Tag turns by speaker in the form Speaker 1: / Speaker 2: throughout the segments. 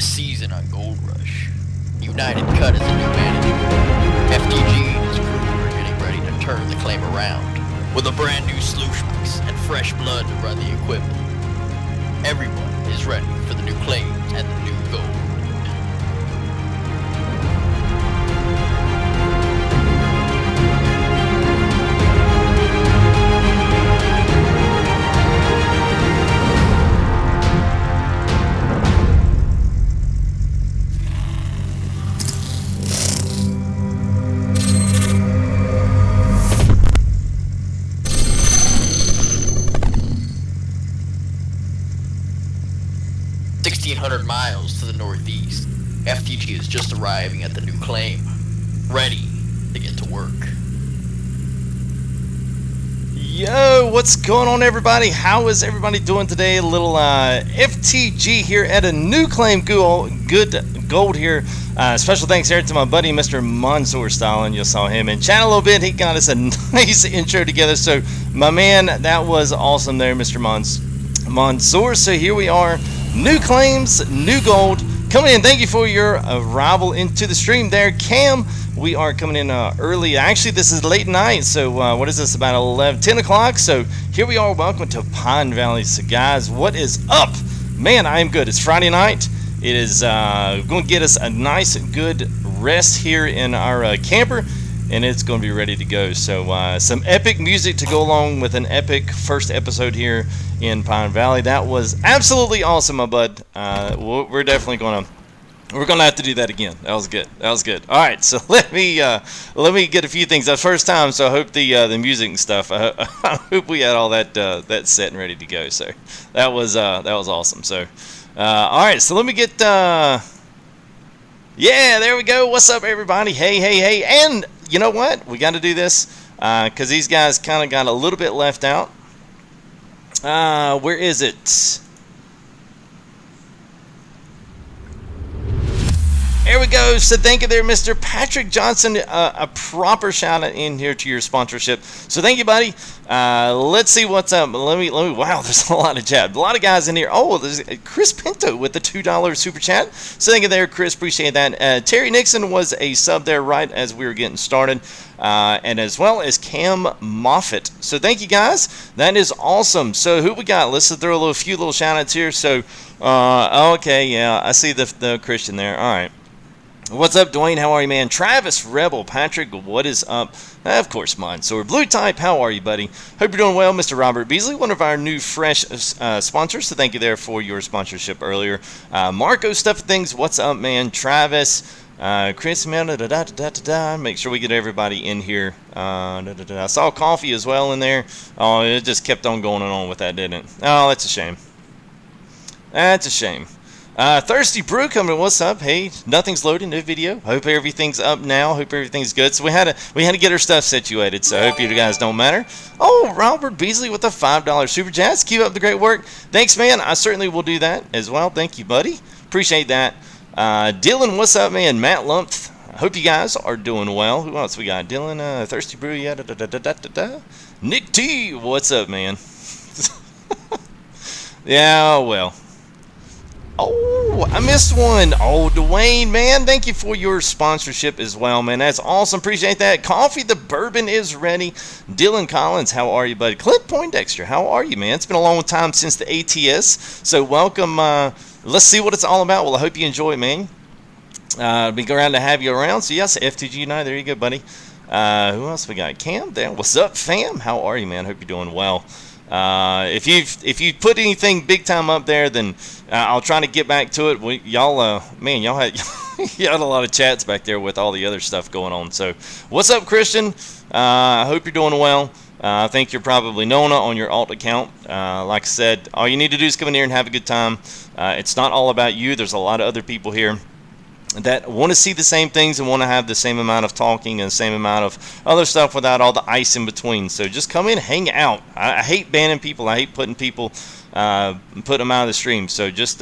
Speaker 1: season on Gold Rush. United cut as a new manager. FTG and his crew are getting ready to turn the claim around with a brand new sluice box and fresh blood to run the equipment. Everyone is ready for the new claim and the new gold. Miles to the northeast, FTG is just arriving at the new claim, ready to get to work.
Speaker 2: Yo, what's going on, everybody? How is everybody doing today? A little FTG here at a new claim. Good gold here. Special thanks here to my buddy Mr. Mansour Stalin. You saw him in chat a little bit. He got us a nice intro together. So my man, that was awesome there, Mr. Mansour. So here we are. New claims, new gold coming in. Thank you for your arrival into the stream there, Cam. We are coming in early. Actually, this is late night. So what is this, about 10 o'clock? So here we are. Welcome to Pine Valley. So guys, what is up? Man, I am good. It's Friday night. It is going to get us a nice, good rest here in our camper. And it's going to be ready to go. So some epic music to go along with an epic first episode here in Pine Valley. That was absolutely awesome, my bud. We're definitely we're gonna have to do that again. That was good. That was good. All right, so let me get a few things. That's first time, so I hope the music and stuff. I hope we had all that set and ready to go. So that was awesome. So all right, so let me get. Yeah, there we go. What's up, everybody? Hey, and you know what? We got to do this because these guys kind of got a little bit left out. Where is it? There we go. So thank you there, Mr. Patrick Johnson. A proper shout out in here to your sponsorship. So thank you, buddy. Let's see what's up. Let me. Wow, there's a lot of chat. A lot of guys in here. Oh, there's Chris Pinto with the $2 super chat. So thank you there, Chris. Appreciate that. Terry Nixon was a sub there right as we were getting started. And as well as Cam Moffitt. So thank you, guys. That is awesome. So who we got? Let's throw a few little shout outs here. So, okay, yeah, I see the Christian there. All right. What's up, Dwayne? How are you, man? Travis, Rebel, Patrick, what is up? Of course, mine. So, Blue Type, how are you, buddy? Hope you're doing well, Mr. Robert Beasley, one of our new fresh sponsors. So, thank you there for your sponsorship earlier. Marco Stuff Things, what's up, man? Travis, Chris, man, make sure we get everybody in here. I saw Coffee as well in there. Oh, it just kept on going on with that, didn't it? Oh, that's a shame. That's a shame. Thirsty Brew coming. What's up? Hey, nothing's loading. No video. Hope everything's up now. Hope everything's good. So we had to get our stuff situated. So I hope you guys don't matter. Oh, Robert Beasley with the $5 super chat. Keep up the great work. Thanks, man. I certainly will do that as well. Thank you, buddy. Appreciate that. Dylan, what's up, man? Matt Lumpth. Hope you guys are doing well. Who else we got? Dylan, Thirsty Brew. Yeah. Nick T. What's up, man? Yeah. Well. Oh, I missed one. Oh, Dwayne, man, thank you for your sponsorship as well, man. That's awesome. Appreciate that. Coffee, the bourbon is ready. Dylan Collins, how are you, buddy? Clint Poindexter, how are you, man? It's been a long time since the ATS, so welcome. Let's see what it's all about. Well, I hope you enjoy it, man. Be glad to have you around. So, yes, FTG United. There you go, buddy. Who else we got? Cam there. What's up, fam? How are you, man? Hope you're doing well. If you put anything big time up there, then I'll try to get back to it. Y'all had you had a lot of chats back there with all the other stuff going on. So what's up, Christian? I hope you're doing well. I think you're probably Nona on your alt account. Like I said, all you need to do is come in here and have a good time. It's not all about you. There's a lot of other people here that want to see the same things and want to have the same amount of talking and the same amount of other stuff without all the ice in between. So just come in, hang out. I hate banning people. I hate putting people, putting them out of the stream. So just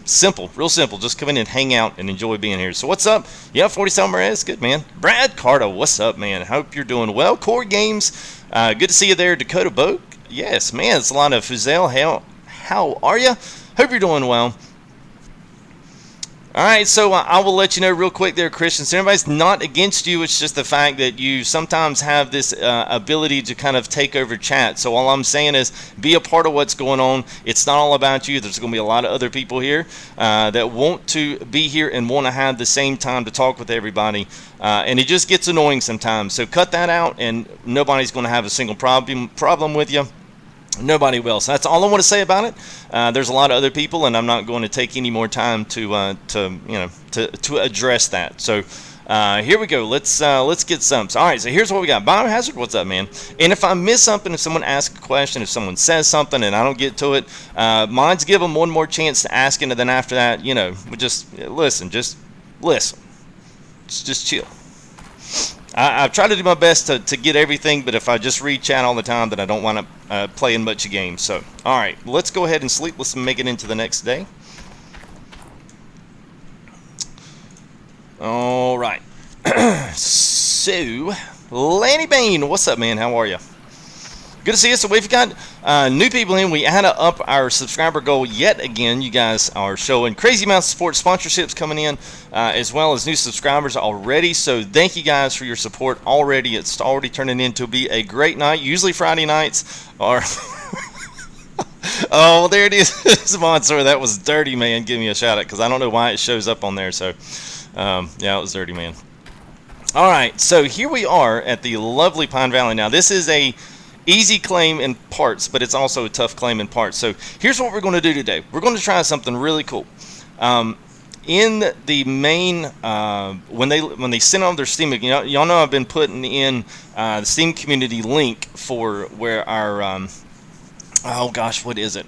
Speaker 2: simple, real simple. Just come in and hang out and enjoy being here. So what's up? Yeah, 47 Perez, good, man. Brad Carter, what's up, man? Hope you're doing well. Core Games, good to see you there. Dakota Boat, yes, man. It's a lot of Fuzel. How are you? Hope you're doing well. All right, so I will let you know real quick there, Christian. So everybody's not against you. It's just the fact that you sometimes have this ability to kind of take over chat. So all I'm saying is be a part of what's going on. It's not all about you. There's going to be a lot of other people here that want to be here and want to have the same time to talk with everybody. And it just gets annoying sometimes. So cut that out, and nobody's going to have a single problem with you. Nobody will. So that's all I want to say about it. There's a lot of other people, and I'm not going to take any more time to address that. So here we go. Let's get some. So, all right. So here's what we got. Biohazard, what's up, man? And if I miss something, if someone asks a question, if someone says something and I don't get to it, mine's give them one more chance to ask it, and then after that, we just listen. Just listen. Just chill. I've tried to do my best to get everything, but if I just read chat all the time, then I don't want to play in much of games. So, all right, let's go ahead and sleep. Let's make it into the next day. All right. So, Lanny Bain, what's up, man? How are you? Good to see you. So we've got new people in. We had to up our subscriber goal yet again. You guys are showing crazy amounts of support, sponsorships coming in, as well as new subscribers already. So thank you guys for your support already. It's already turning into be a great night. Usually Friday nights are... Oh, there it is. Monster, that was Dirty Man. Give me a shout out because I don't know why it shows up on there. So yeah, it was Dirty Man. All right, so here we are at the lovely Pine Valley. Now this is a easy claim in parts, but it's also a tough claim in parts. So here's what we're going to do today. We're going to try something really cool. In the main, when they send on their Steam, y'all know I've been putting in the Steam community link for where our, oh gosh, what is it?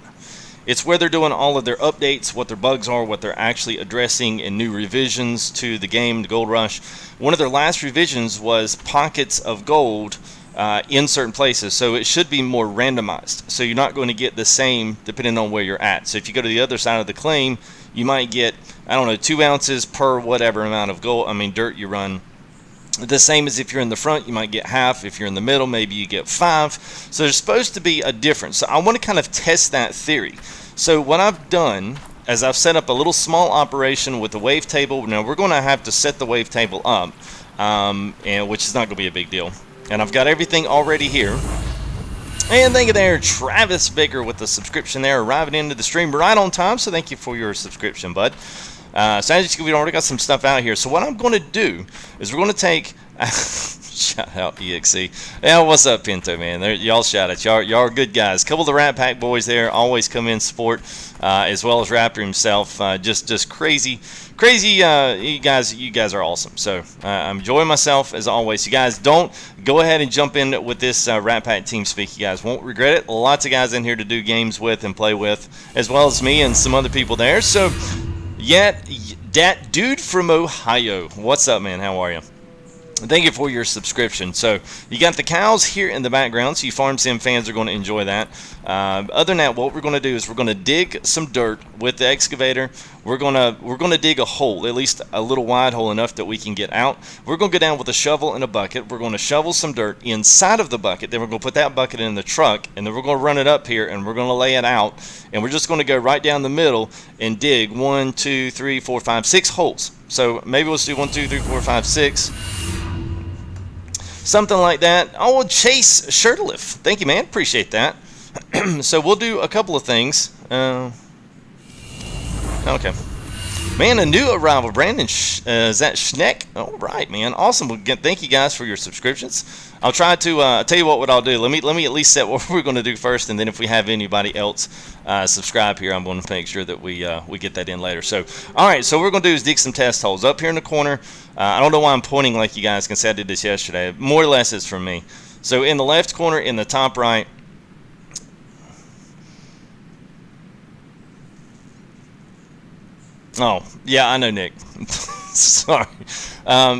Speaker 2: It's where they're doing all of their updates, what their bugs are, what they're actually addressing, and new revisions to the game, the Gold Rush. One of their last revisions was pockets of gold in certain places, so it should be more randomized. So you're not going to get the same depending on where you're at. So if you go to the other side of the claim, you might get, I don't know, 2 ounces per whatever amount of dirt you run. The same as if you're in the front, you might get half. If you're in the middle, maybe you get 5. So there's supposed to be a difference. So I want to kind of test that theory. So what I've done is I've set up a little small operation with the wavetable. Now we're going to have to set the wavetable up, and which is not going to be a big deal. And I've got everything already here. And thank you there, Travis Baker, with the subscription there, arriving into the stream right on time. So thank you for your subscription, bud. So as you can see, we've already got some stuff out here. So what I'm going to do is we're going to take... Shout out EXE. Yeah, what's up, Pinto, man? Y'all shout out. Y'all are good guys. A couple of the Rat Pack boys there always come in support, as well as Raptor himself. Just crazy. You guys are awesome. So I'm enjoying myself as always. You guys don't go ahead and jump in with this Rat Pack team speak. You guys won't regret it. Lots of guys in here to do games with and play with, as well as me and some other people there. So that dude from Ohio, what's up, man? How are you? Thank you for your subscription. So you got the cows here in the background, so you Farm Sim fans are going to enjoy that. Other than that, what we're going to do is we're going to dig some dirt with the excavator. We're going to dig a hole, at least a little wide hole enough that we can get out. We're going to go down with a shovel and a bucket. We're going to shovel some dirt inside of the bucket. Then we're going to put that bucket in the truck, and then we're going to run it up here, and we're going to lay it out. And we're just going to go right down the middle and dig 1, 2, 3, 4, 5, 6 holes. So maybe let's do 1, 2, 3, 4, 5, 6. Something like that. Oh, Chase Shirtliff. Thank you, man. Appreciate that. So we'll do a couple of things. Okay. Man, a new arrival. Brandon, is that Schneck? All right, man. Awesome. Well, thank you guys for your subscriptions. I'll try to tell you what I'll do. Let me at least set what we're going to do first, and then if we have anybody else subscribe here, I'm going to make sure that we get that in later. So, all right. So what we're going to do is dig some test holes up here in the corner. I don't know why I'm pointing like you guys can see. I did this yesterday. More or less it's from me. So in the left corner, in the top right. Oh, yeah, I know, Nick. Sorry.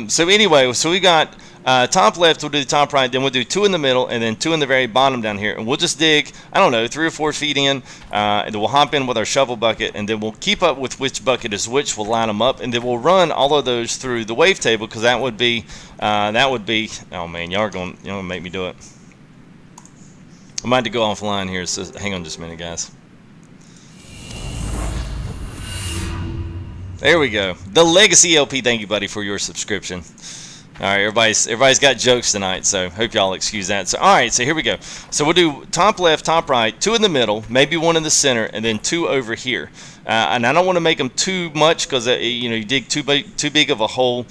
Speaker 2: So anyway, so we got top left, we'll do the top right, then we'll do 2 in the middle, and then 2 in the very bottom down here. And we'll just dig, I don't know, 3 or 4 feet in, and then we'll hop in with our shovel bucket, and then we'll keep up with which bucket is which. We'll line them up, and then we'll run all of those through the wavetable, because that would be, oh man, y'all are going to make me do it. I might have to go offline here, so hang on just a minute, guys. There we go. The Legacy LP, thank you, buddy, for your subscription. All right, everybody's got jokes tonight, so hope y'all excuse that. So, all right, so here we go. So we'll do top left, top right, 2 in the middle, maybe 1 in the center, and then 2 over here. And I don't want to make them too much because you dig too big of a hole.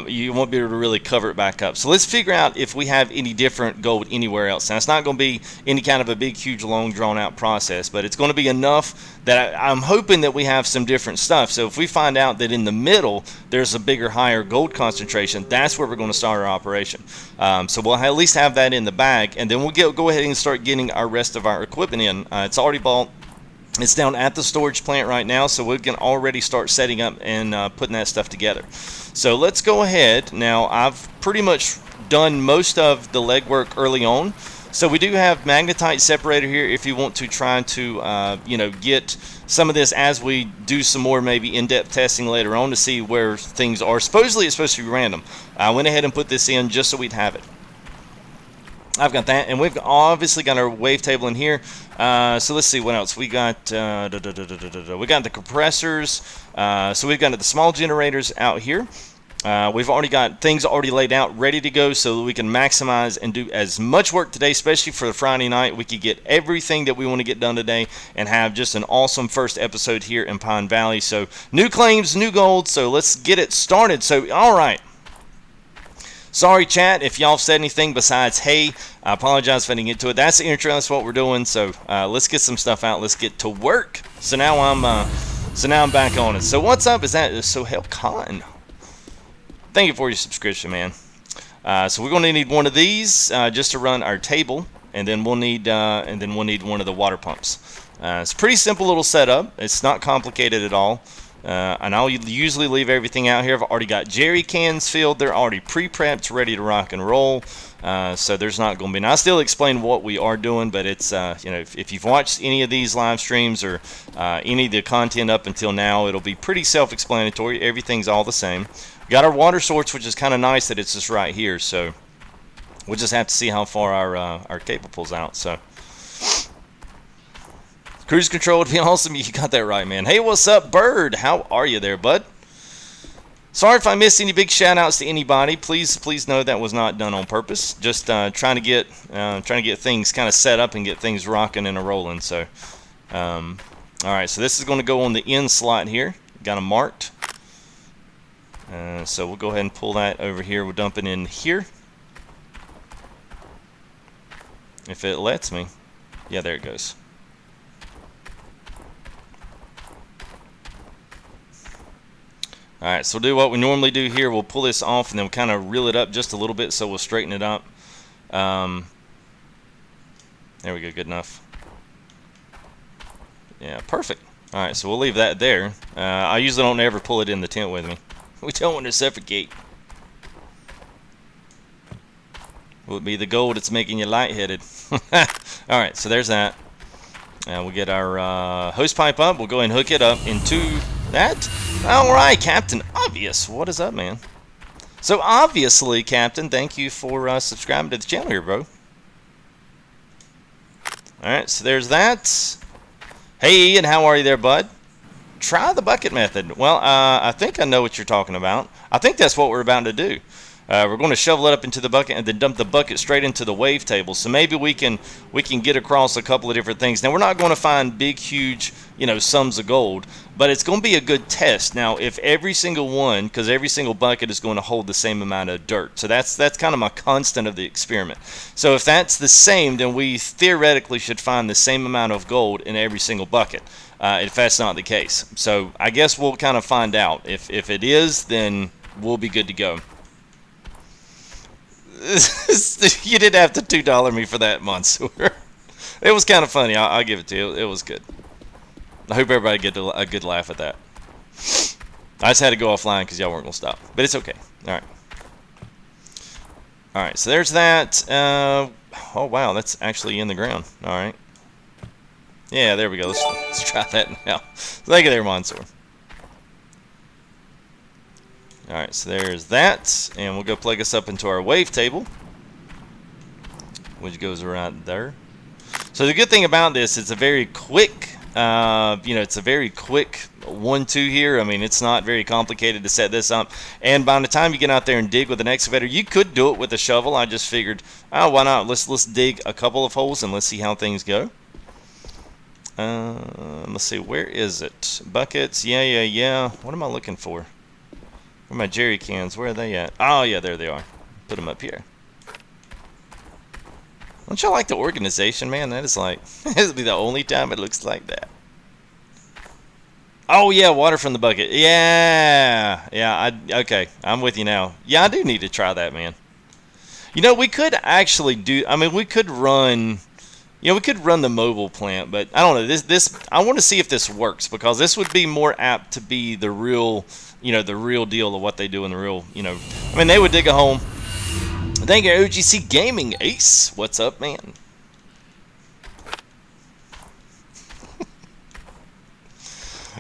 Speaker 2: You won't be able to really cover it back up. So let's figure out if we have any different gold anywhere else. Now, it's not going to be any kind of a big, huge, long, drawn-out process, but it's going to be enough that I'm hoping that we have some different stuff. So if we find out that in the middle there's a bigger, higher gold concentration, that's where we're going to start our operation. So we'll at least have that in the bag, and then we'll go ahead and start getting our rest of our equipment in. It's already bought. It's down at the storage plant right now, so we can already start setting up and putting that stuff together. So let's go ahead. Now, I've pretty much done most of the legwork early on. So we do have magnetite separator here if you want to try to get some of this as we do some more maybe in-depth testing later on to see where things are. Supposedly it's supposed to be random. I went ahead and put this in just so we'd have it. I've got that, and we've obviously got our wavetable in here. So let's see what else we got. We got the compressors. So we've got the small generators out here. We've already got things already laid out, ready to go, so that we can maximize and do as much work today, especially for the Friday night. We could get everything that we want to get done today and have just an awesome first episode here in Pine Valley. So new claims, new gold. So let's get it started. So all right. Sorry, chat, if y'all said anything besides hey. I apologize for getting into it. That's the intro. That's what we're doing. So let's get some stuff out. Let's get to work. So now I'm back on it. So what's up? Is that so hell con? Thank you for your subscription, man. So we're going to need one of these just to run our table, and then we'll need one of the water pumps. It's a pretty simple little setup. It's not complicated at all. And I'll usually leave everything out here. I've already got jerry cans filled. They're already pre-prepped, ready to rock and roll. So there's not going to be. And I'll still explain what we are doing, but it's if you've watched any of these live streams or any of the content up until now, it'll be pretty self-explanatory. Everything's all the same. We got our water source, which is kind of nice that it's just right here. So we'll just have to see how far our cable pulls out. So. Cruise control would be awesome. You got that right, man. Hey, what's up, Bird? How are you there, bud? Sorry if I missed any big shout-outs to anybody. Please know that was not done on purpose. Just trying to get things kind of set up and get things rocking and rolling. So, all right. So this is going to go on the end slot here. Got them marked. So we'll go ahead and pull that over here. We'll dump it in here. If it lets me. Yeah, there it goes. Alright, so we'll do what we normally do here. We'll pull this off and then we'll kind of reel it up just a little bit so we'll straighten it up. There we go, good enough. Yeah, perfect. Alright, so we'll leave that there. I usually don't ever pull it in the tent with me. We don't want to suffocate. Will it be the gold that's making you lightheaded? Alright, so there's that. We'll get our hose pipe up. We'll go ahead and hook it up into that. Alright, Captain Obvious. What is up, man? So, obviously, Captain, thank you for subscribing to the channel here, bro. Alright, so there's that. Hey, Ian, how are you there, bud? Try the bucket method. Well, I think I know what you're talking about. I think that's what we're about to do. We're going to shovel it up into the bucket and then dump the bucket straight into the wavetable. So maybe we can get across a couple of different things. Now, we're not going to find big, huge, sums of gold, but it's going to be a good test. Now, if every single one, because every single bucket is going to hold the same amount of dirt. So that's kind of my constant of the experiment. So if that's the same, then we theoretically should find the same amount of gold in every single bucket. If that's not the case. So I guess we'll kind of find out. If it is, then we'll be good to go. You did have to $2 me for that, Mansoor. It was kind of funny. I'll give it to you. It was good. I hope everybody get a good laugh at that. I just had to go offline because y'all weren't going to stop. But it's okay. All right. All right, so there's that. Oh, wow, that's actually in the ground. All right. Yeah, there we go. Let's try that now. Thank you there, Mansoor. Alright, so there's that. And we'll go plug us up into our wavetable, which goes around there. So the good thing about this, it's a very quick, it's a very quick 1-2 here. I mean, it's not very complicated to set this up. And by the time you get out there and dig with an excavator, you could do it with a shovel. I just figured, oh, why not? Let's dig a couple of holes and let's see how things go. Let's see, where is it? Buckets, yeah. What am I looking for? Where are my jerry cans? Where are they at? Oh, yeah, there they are. Put them up here. Don't y'all like the organization, man? That is like, it'll be the only time it looks like that. Oh, yeah, water from the bucket. Yeah, okay, I'm with you now. Yeah, I do need to try that, man. You know, we could actually do, I mean, we could run, you know, we could run the mobile plant, but I don't know, this, I want to see if this works, because this would be more apt to be the real, you know, the real deal of what they do in the real, you know, I mean, they would dig a home. Thank you, OGC Gaming Ace. What's up, man?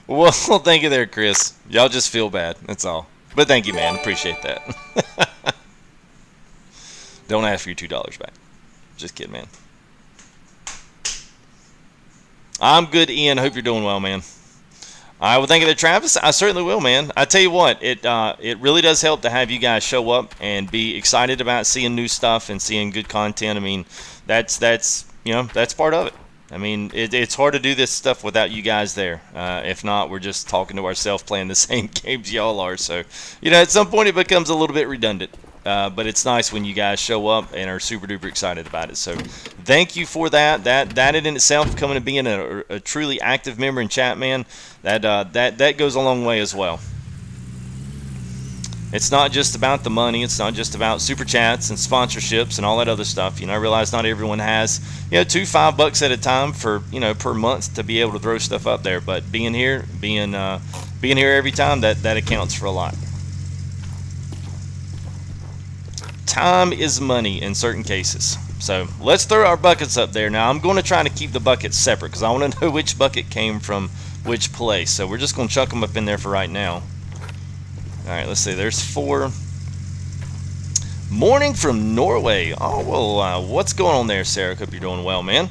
Speaker 2: Well, thank you there, Chris. Y'all just feel bad. That's all. But thank you, man. Appreciate that. Don't ask for your $2 back. Just kidding, man. I'm good, Ian. Hope you're doing well, man. I will thank you there, Travis. I certainly will, man. I tell you what, it really does help to have you guys show up and be excited about seeing new stuff and seeing good content. I mean, that's you know, that's part of it. I mean, it's hard to do this stuff without you guys there. If not, we're just talking to ourselves, playing the same games y'all are. So, you know, at some point it becomes a little bit redundant. But it's nice when you guys show up and are super duper excited about it. So thank you for that. That in itself, coming to being a truly active member in chat, man, that goes a long way as well. It's not just about the money. It's not just about super chats and sponsorships and all that other stuff. You know, I realize not everyone has, you know, $5 at a time for, you know, per month to be able to throw stuff up there. But being here every time, that accounts for a lot. Time is money in certain cases. So let's throw our buckets up there. Now I'm going to try to keep the buckets separate because I want to know which bucket came from which place. So we're just going to chuck them up in there for right now. Alright, let's see. There's 4. Morning from Norway. Oh, well, what's going on there, Sarah? Hope you're doing well, man.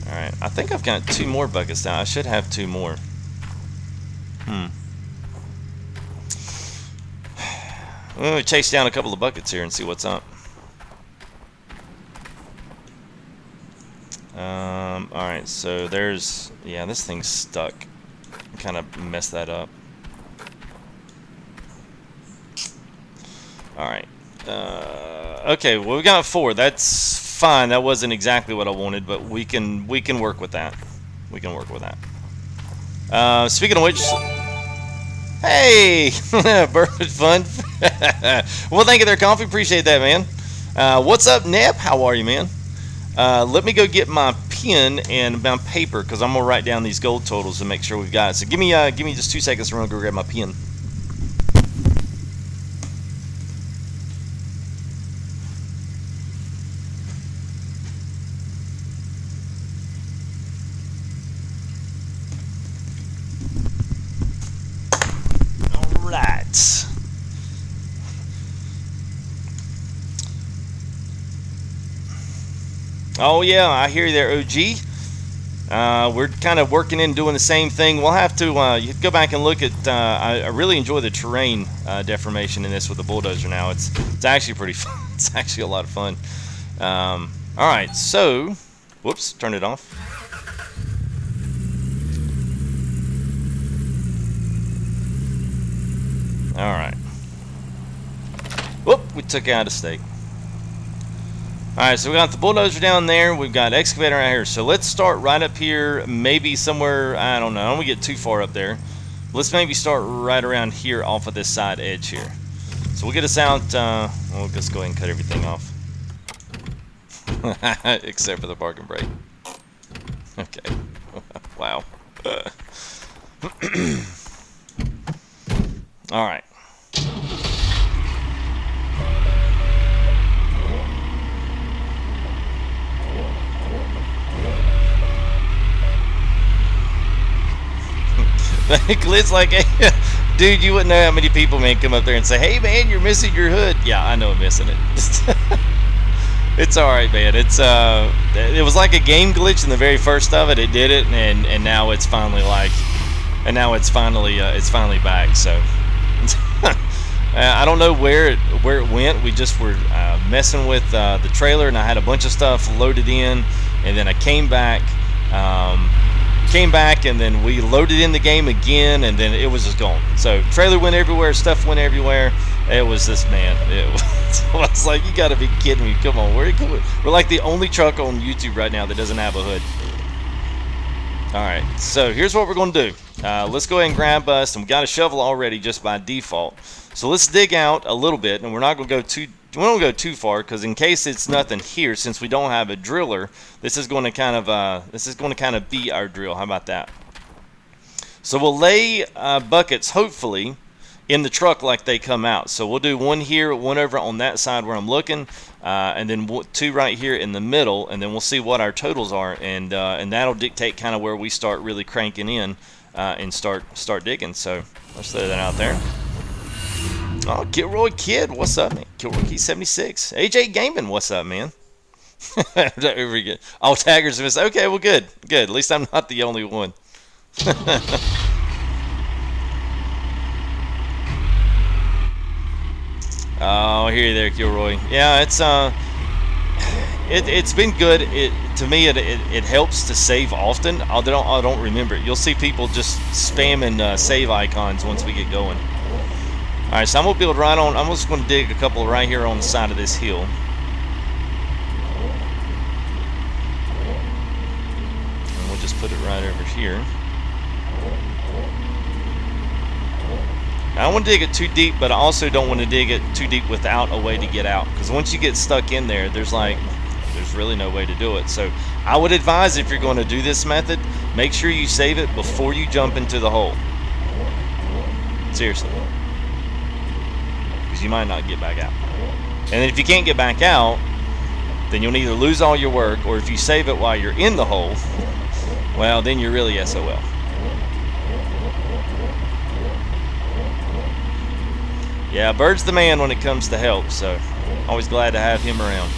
Speaker 2: Alright, I think I've got 2 more buckets now. I should have 2 more. Let me chase down a couple of buckets here and see what's up. Alright, so there's... Yeah, this thing's stuck. Kind of messed that up. Alright. Okay, well, we got 4. That's fine. That wasn't exactly what I wanted, but we can work with that. We can work with that. Speaking of which... Hey! Bourbon fun. Well, thank you there, Coffee. Appreciate that, man. What's up, Neb? How are you, man? Let me go get my pen and my paper because I'm gonna write down these gold totals and make sure we've got it. So give me just 2 seconds. I'm gonna go grab my pen. All right. Oh yeah, I hear you there, OG. We're kind of working in doing the same thing. We'll have to you go back and look at. I really enjoy the terrain deformation in this with the bulldozer. Now it's actually pretty fun. It's actually a lot of fun. All right, so whoops, turn it off. All right. Whoop, we took out a stake. Alright, so we got the bulldozer down there. We've got excavator right here. So let's start right up here, maybe somewhere, I don't know. I don't want to get too far up there. Let's maybe start right around here off of this side edge here. So we'll get us out. We'll just go ahead and cut everything off. Except for the parking brake. Okay. Wow. Alright. Glitz like, hey, dude, you wouldn't know how many people, man, come up there and say, hey, man, you're missing your hood. Yeah, I know I'm missing it. It's all right, man. It was like a game glitch in the very first of it. It did it, and now it's finally it's finally back. So I don't know where it went. We just were messing with the trailer, and I had a bunch of stuff loaded in, and then I came back, and then we loaded in the game again, and then it was just gone. So trailer went everywhere, stuff went everywhere. It was this, man. I was like, you gotta be kidding me. Come on, we're like the only truck on YouTube right now that doesn't have a hood. Alright, so here's what we're going to do. Let's go ahead and grab us, and we got a shovel already just by default. So let's dig out a little bit, and we're not going to go too far, because in case it's nothing here, since we don't have a driller, this is going to kind of be our drill. How about that? So we'll lay buckets, hopefully, in the truck like they come out. So we'll do one here, one over on that side where I'm looking, and then two right here in the middle, and then we'll see what our totals are, and that'll dictate kind of where we start really cranking in and start digging. So let's throw that out there. Oh, Kilroy Kid, what's up, man? Kilroy Kid 76. AJ Gaming, what's up, man? Very good. All taggers miss. Okay, well, good. At least I'm not the only one. Oh, I hear you there, Kilroy. Yeah, it's been good. To me, it helps to save often. I don't remember it. You'll see people just spamming save icons once we get going. All right, so I'm gonna build right on. I'm just gonna dig a couple right here on the side of this hill. And we'll just put it right over here. I don't want to dig it too deep, but I also don't want to dig it too deep without a way to get out. Because once you get stuck in there, there's really no way to do it. So I would advise, if you're going to do this method, make sure you save it before you jump into the hole. Seriously. Because you might not get back out. And if you can't get back out, then you'll either lose all your work, or if you save it while you're in the hole, well, then you're really SOL. Yeah, Bird's the man when it comes to help, so always glad to have him around.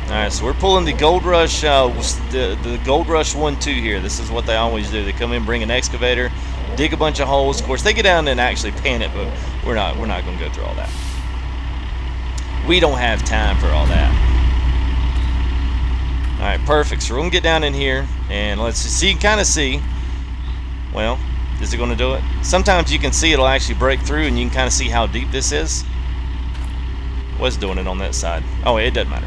Speaker 2: Alright, so we're pulling the Gold Rush, the Gold Rush 1-2 here. This is what they always do. They come in, bring an excavator, dig a bunch of holes. Of course, they get down and actually pan it, but we're not going to go through all that. We don't have time for all that. Alright, perfect. So we're going to get down in here, and let's see. You can kind of see, well, is it going to do it? Sometimes you can see it'll actually break through, and you can kind of see how deep this is. Was doing it on that side. Oh, it doesn't matter.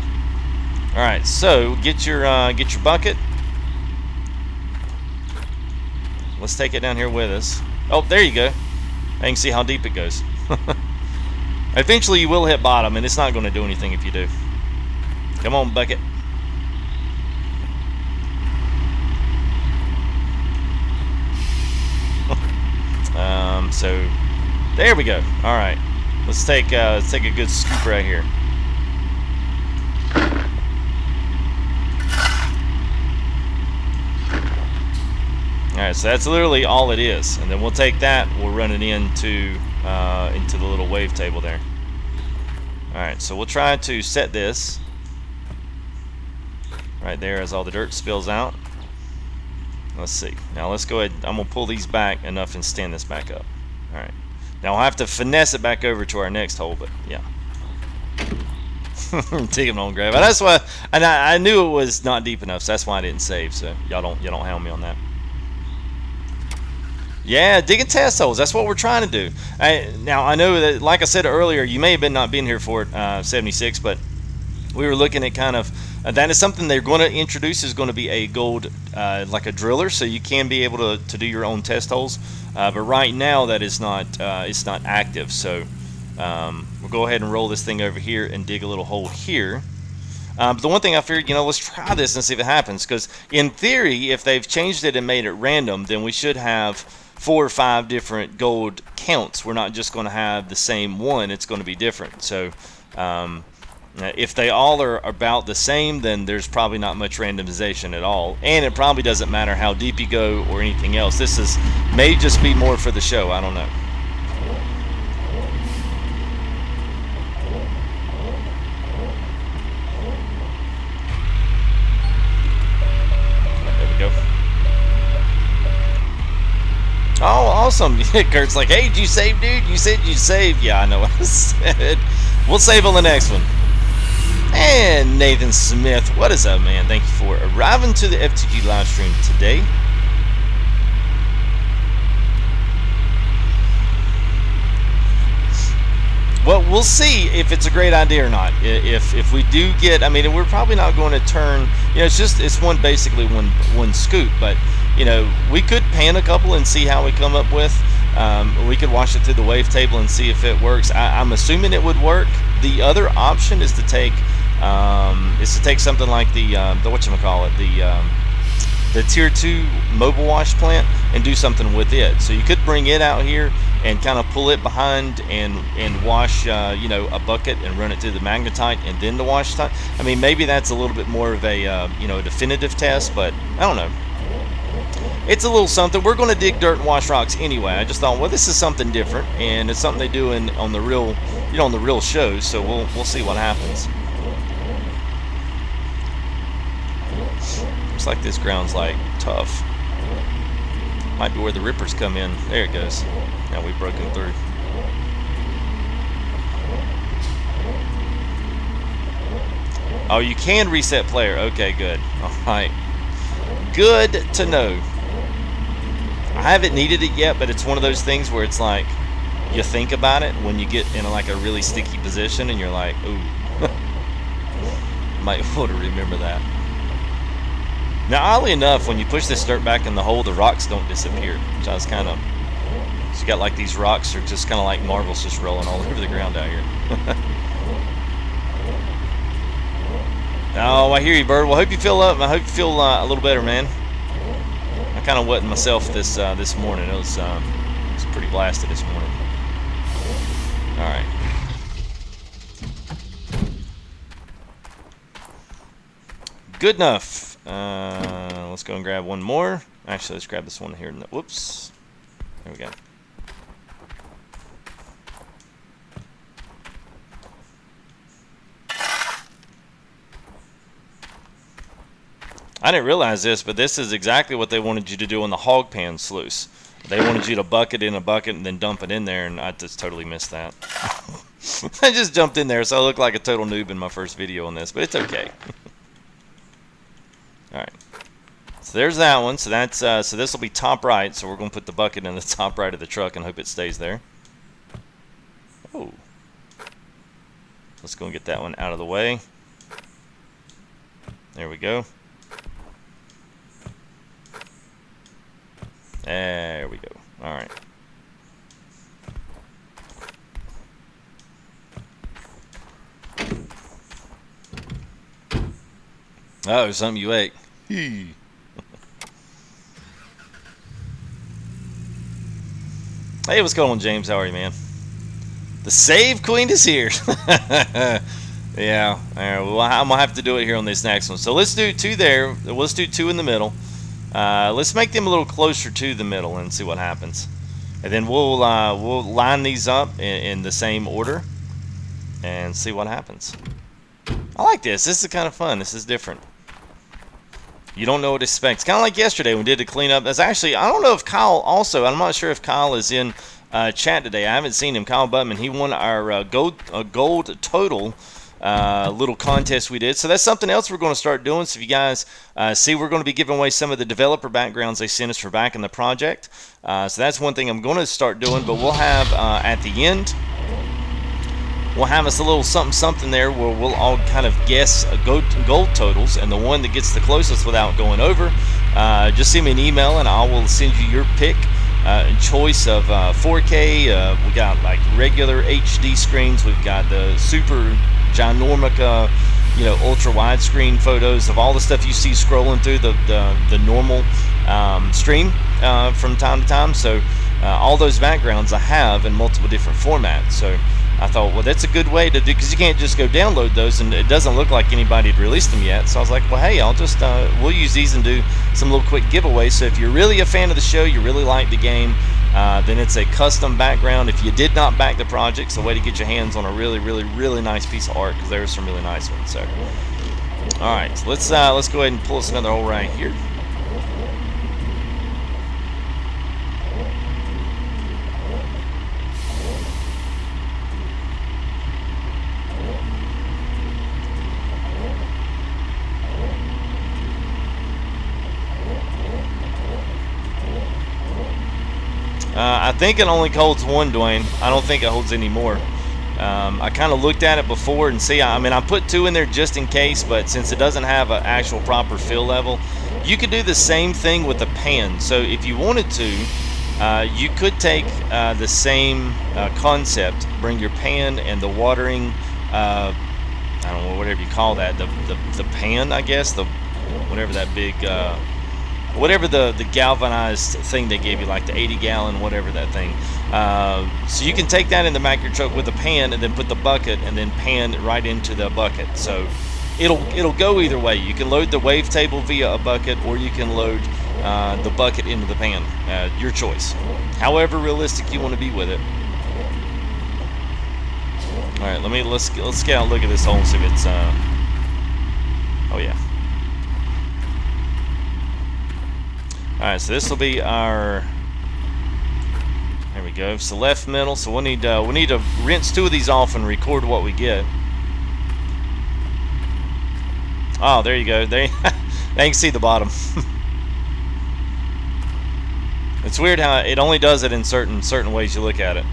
Speaker 2: All right, so get your bucket. Let's take it down here with us. Oh, there you go. I can see how deep it goes. Eventually, you will hit bottom, and it's not going to do anything if you do. Come on, bucket. So there we go. All right, let's take a good scoop right here. All right, so that's literally all it is, and then we'll take that. We'll run it into the little wave table there. All right, so we'll try to set this right there as all the dirt spills out. Let's see. Now let's go ahead. I'm gonna pull these back enough and stand this back up. All right. Now I'll have to finesse it back over to our next hole, but yeah. Taking on grab. That's why, and I knew it was not deep enough, so that's why I didn't save. So y'all don't hound me on that. Yeah, digging test holes. That's what we're trying to do. Now I know that, like I said earlier, you may have been not been here for it, 76, but we were looking at kind of. That is something they're going to introduce, is going to be a gold, like a driller, so you can be able to do your own test holes. But right now that is not, it's not active. So we'll go ahead and roll this thing over here and dig a little hole here. But the one thing I figured, let's try this and see if it happens. Because in theory, if they've changed it and made it random, then we should have 4 or 5 different gold counts. We're not just going to have the same one. It's going to be different. So if they all are about the same, then there's probably not much randomization at all, and it probably doesn't matter how deep you go or anything else. This may just be more for the show. I don't know. awesome. Kurt's like, hey, did you save, dude? You said you saved. Yeah, I know what I said. We'll save on the next one. And Nathan Smith, what is up, man? Thank you for arriving to the FTG live stream today. Well, we'll see if it's a great idea or not. If we do get, I mean, we're probably not going to turn, you know, it's basically one scoop, but you know, we could pan a couple and see how we come up with. We could watch it through the wavetable and see if it works. I'm assuming it would work. The other option is to take something like the whatchamacallit, the tier 2 mobile wash plant and do something with it. So you could bring it out here and kind of pull it behind and wash you know, a bucket and run it through the magnetite and then the wash time. I mean, maybe that's a little bit more of a you know, a definitive test, but I don't know. It's a little something. We're going to dig dirt and wash rocks anyway. I just thought, well, this is something different, and it's something they do on the real, you know, on the real shows. So we'll see what happens. Looks like this ground's like tough. Might be where the rippers come in. There it goes. Now we've broken through. Oh, you can reset player. Okay, good. All right. Good to know. I haven't needed it yet, but it's one of those things where it's like you think about it when you get in like a really sticky position and you're like, ooh. Might want to remember that. Now, oddly enough, when you push this dirt back in the hole, the rocks don't disappear. Which I was kind of... So you got like these rocks are just kind of like marbles just rolling all over the ground out here. Oh, I hear you, Bird. Well, I hope you feel up. I hope you feel a little better, man. I kind of wasn't myself this morning. It was pretty blasted this morning. All right. Good enough. Let's go and grab one more. Actually, let's grab this one here. Whoops. There we go. I didn't realize this, but this is exactly what they wanted you to do on the hog pan sluice. They wanted you to bucket in a bucket and then dump it in there, and I just totally missed that. I just jumped in there, so I look like a total noob in my first video on this, but it's okay. All right. So there's that one. So that's so this will be top right. So we're going to put the bucket in the top right of the truck and hope it stays there. Oh. Let's go and get that one out of the way. There we go. There we go. All right. Oh, something you ate. Hey, what's going on, James? How are you, man? The save queen is here. Yeah. All right. Well, I'm gonna have to do it here on this next one. So let's do 2 there. Let's do 2 in the middle. Let's make them a little closer to the middle and see what happens. And then we'll line these up in the same order and see what happens. I like this. This is kind of fun. This is different. You don't know what to expect. It's kind of like yesterday when we did the cleanup. That's actually, I don't know if Kyle also, I'm not sure if Kyle is in chat today. I haven't seen him. Kyle Butman, he won our gold total little contest we did. So that's something else we're going to start doing. So if you guys see, we're going to be giving away some of the developer backgrounds they sent us for back in the project. So that's one thing I'm going to start doing. But we'll have at the end, we'll have us a little something there where we'll all kind of guess gold totals, and the one that gets the closest without going over, just send me an email and I will send you your pick choice of 4K. We got like regular HD screens. We've got the super ginormic, you know, ultra widescreen photos of all the stuff you see scrolling through the normal stream from time to time. So all those backgrounds I have in multiple different formats. So I thought, well, that's a good way to do, because you can't just go download those, and it doesn't look like anybody had released them yet. So I was like, well, hey, I'll just we'll use these and do some little quick giveaways. So if you're really a fan of the show, you really like the game, then it's a custom background. If you did not back the project, it's a way to get your hands on a really, really, really nice piece of art, because there's some really nice ones. So, all right, so let's go ahead and pull us another hole right here. I think it only holds one, Dwayne. I don't think it holds any more. I kind of looked at it before and see. I mean, I put 2 in there just in case, but since it doesn't have an actual proper fill level, you could do the same thing with the pan. So if you wanted to, you could take the same concept, bring your pan and the watering, I don't know, whatever you call that, the pan, I guess, whatever that big, whatever the galvanized thing they gave you, like the 80-gallon, whatever that thing. So you can take that in the back of your truck with a pan and then put the bucket and then pan it right into the bucket. So it'll go either way. You can load the wavetable via a bucket, or you can load the bucket into the pan. Your choice. However realistic you want to be with it. All right, let's get out and look at this hole and see if it's. Oh yeah. All right, so this will be our. There we go. So left middle. So we need to rinse 2 of these off and record what we get. Oh, there you go. There, now you can see the bottom. It's weird how it only does it in certain ways you look at it.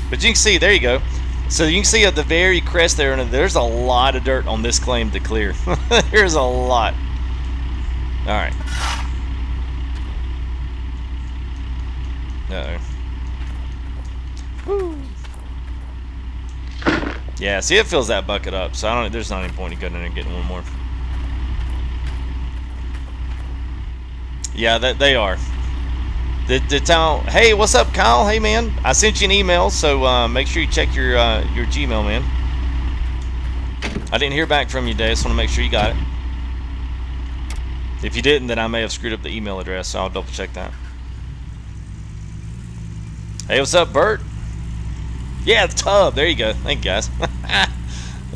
Speaker 2: But you can see, there you go. So you can see at the very crest there, and there's a lot of dirt on this claim to clear. There's a lot. All right. Uh-oh. Woo. Yeah, see, it fills that bucket up, so there's not any point in going in there and getting one more. Yeah, they are. The town. Hey, what's up, Kyle? Hey, man, I sent you an email, so make sure you check your Gmail, man. I didn't hear back from you today. I just want to make sure you got it. If you didn't, then I may have screwed up the email address, so I'll double check that. Hey, what's up, Bert? Yeah, the tub. There you go. Thank you, guys. Yeah,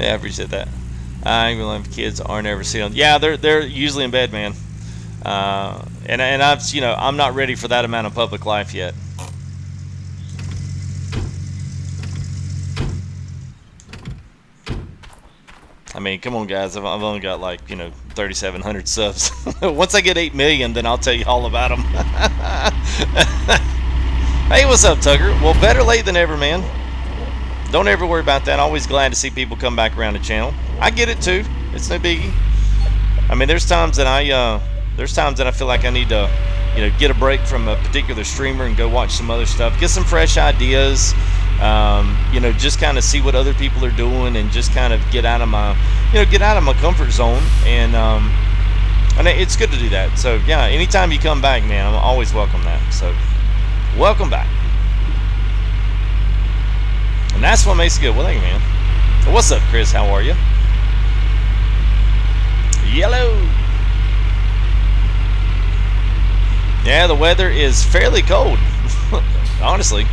Speaker 2: I appreciate that. Kids aren't ever seen. Yeah, they're usually in bed, man. And I'm not ready for that amount of public life yet. I mean, come on, guys. I've only got, like, 3,700 subs. Once I get 8 million, then I'll tell you all about them. Hey, what's up, Tucker? Well, better late than ever, man. Don't ever worry about that. Always glad to see people come back around the channel. I get it too. It's no biggie. I mean, there's times that I feel like I need to, get a break from a particular streamer and go watch some other stuff, get some fresh ideas. Just kind of see what other people are doing and just kind of get out of my comfort zone. And it's good to do that. So yeah, anytime you come back, man, I'm always welcome that. So welcome back. And that's what makes it good. Well, thank you, man. What's up, Chris? How are you? Yellow. Yeah, the weather is fairly cold. Honestly,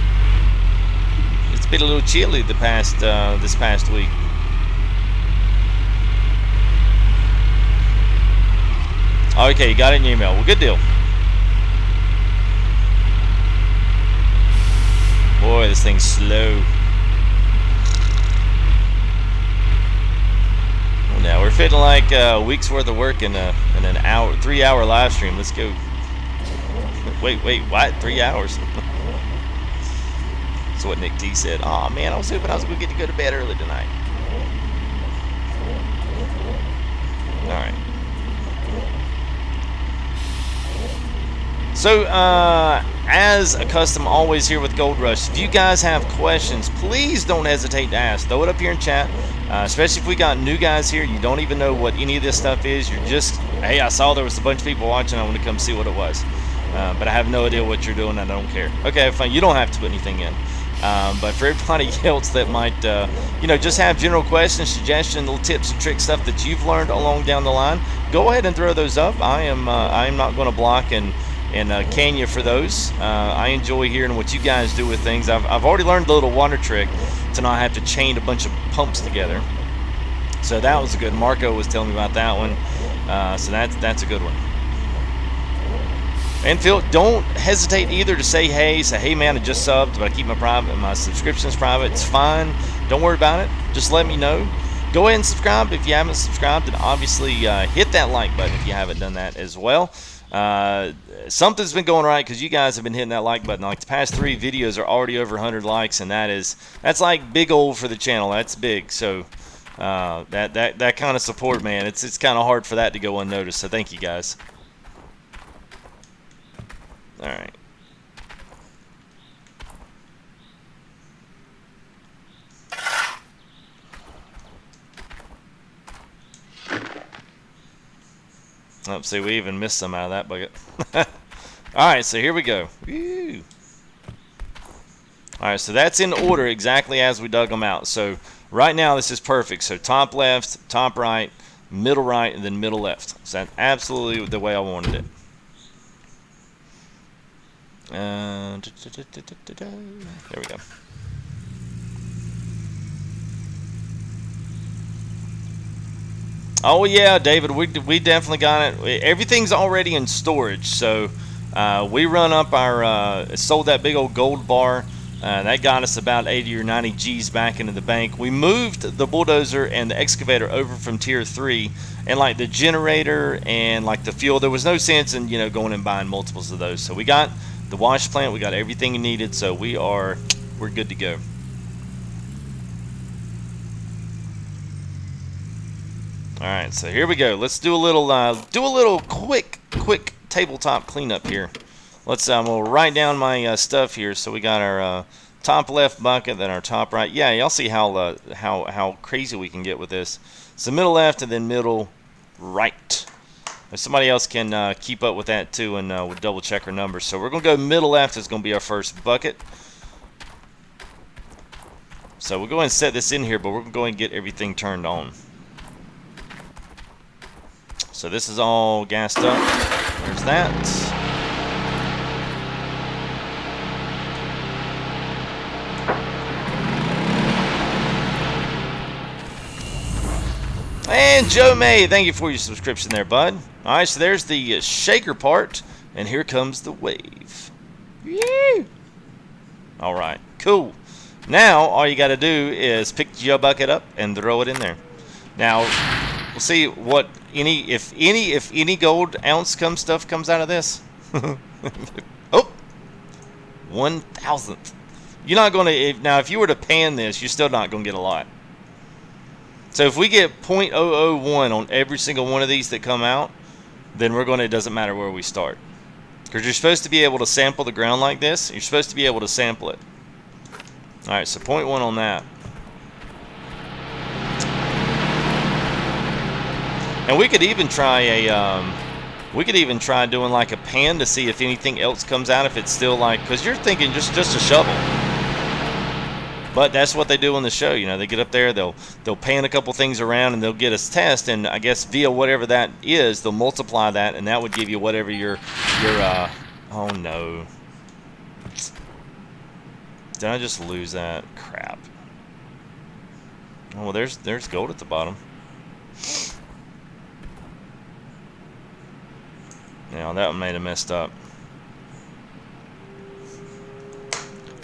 Speaker 2: it's been a little chilly this past week. Okay, you got it in your email. Well, good deal. Boy, this thing's slow. Well, now we're fitting like a week's worth of work in an 3-hour live stream. Let's go. Wait, what? 3 hours? That's what Nick T said. Oh man, I was hoping I was going to get to go to bed early tonight. All right. So, as a custom, always here with Gold Rush. If you guys have questions, please don't hesitate to ask. Throw it up here in chat. Especially if we got new guys here, you don't even know what any of this stuff is. You're just, hey, I saw there was a bunch of people watching. I want to come see what it was. But I have no idea what you're doing. I don't care. Okay, fine. You don't have to put anything in. But for everybody else that might, just have general questions, suggestions, little tips and tricks, stuff that you've learned along down the line, go ahead and throw those up. I am not going to block and can you for those. I enjoy hearing what you guys do with things. I've already learned the little water trick to not have to chain a bunch of pumps together. So that was a good. Marco was telling me about that one. So that's a good one. And Phil, don't hesitate either to say hey man, I just subbed, but I keep my subscriptions private. It's fine. Don't worry about it. Just let me know. Go ahead and subscribe if you haven't subscribed, and obviously hit that like button if you haven't done that as well. Something's been going right because you guys have been hitting that like button. Like the past 3 videos are already over 100 likes, and that's like big old for the channel. That's big. So that kind of support, man, it's kind of hard for that to go unnoticed. So thank you guys. All right. Oh, see, we even missed some out of that bucket. Alright, so here we go. Alright, so that's in order exactly as we dug them out. So right now this is perfect. So top left, top right, and then middle left. So that's absolutely the way I wanted it. There we go. Oh yeah, David, we definitely got it. Everything's already in storage, so we run up our sold that big old gold bar. That got us about 80 or 90 G's back into the bank. We moved the bulldozer and the excavator over from tier 3, and like the generator and like the fuel, there was no sense in going and buying multiples of those. So we got the wash plant, we got everything needed, so we're good to go. All right, so here we go. Let's do a little quick tabletop cleanup here. Let's we'll write down my stuff here. So we got our top left bucket, then our top right. Yeah, y'all see how crazy we can get with this. So middle left and then middle right. If somebody else can keep up with that too, and we'll double check our numbers. So we're gonna go middle left is gonna be our first bucket. So we'll go ahead and set this in here, but we're gonna go ahead and get everything turned on. So this is all gassed up. There's that. And Joe May, thank you for your subscription there, bud. All right, so there's the shaker part, and here comes the wave. Woo! All right, cool. Now all you got to do is pick your bucket up and throw it in there. Now we'll see what if any gold ounce stuff comes out of this. Oh, 1,000th. You're not going to now. If you were to pan this, you're still not going to get a lot. So if we get 0.001 on every single one of these that come out, then it doesn't matter where we start. Because you're supposed to be able to sample the ground like this. You're supposed to be able to sample it. Alright, so 0.1 on that. And we could even try doing like a pan to see if anything else comes out, if it's still like, because you're thinking just a shovel. But that's what they do on the show. They get up there, they'll pan a couple things around, and they'll get us test, and I guess via whatever that is, they'll multiply that, and that would give you whatever your oh no. Did I just lose that? Crap. Oh, well, there's gold at the bottom. Yeah, that one made it messed up.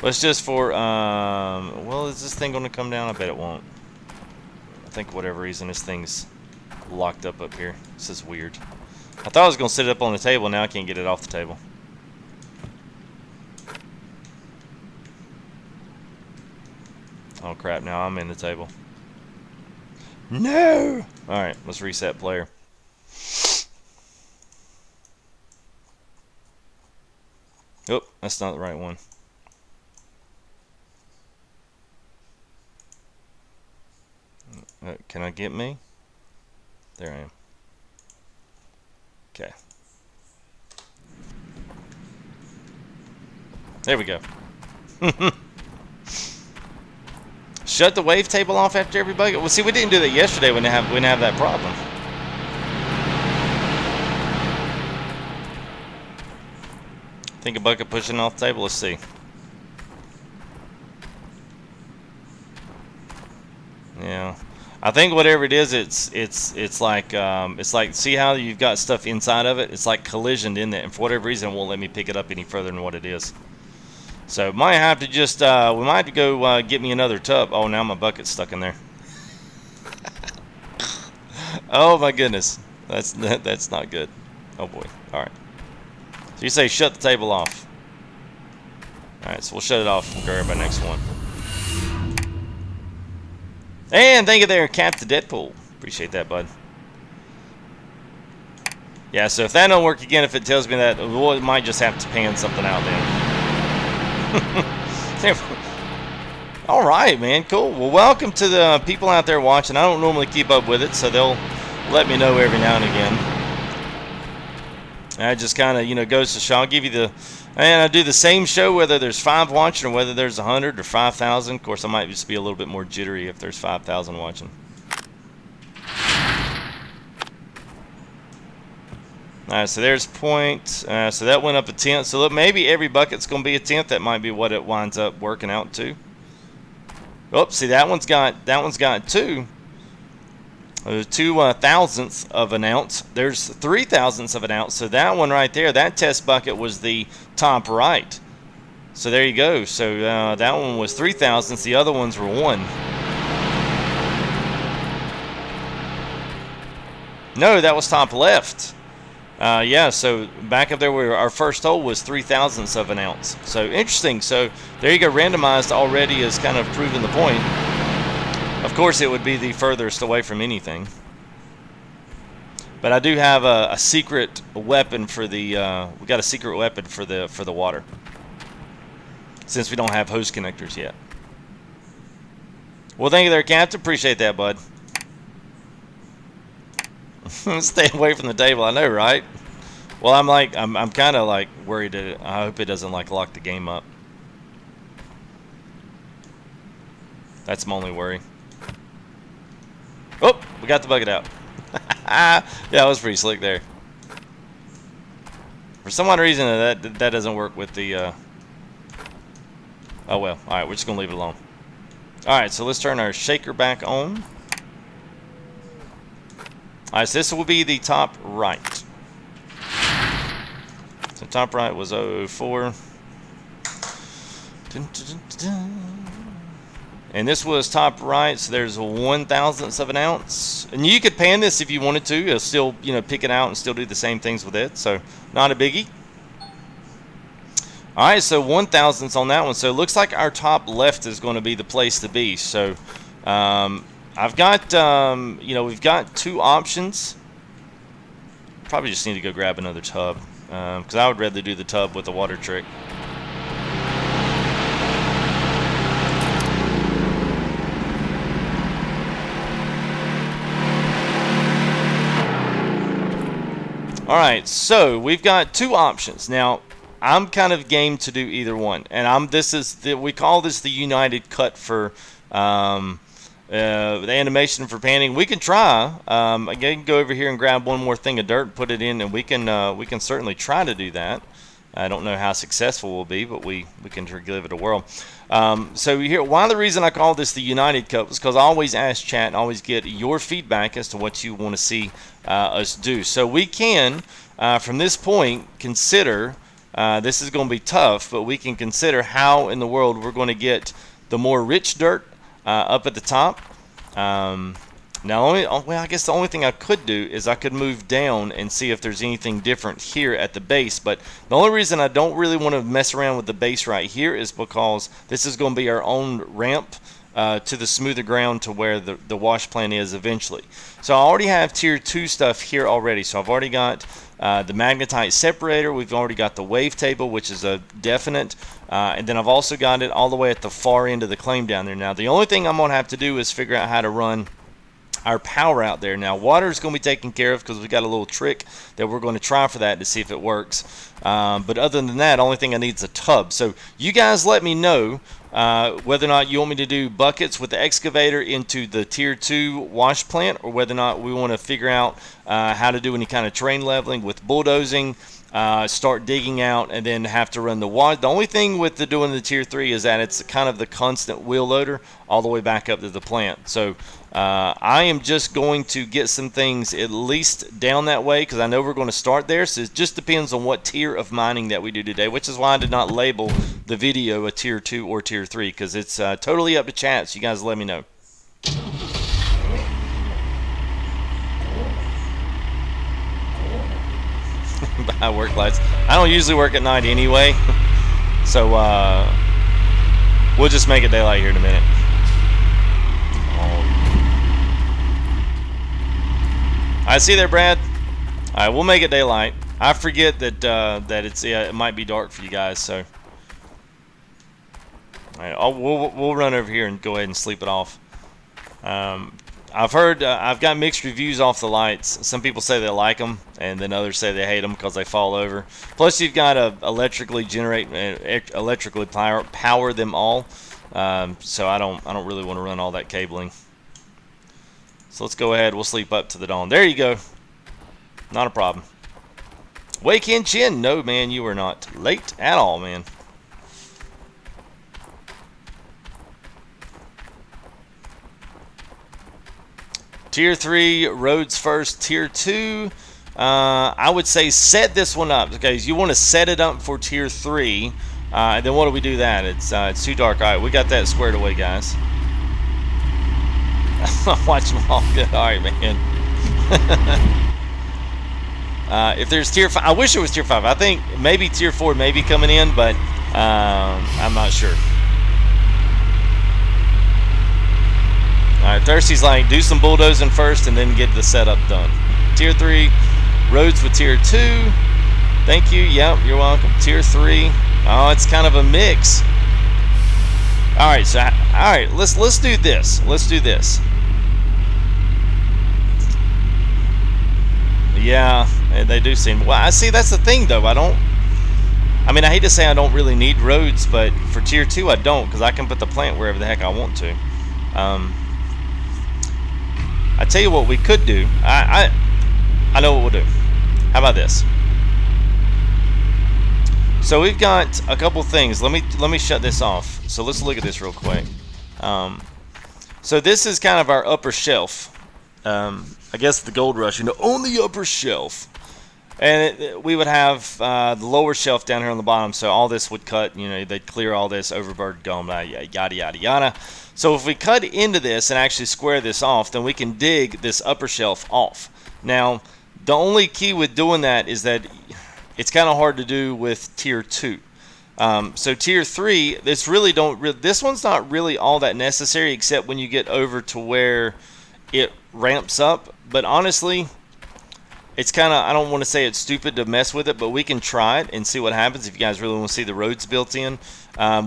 Speaker 2: Let's just well, is this thing going to come down? I bet it won't. I think for whatever reason this thing's locked up here. This is weird. I thought I was going to sit it up on the table. Now I can't get it off the table. Oh crap, now I'm in the table. No! Alright, let's reset player. Oh, that's not the right one. Can I get me? There I am. Okay. There we go. Shut the wavetable off after every bucket. Well, see, we didn't do that yesterday when we didn't have that problem. Think a bucket pushing off the table. Let's see. Yeah. I think whatever it is, it's like see how you've got stuff inside of it. It's like collisioned in there, and for whatever reason, it won't let me pick it up any further than what it is. So might have to just we might have to go get me another tub. Oh, now my bucket's stuck in there. Oh my goodness, that's not good. Oh boy. All right. So you say shut the table off. Alright, so we'll shut it off and grab our next one. And thank you there, Captain Deadpool. Appreciate that, bud. Yeah, so if that don't work again, if it tells me that, well, it might just have to pan something out then. All right, man, cool. Well, welcome to the people out there watching. I don't normally keep up with it, so they'll let me know every now and again. And it just kind of, you know, goes to show. I'll give you the, and I do the same show whether there's 5 watching or whether there's 100 or 5,000. Of course, I might just be a little bit more jittery if there's 5,000 watching. Alright, so there's point. So that went up a tenth. So look, maybe every bucket's going to be a tenth. That might be what it winds up working out to. Oops, see that one's got 2. There's 2 thousandths of an ounce. There's 3 thousandths of an ounce. So that one right there, that test bucket was the top right. So there you go. So that one was 3 thousandths. The other ones were 1. No, that was top left. Yeah, so back up there where our first hole was 3 thousandths of an ounce. So interesting. So there you go. Randomized already is kind of proving the point. Of course, it would be the furthest away from anything. But I do have a secret weapon for the. We got a secret weapon for the water. Since we don't have hose connectors yet. Well, thank you there, Captain. Appreciate that, bud. Stay away from the table. I know, right? Well, I'm kind of like worried that I hope it doesn't like lock the game up. That's my only worry. Oh, we got the bucket out. Yeah, that was pretty slick there. For some odd reason, that doesn't work with the. Oh well. All right, we're just gonna leave it alone. All right, so let's turn our shaker back on. Alright, so this will be the top right. So top right was 004. Dun, dun, dun, dun. And this was top right, so there's 1 thousandth of an ounce. And you could pan this if you wanted to. It'll still, you know, pick it out and still do the same things with it. So not a biggie. Alright, so 1 thousandth on that one. So it looks like our top left is going to be the place to be. So I've got, you know, we've got 2 options. Probably just need to go grab another tub. Because I would rather do the tub with the water trick. Alright, so we've got 2 options. Now, I'm kind of game to do either one. And we call this the United cut for the animation for panning. We can try. I can go over here and grab one more thing of dirt and put it in, and we can certainly try to do that. I don't know how successful we'll be, but we can give it a whirl. So here, one of the reason I call this the United cut was because I always ask chat and always get your feedback as to what you want to see us do. So we can, from this point, consider. This is going to be tough, but we can consider how in the world we're going to get the more rich dirt up at the top. Now, well, I guess the only thing I could do is I could move down and see if there's anything different here at the base. But the only reason I don't really want to mess around with the base right here is because this is going to be our own ramp to the smoother ground to where the wash plant is eventually. So I already have tier 2 stuff here already. So I've already got the magnetite separator. We've already got the wave table, which is a definite. And then I've also got it all the way at the far end of the claim down there. Now, the only thing I'm going to have to do is figure out how to run our power out there. Now, water is going to be taken care of because we got a little trick that we're going to try for that to see if it works. But other than that, the only thing I need is a tub. So you guys let me know whether or not you want me to do buckets with the excavator into the tier 2 wash plant, or whether or not we want to figure out how to do any kind of terrain leveling with bulldozing, start digging out, and then have to run the water. The only thing with doing the tier 3 is that it's kind of the constant wheel loader all the way back up to the plant. So I am just going to get some things at least down that way, because I know we're going to start there. So it just depends on what tier of mining that we do today, which is why I did not label the video a tier 2 or tier 3, because it's totally up to chat. So you guys let me know. By work lights. I don't usually work at night anyway, so we'll just make it daylight here in a minute. I see there, Brad. All right, we'll make it daylight. I forget that that it might be dark for you guys, so. All right, we'll run over here and go ahead and sleep it off. I've heard I've got mixed reviews off the lights. Some people say they like them, and then others say they hate them because they fall over. Plus, you've got to electrically power them all. So I don't really want to run all that cabling. So let's go ahead. We'll sleep up to the dawn. There you go. Not a problem. Wake in Chin. No, man, you are not late at all, man. Tier 3 roads first. Tier 2, I would say set this one up. Okay, you want to set it up for Tier 3. And then what do we do that? It's too dark. All right, we got that squared away, guys. Watch them all good. All right, man. If there's Tier 5, I wish it was Tier 5. I think maybe Tier 4 may be coming in, but I'm not sure. Alright, Thirsty's like, do some bulldozing first and then get the setup done. Tier 3, roads with Tier 2. Thank you. Yep, you're welcome. Tier 3. Oh, it's kind of a mix. Alright, so alright, let's do this. Let's do this. Yeah, they do seem. Well, I see that's the thing though. I mean, I hate to say I don't really need roads, but for Tier 2 I don't, because I can put the plant wherever the heck I want to. I tell you what we could do. I know what we'll do. How about this? So we've got a couple things. Let me shut this off. So let's look at this real quick. So this is kind of our upper shelf. I guess the gold rush, on the upper shelf. And we would have the lower shelf down here on the bottom. So all this would cut. They'd clear all this, overburden, gum, yada yada yada. So if we cut into this and actually square this off, then we can dig this upper shelf off. Now, the only key with doing that is that it's kind of hard to do with Tier 2. So Tier 3, this one's not really all that necessary, except when you get over to where it ramps up. But honestly, it's kind of, I don't want to say it's stupid to mess with it, but we can try it and see what happens. If you guys really want to see the roads built in,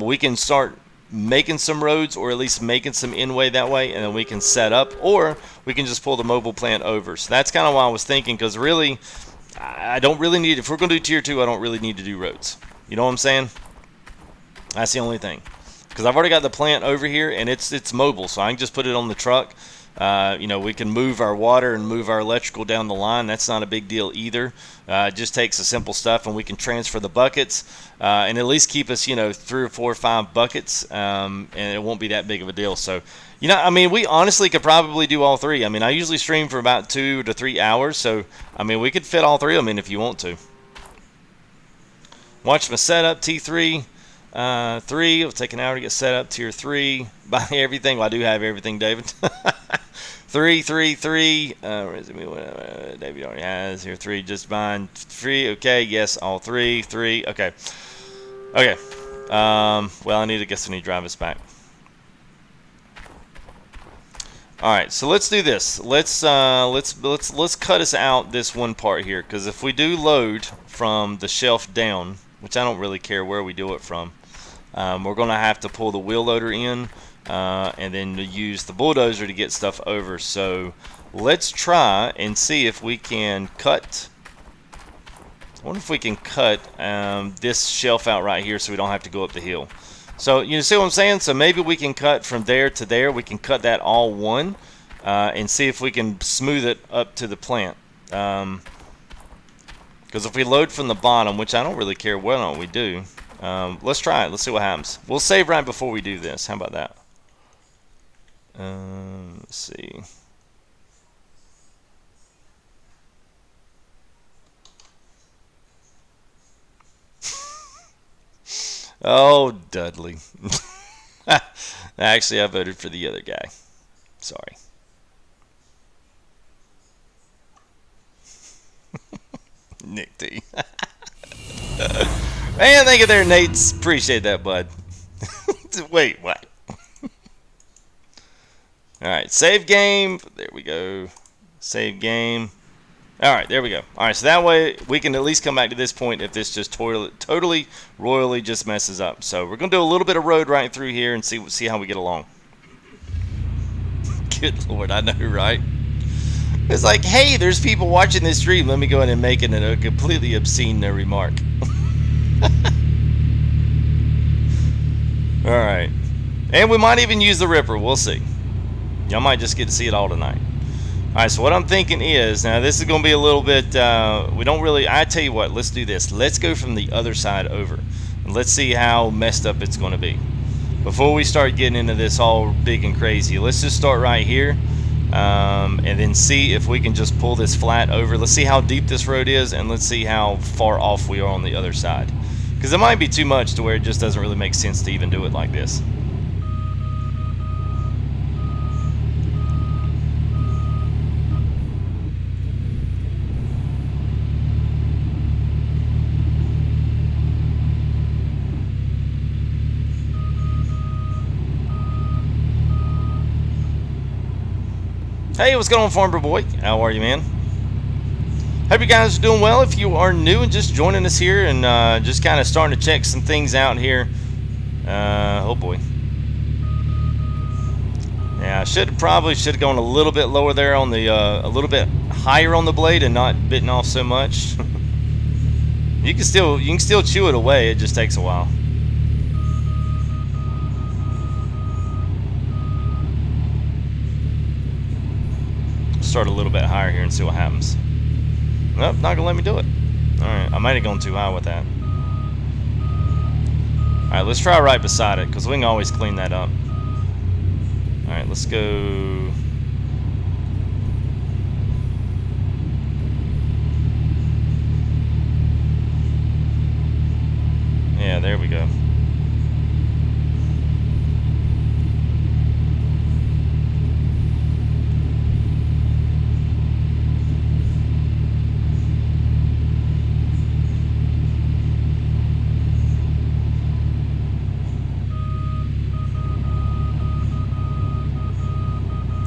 Speaker 2: we can start making some roads, or at least making some in-way that way, and then we can set up, or we can just pull the mobile plant over. So that's kind of what I was thinking, because really, I don't really need, if we're going to do Tier 2, I don't really need to do roads. You know what I'm saying? That's the only thing. Because I've already got the plant over here, and it's mobile, so I can just put it on the truck. We can move our water and move our electrical down the line. That's not a big deal either. It just takes the simple stuff, and we can transfer the buckets and at least keep us, 3 or 4 or 5 buckets, and it won't be that big of a deal. So, we honestly could probably do all 3. I mean, I usually stream for about 2 to 3 hours, so, we could fit all 3 of them in if you want to. Watch my setup, T3. 3, it'll take an hour to get set up. Tier 3, buy everything. Well, I do have everything, David. 3, 3, 3. Where is it? David already has here. 3, just buying 3. Okay, yes, all 3. 3. Okay. Okay. Well, I need to drive us back. All right, so let's do this. Let's cut us out this one part here, because if we do load from the shelf down, which I don't really care where we do it from, we're going to have to pull the wheel loader in and then use the bulldozer to get stuff over. So let's try and see if we can cut. I wonder if we can cut this shelf out right here so we don't have to go up the hill. So you see what I'm saying? So maybe we can cut from there to there. We can cut that all one and see if we can smooth it up to the plant. Because if we load from the bottom, which I don't really care what we do, let's try it. Let's see what happens. We'll save right before we do this. How about that? Let's see. Oh, Dudley. Actually, I voted for the other guy. Sorry. Nick T. Man, thank you there, Nate. Appreciate that, bud. Wait, what? Alright, save game. There we go. Save game. Alright, there we go. Alright, so that way we can at least come back to this point if this just totally, royally just messes up. So we're going to do a little bit of road right through here and see how we get along. Good Lord, I know, right? It's like, hey, there's people watching this stream. Let me go ahead and make it a completely obscene remark. Alright. And we might even use the Ripper. We'll see. Y'all might just get to see it all tonight. Alright, so what I'm thinking is, now this is going to be a little bit, we don't really, I tell you what, let's do this. Let's go from the other side over. And let's see how messed up it's going to be. Before we start getting into this all big and crazy, let's just start right here. And then see if we can just pull this flat over. Let's see how deep this road is, and let's see how far off we are on the other side. Because it might be too much to where it just doesn't really make sense to even do it like this. Hey, what's going on, Farmer Boy? How are you, man? Hope you guys are doing well. If you are new and just joining us here and just kind of starting to check some things out here. Oh boy. Yeah, I probably should have gone a little bit lower there on the, a little bit higher on the blade and not bitten off so much. you can still chew it away. It just takes a while. Start a little bit higher here and see what happens. Nope, not gonna let me do it. Alright, I might have gone too high with that. Alright, let's try right beside it, because we can always clean that up. Alright, let's go. Yeah, there we go.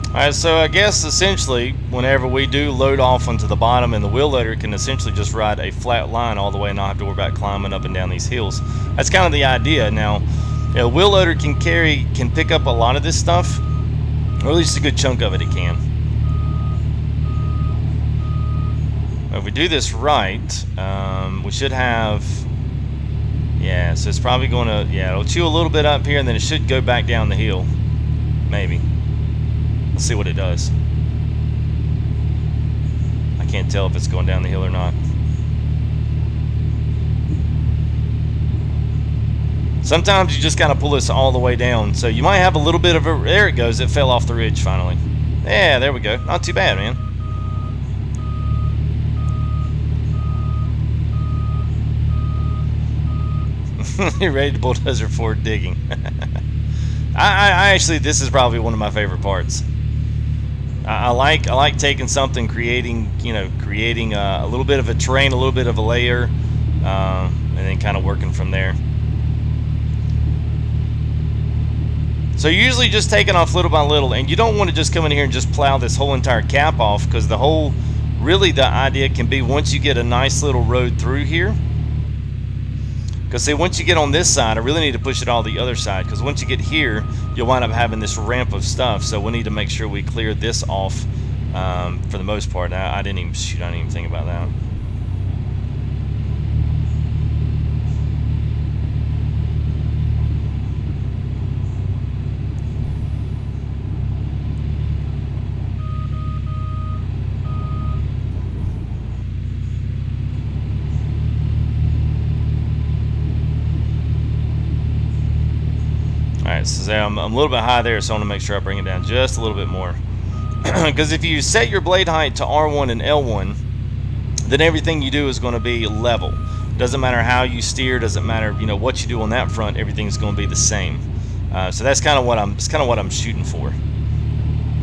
Speaker 2: Alright, so I guess essentially whenever we do load off onto the bottom, and the wheel loader can essentially just ride a flat line all the way and not have to worry about climbing up and down these hills. That's kind of the idea. Now, you know, wheel loader can pick up a lot of this stuff, or at least a good chunk of it can. If we do this right, we should have, yeah, so it's probably going to, yeah, it'll chew a little bit up here and then it should go back down the hill, maybe. Let's see what it does. I can't tell if it's going down the hill or not. Sometimes you just gotta pull this all the way down. So you might have a little bit of a, there it goes, it fell off the ridge finally. Yeah, there we go. Not too bad, man. You're ready to bulldozer for digging. I actually, this is probably one of my favorite parts. I like taking something, creating a little bit of a terrain, a little bit of a layer, and then kind of working from there. So usually just taking off little by little, and you don't want to just come in here and just plow this whole entire cap off, because really the idea can be once you get a nice little road through here. Because see, once you get on this side, I really need to push it all the other side, because once you get here, you'll wind up having this ramp of stuff. So we need to make sure we clear this off for the most part. I didn't even think about that. Alright, so I'm a little bit high there, so I want to make sure I bring it down just a little bit more. Because if you set your blade height to R1 and L1, then everything you do is going to be level. Doesn't matter how you steer, doesn't matter what you do on that front, everything's going to be the same. So that's kind of what I'm shooting for.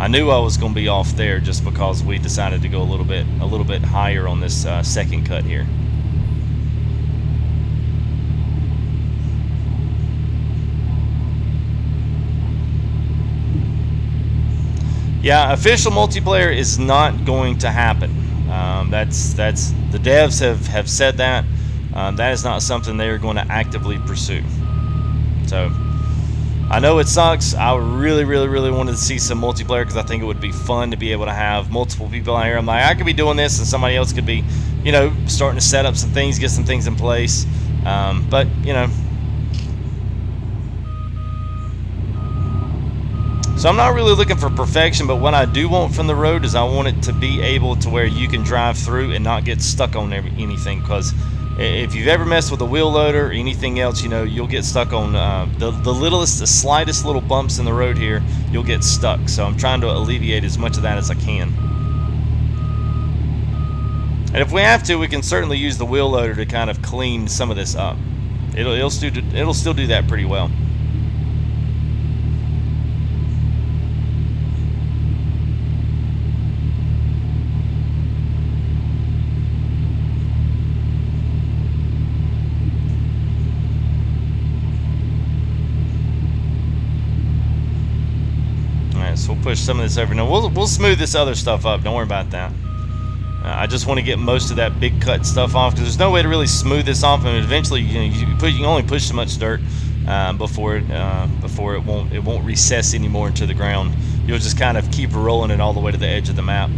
Speaker 2: I knew I was going to be off there just because we decided to go a little bit higher on this second cut here. Yeah, official multiplayer is not going to happen. That's the devs have said that. That is not something they are going to actively pursue. So I know it sucks. I really wanted to see some multiplayer because I think it would be fun to be able to have multiple people out here. I'm like, I could be doing this and somebody else could be, you know, starting to set up some things, get some things in place. But you know. So I'm not really looking for perfection, but what I do want from the road is I want it to be able to where you can drive through and not get stuck on anything. Because if you've ever messed with a wheel loader or anything else, you know, you'll get stuck on the slightest little bumps in the road here, you'll get stuck. So I'm trying to alleviate as much of that as I can. And if we have to, we can certainly use the wheel loader to kind of clean some of this up. It'll still do that pretty well. So we'll push some of this over. Now we'll smooth this other stuff up. Don't worry about that. I just want to get most of that big cut stuff off because there's no way to really smooth this off, and eventually you can only push so much dirt before it won't recess anymore into the ground. You'll just kind of keep rolling it all the way to the edge of the map.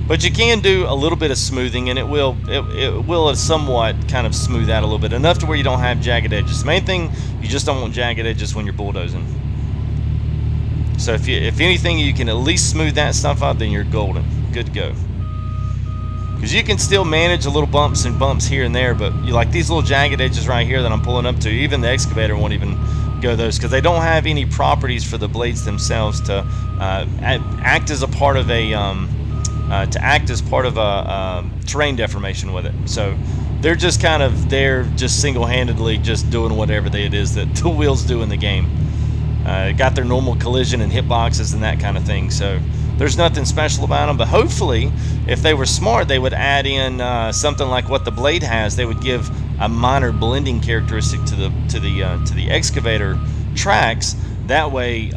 Speaker 2: But you can do a little bit of smoothing, and it will somewhat kind of smooth out a little bit, enough to where you don't have jagged edges. The main thing, you just don't want jagged edges when you're bulldozing. So if anything, you can at least smooth that stuff out, then you're golden. Good to go. Because you can still manage a little bumps here and there, but you like these little jagged edges right here that I'm pulling up to, even the excavator won't even go those because they don't have any properties for the blades themselves to act as a part of a terrain deformation with it. So they're just kind of there, just single-handedly, just doing whatever it is that the wheels do in the game. Got their normal collision and hitboxes and that kind of thing. So there's nothing special about them. But hopefully, if they were smart, they would add in something like what the blade has. They would give a minor blending characteristic to the excavator tracks. That way,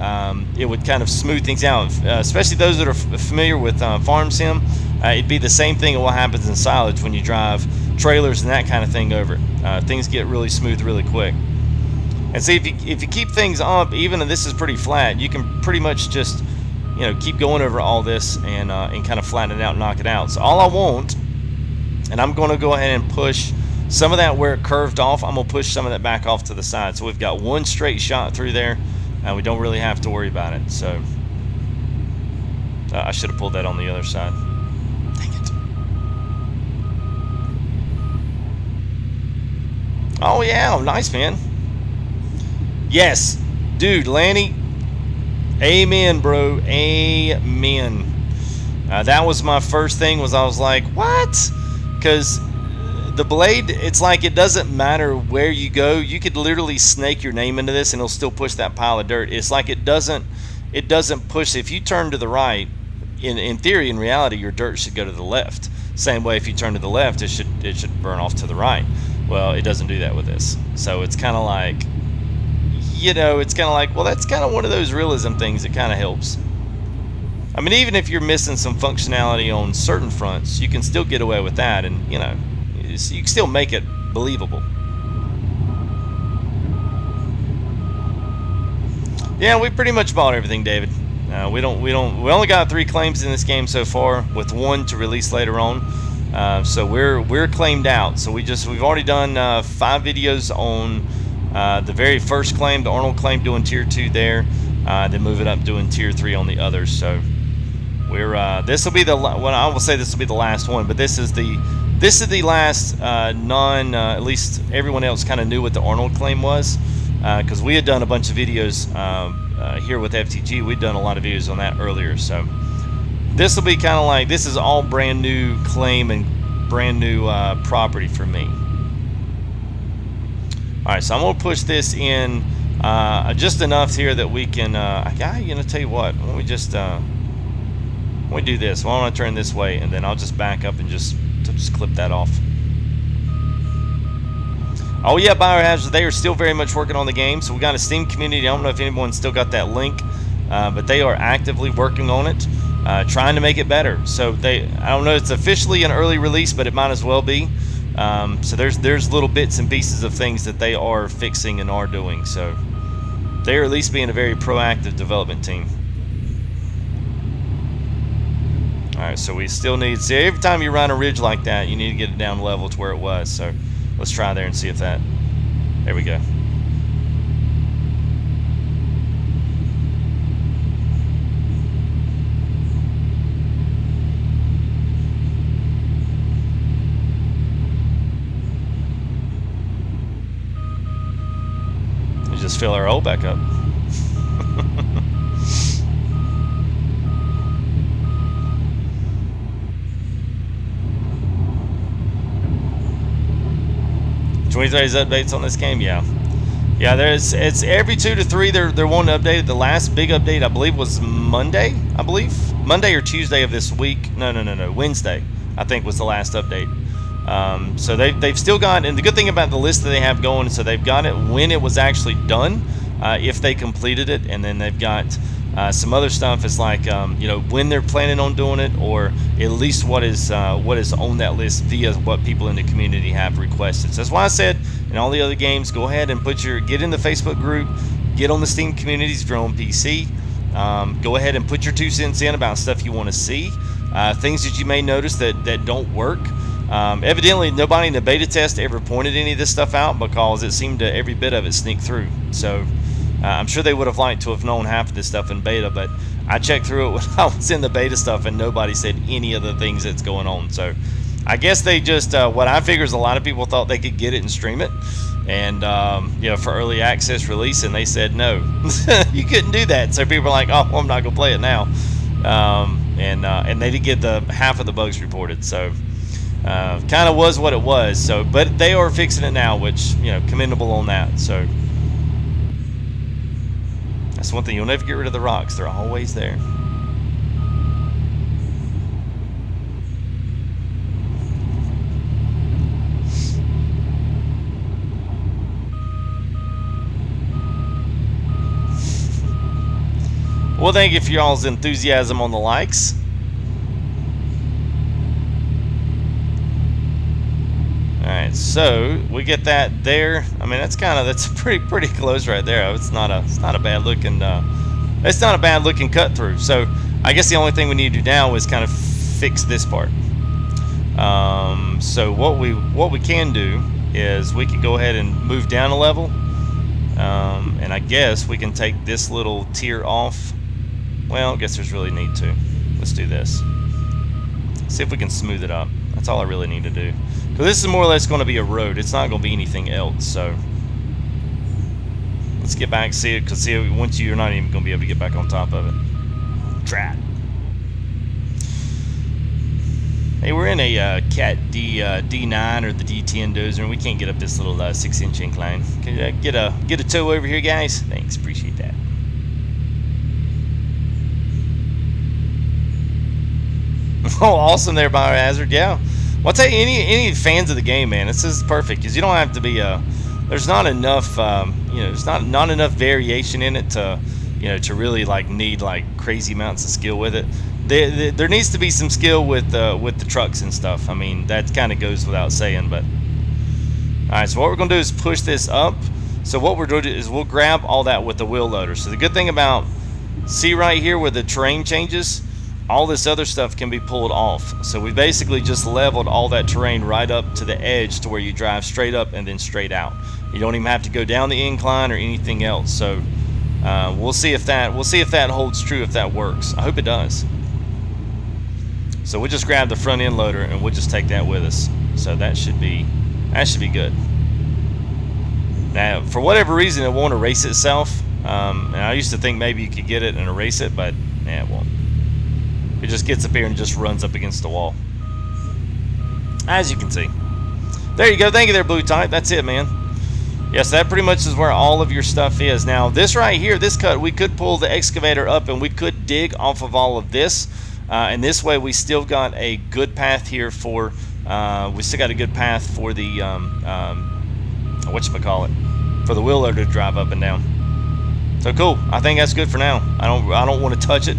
Speaker 2: it would kind of smooth things out. Especially those that are familiar with farm sim, it'd be the same thing of what happens in silage when you drive trailers and that kind of thing over it. Things get really smooth really quick. And see, if you keep things up, even if this is pretty flat, you can pretty much just, you know, keep going over all this and kind of flatten it out and knock it out. So all I want, and I'm going to go ahead and push some of that where it curved off, I'm going to push some of that back off to the side. So we've got one straight shot through there, and we don't really have to worry about it. So I should have pulled that on the other side. Dang it. Oh, yeah, nice, man. Yes, dude, Lanny, amen, bro, amen. That was my first thing, was I was like, what? Because the blade, it's like it doesn't matter where you go. You could literally snake your name into this and it'll still push that pile of dirt. It's like it doesn't push. If you turn to the right, in theory, in reality, your dirt should go to the left. Same way, if you turn to the left, it should burn off to the right. Well, it doesn't do that with this. So it's kind of like, you know, it's kind of like, well, that's kind of one of those realism things that kind of helps. I mean, even if you're missing some functionality on certain fronts, you can still get away with that, and, you know, you can still make it believable. Yeah, we pretty much bought everything, David. We only got 3 claims in this game so far, with 1 to release later on. So we're claimed out. So we've already done 5 videos on the very first claim, the Arnold claim, doing tier 2 there, then move it up doing tier 3 on the others. So we're this will be the I will say this will be the last one, but this is the last at least everyone else kind of knew what the Arnold claim was, because we had done a bunch of videos here with FTG. We'd done a lot of videos on that earlier. So this will be kind of like, this is all brand new claim and brand new property for me. Alright, so I'm going to push this in Just enough here that we can. You know, tell you what. Why don't we just we do this? Why don't I turn this way, and then I'll just back up and just clip that off. Oh yeah, Biohazard, they are still very much working on the game. So we got a Steam community. I don't know if anyone's still got that link, but they are actively working on it, trying to make it better. So I don't know, it's officially an early release, but it might as well be. So there's little bits and pieces of things that they are fixing and are doing. So they're at least being a very proactive development team. All right, so we still need. See, every time you run a ridge like that, you need to get it down level to where it was. So let's try there and see if that. There we go. We just fill our hole back up. 23 updates on this game, yeah. It's every 2 to 3 they're wanting to update it. The last big update I believe was Monday, Monday or Tuesday of this week. No, Wednesday I think was the last update. So they've still got, and the good thing about the list that they have going, so they've got it when it was actually done, if they completed it, and then they've got some other stuff. It's like you know, when they're planning on doing it, or at least what is on that list via what people in the community have requested. So that's why I said in all the other games, go ahead and get in the Facebook group, get on the Steam communities if you're on PC. Go ahead and put your 2 cents in about stuff you want to see, things that you may notice that don't work. Evidently nobody in the beta test ever pointed any of this stuff out, because it seemed to every bit of it sneak through. So I'm sure they would have liked to have known half of this stuff in beta, but I checked through it when I was in the beta stuff, and nobody said any of the things that's going on. So I guess they just, what I figure is a lot of people thought they could get it and stream it, and you know, for early access release, and they said no, you couldn't do that. So people are like, oh, well, I'm not gonna play it now, and they did get the half of the bugs reported. So kind of was what it was. So, but they are fixing it now, which, you know, commendable on that. So that's one thing, you'll never get rid of the rocks. They're always there. Well, thank you for y'all's enthusiasm on the likes. Alright, so we get that there. I mean, that's pretty close right there. It's not a bad looking cut through. So I guess the only thing we need to do now is kind of fix this part. So what we can do is we can go ahead and move down a level, and I guess we can take this little tier off. Well, I guess there's really need to. Let's do this. See if we can smooth it up. That's all I really need to do. Because this is more or less going to be a road. It's not going to be anything else. So let's get back, see it, because once you're not even going to be able to get back on top of it. Drat. Hey, we're in a Cat D9 or the D10 dozer, and we can't get up this little 6-inch incline. Can you get a tow over here, guys? Thanks, appreciate that. Oh, awesome there, Biohazard. Yeah. Well, I'll tell you, any fans of the game, man, this is perfect, because you don't have to be there's not enough you know, there's not enough variation in it to, you know, to really like need like crazy amounts of skill with it. There needs to be some skill with the trucks and stuff. I mean, that kind of goes without saying. But all right, so what we're gonna do is push this up. So what we're doing is we'll grab all that with the wheel loader. So the good thing about, see right here where the terrain changes, all this other stuff can be pulled off. So we basically just leveled all that terrain right up to the edge to where you drive straight up and then straight out. You don't even have to go down the incline or anything else. So we'll see if that holds true, if that works. I hope it does. So we'll just grab the front end loader and we'll just take that with us. So that should be good. Now, for whatever reason, it won't erase itself. And I used to think maybe you could get it and erase it, but nah, it won't. It just gets up here and just runs up against the wall. As you can see. There you go. Thank you there, Blue Type. That's it, man. Yes, that pretty much is where all of your stuff is. Now, this right here, this cut, we could pull the excavator up and we could dig off of all of this. And this way, we still got a good path here for, we still got a good path for the, whatchamacallit, for the wheel loader to drive up and down. So cool. I think that's good for now. I don't want to touch it.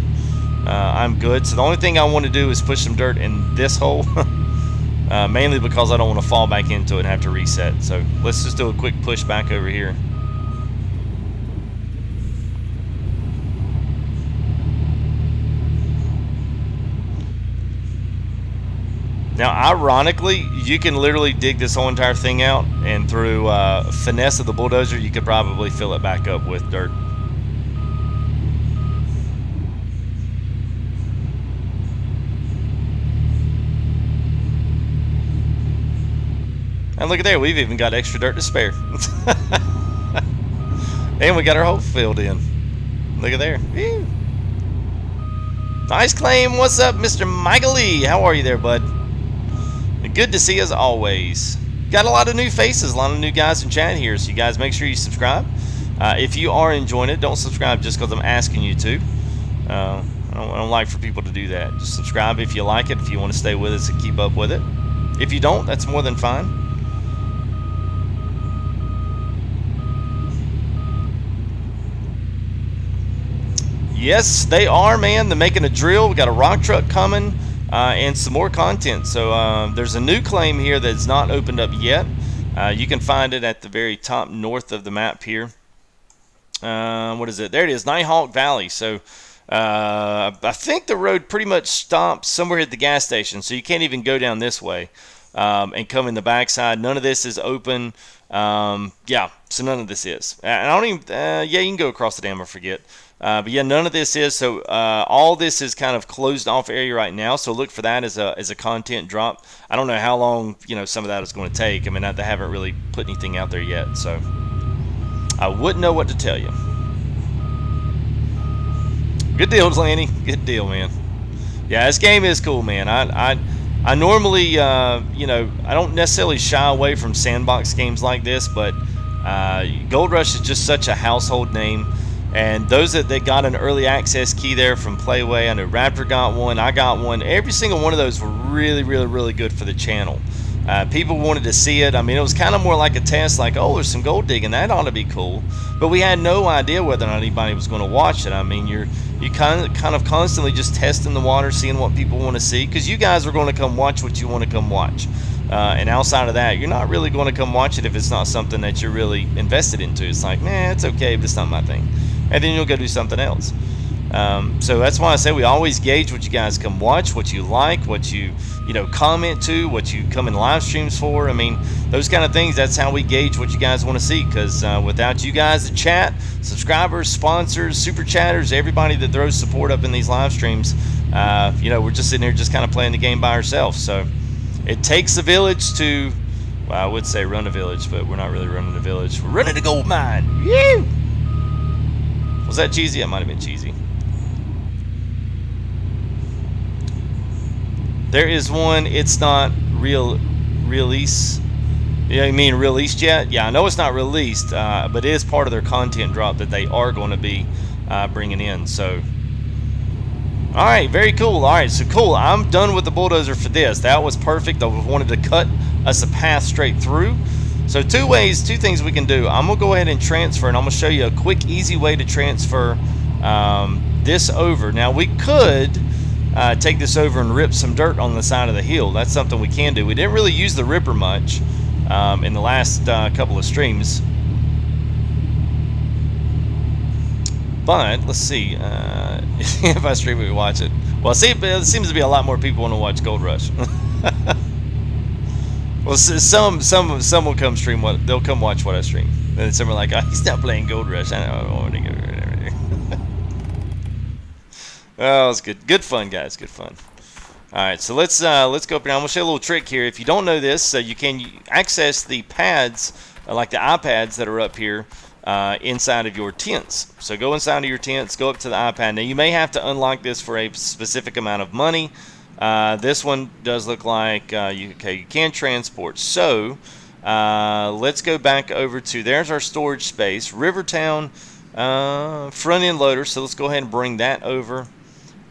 Speaker 2: I'm good. So the only thing I want to do is push some dirt in this hole. Mainly because I don't want to fall back into it and have to reset. So let's just do a quick push back over here. Now, ironically, you can literally dig this whole entire thing out, and through finesse of the bulldozer, you could probably fill it back up with dirt. And look at there, we've even got extra dirt to spare. And we got our hole filled in. Look at there. Whew. Nice claim. What's up, Mr. Michael Lee? How are you there, bud? Good to see as always. Got a lot of new faces, a lot of new guys in chat here, so you guys make sure you subscribe. If you are enjoying it, don't subscribe just because I'm asking you to. I don't like for people to do that. Just subscribe if you like it, if you want to stay with us and keep up with it. If you don't, that's more than fine. Yes, they are, man. They're making a drill. We got a rock truck coming and some more content. So there's a new claim here that's not opened up yet. You can find it at the very top north of the map here. What is it? There it is, Nighthawk Valley. So I think the road pretty much stops somewhere at the gas station, so you can't even go down this way and come in the backside. None of this is open. Yeah, so none of this is. And I don't even, yeah, you can go across the dam, I forget. But yeah, none of this is. So all this is kind of closed off area right now. So look for that as a content drop. I don't know how long some of that is going to take. I mean, they haven't really put anything out there yet, so I wouldn't know what to tell you. Good deal, Lanny. Good deal, man. Yeah, this game is cool, man. I normally I don't necessarily shy away from sandbox games like this, but Gold Rush is just such a household name. And those that got an early access key there from Playway, I know Raptor got one, I got one. Every single one of those were really, really, really good for the channel. People wanted to see it. I mean, it was kind of more like a test, like, oh, there's some gold digging, that ought to be cool. But we had no idea whether or not anybody was going to watch it. I mean, you kind of constantly just testing the water, seeing what people want to see, because you guys are going to come watch what you want to come watch. And outside of that, you're not really going to come watch it if it's not something that you're really invested into. It's like, nah, it's okay, but it's not my thing. And then you'll go do something else. So that's why I say we always gauge what you guys come watch, what you like, what you comment to, what you come in live streams for. I mean, those kind of things, that's how we gauge what you guys want to see, because without you guys, the chat, subscribers, sponsors, super chatters, everybody that throws support up in these live streams, we're just sitting here just kind of playing the game by ourselves. So it takes a village to, well, I would say run a village, but we're not really running a village. We're running a gold mine. Woo! Was that cheesy? It might have been cheesy. There is one. It's not release. Yeah, you mean released yet? Yeah, I know it's not released, but it is part of their content drop that they are going to be bringing in. So, all right, very cool. All right, so cool. I'm done with the bulldozer for this. That was perfect. I wanted to cut us a path straight through. So two things we can do. I'm going to go ahead and transfer, and I'm going to show you a quick, easy way to transfer this over. Now, we could take this over and rip some dirt on the side of the hill. That's something we can do. We didn't really use the ripper much in the last couple of streams. But, let's see. If I stream it, we watch it. Well, see, it seems to be a lot more people want to watch Gold Rush. Well, some will come stream what they'll come watch what I stream. And some are like, oh, he's not playing Gold Rush. I know. I want to go. Oh, it's good. Good fun, guys. Good fun. All right, so let's go up here. I'm gonna show you a little trick here. If you don't know this, so you can access the pads, like the iPads that are up here inside of your tents. So go inside of your tents, go up to the iPad. Now you may have to unlock this for a specific amount of money. This one does look like you can transport. So Let's go back over to, there's our storage space, Rivertown front end loader. So let's go ahead and bring that over.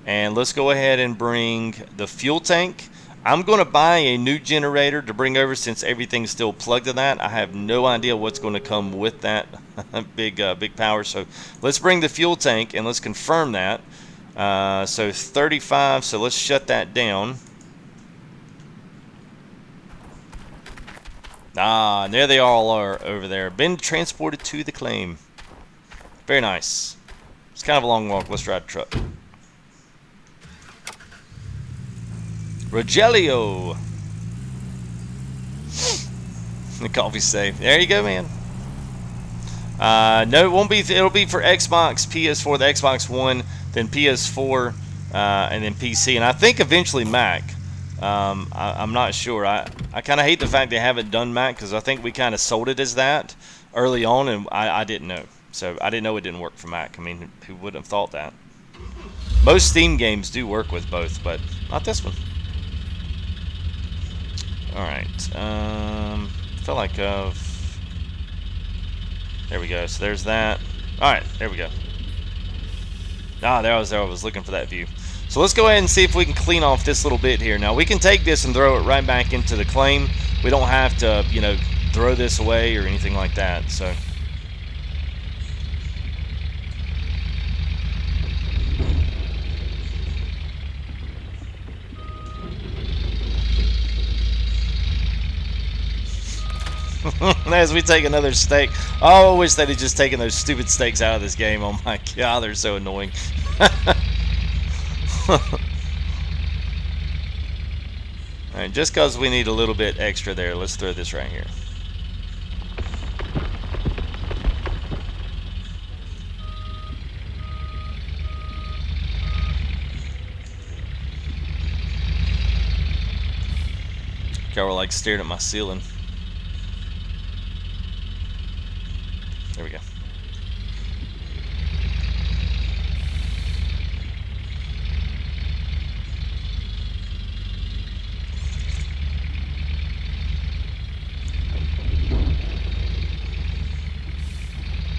Speaker 2: And let's go ahead and bring the fuel tank. I'm going to buy a new generator to bring over since everything's still plugged to that. I have no idea what's going to come with that big power. So let's bring the fuel tank and let's confirm that. So 35, so let's shut that down. And there they all are over there. Been transported to the claim. Very nice. It's kind of a long walk. Let's ride the truck. Rogelio. The coffee safe. There you go, man. No, it won't be. It'll be for Xbox, PS4, the Xbox One, then PS4, and then PC, and I think eventually Mac. I'm not sure. I kind of hate the fact they haven't done Mac because I think we kind of sold it as that early on, and I didn't know. So I didn't know it didn't work for Mac. I mean, who would have thought that? Most Steam games do work with both, but not this one. Alright, feel like there we go, so there's that. Alright, there we go. There I was looking for that view. So let's go ahead and see if we can clean off this little bit here. Now we can take this and throw it right back into the claim. We don't have to, you know, throw this away or anything like that, so. As we take another steak. Oh, I wish they'd have just taken those stupid steaks out of this game. Oh my god, they're so annoying. Alright, just because we need a little bit extra there, let's throw this right here. Y'all were like staring at my ceiling. There we go.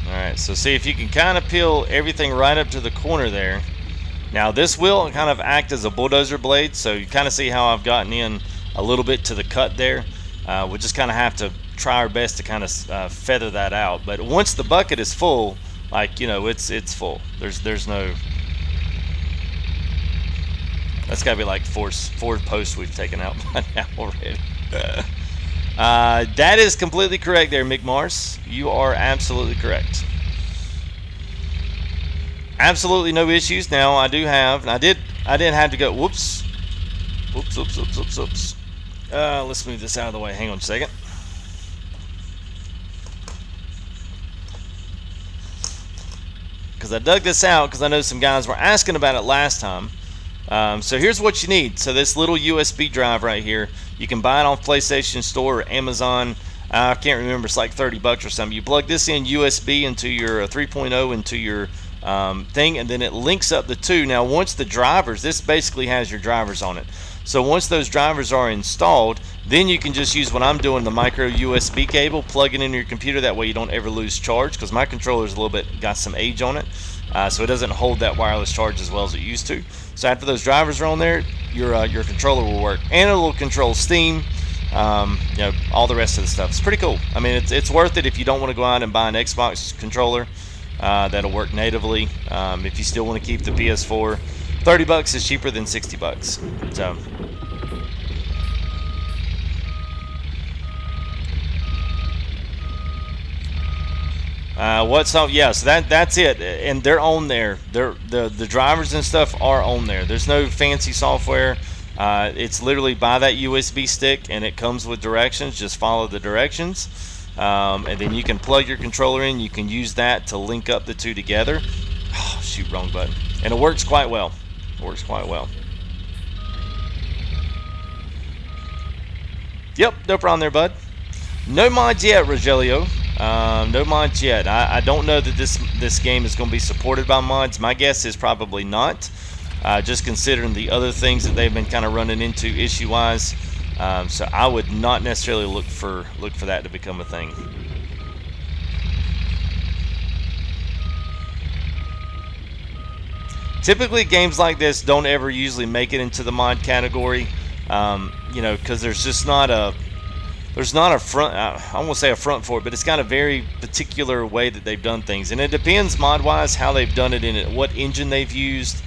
Speaker 2: Alright, so see if you can kind of peel everything right up to the corner there. Now this will kind of act as a bulldozer blade, so you kind of see how I've gotten in a little bit to the cut there. We'll just kind of have to try our best to kind of feather that out. But once the bucket is full, like, you know, it's full. There's no. That's got to be like four posts we've taken out by now already. That is completely correct there, Mick Mars. You are absolutely correct. Absolutely no issues. Now I do have, and I did have to go. Whoops. Let's move this out of the way. Hang on a second. Because I dug this out because I know some guys were asking about it last time. So here's what you need. So this little USB drive right here, you can buy it on PlayStation Store or Amazon. I can't remember, it's like 30 bucks or something. You plug this in USB into your 3.0 into your thing, and then it links up the two. Now once the drivers, this basically has your drivers on it. So once those drivers are installed, then you can just use what I'm doing, the micro USB cable, plug it into your computer. That way you don't ever lose charge, because my controller's a little bit got some age on it, so it doesn't hold that wireless charge as well as it used to. So after those drivers are on there, your controller will work, and it will control Steam, you know, all the rest of the stuff. It's pretty cool. I mean, it's worth it if you don't want to go out and buy an Xbox controller that'll work natively. If you still want to keep the PS4, 30 bucks is cheaper than 60 bucks. So. Yeah, so that's it, and they're on there. The drivers and stuff are on there. There's no fancy software. It's literally by that USB stick, and it comes with directions. Just follow the directions, and then you can plug your controller in. You can use that to link up the two together. Oh, shoot, wrong button. And it works quite well. It works quite well. Yep, no problem there, bud. No mods yet, Rogelio. No mods yet. I don't know that this game is going to be supported by mods. My guess is probably not. Just considering the other things that they've been kind of running into issue-wise. So I would not necessarily look for that to become a thing. Typically, games like this don't ever usually make it into the mod category, you know, because there's just not a front. I won't say a front for it, but it's got a very particular way that they've done things, and it depends mod-wise how they've done it, in it, what engine they've used,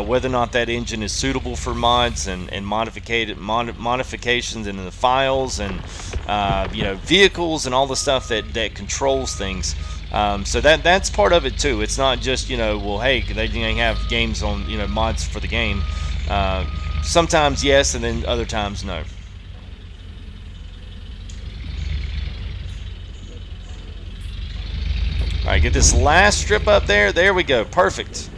Speaker 2: whether or not that engine is suitable for mods and modifications in the files and you know, vehicles and all the stuff that controls things. So that's part of it too. It's not just, you know, well, hey, they have games on, you know, mods for the game. Sometimes yes, and then other times no. All right, get this last strip up there. There we go. Perfect.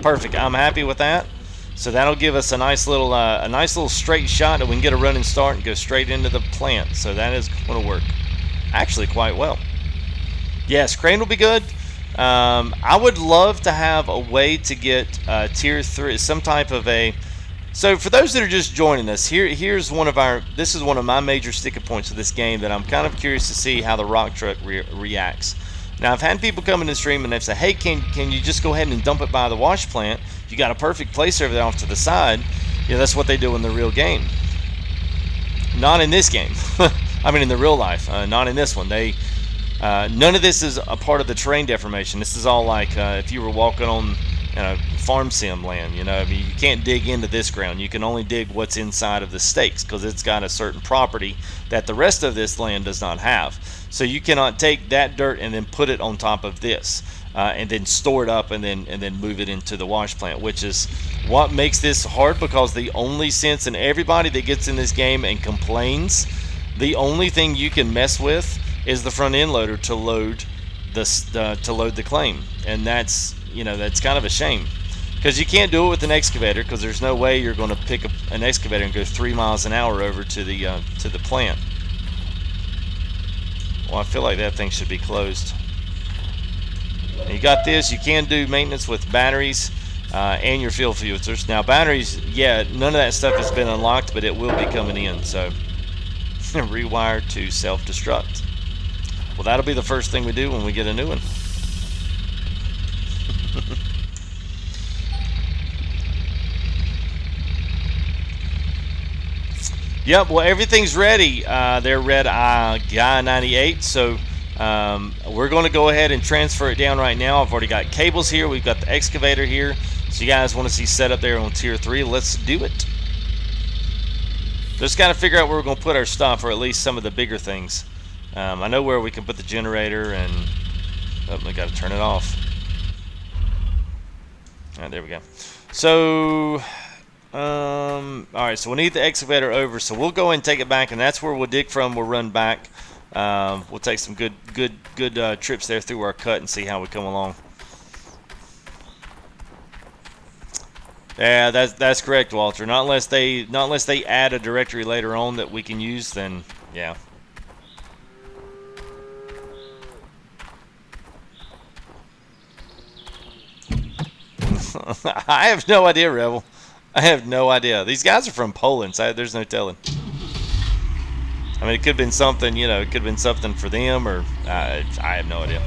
Speaker 2: Perfect. I'm happy with that. So that'll give us a nice little straight shot, and we can get a running start and go straight into the plant. So that is going to work actually quite well. Yes, crane will be good. I would love to have a way to get tier 3, some type of a. So for those that are just joining us, here's one of our. This is one of my major sticking points of this game that I'm kind of curious to see how the rock truck reacts. Now, I've had people come in the stream and they've said, hey, can you just go ahead and dump it by the wash plant? You got a perfect place over there off to the side. You know, that's what they do in the real game. Not in this game. I mean, in the real life. Not in this one. None of this is a part of the terrain deformation. This is all like if you were walking on farm sim land. You know, I mean, you can't dig into this ground. You can only dig what's inside of the stakes because it's got a certain property that the rest of this land does not have. So you cannot take that dirt and then put it on top of this and then store it up and then move it into the wash plant, which is what makes this hard, because the only sense, and everybody that gets in this game and complains, the only thing you can mess with is the front end loader to load the claim, and that's kind of a shame, because you can't do it with an excavator, because there's no way you're going to pick up an excavator and go 3 miles an hour over to the plant. Well, I feel like that thing should be closed. And you got this. You can do maintenance with batteries and your fuel filters. Now, batteries, yeah, none of that stuff has been unlocked, but it will be coming in. So, rewire to self-destruct. Well, that'll be the first thing we do when we get a new one. Yep, well, everything's ready. They're red Guy 98, so we're going to go ahead and transfer it down right now. I've already got cables here. We've got the excavator here. So you guys want to see set up there on tier 3. Let's do it. Just got to figure out where we're going to put our stuff, or at least some of the bigger things. I know where we can put the generator, and we got to turn it off. All right, there we go. So all right, so we'll need the excavator over, so we'll go and take it back, and that's where we'll dig from. We'll run back. We'll take some good trips there through our cut and see how we come along. Yeah, that's correct, Walter. Not unless they add a directory later on that we can use, then yeah. I have no idea, Rebel. I have no idea. These guys are from Poland, so there's no telling. I mean, it could have been something, you know, it could have been something for them, or I have no idea.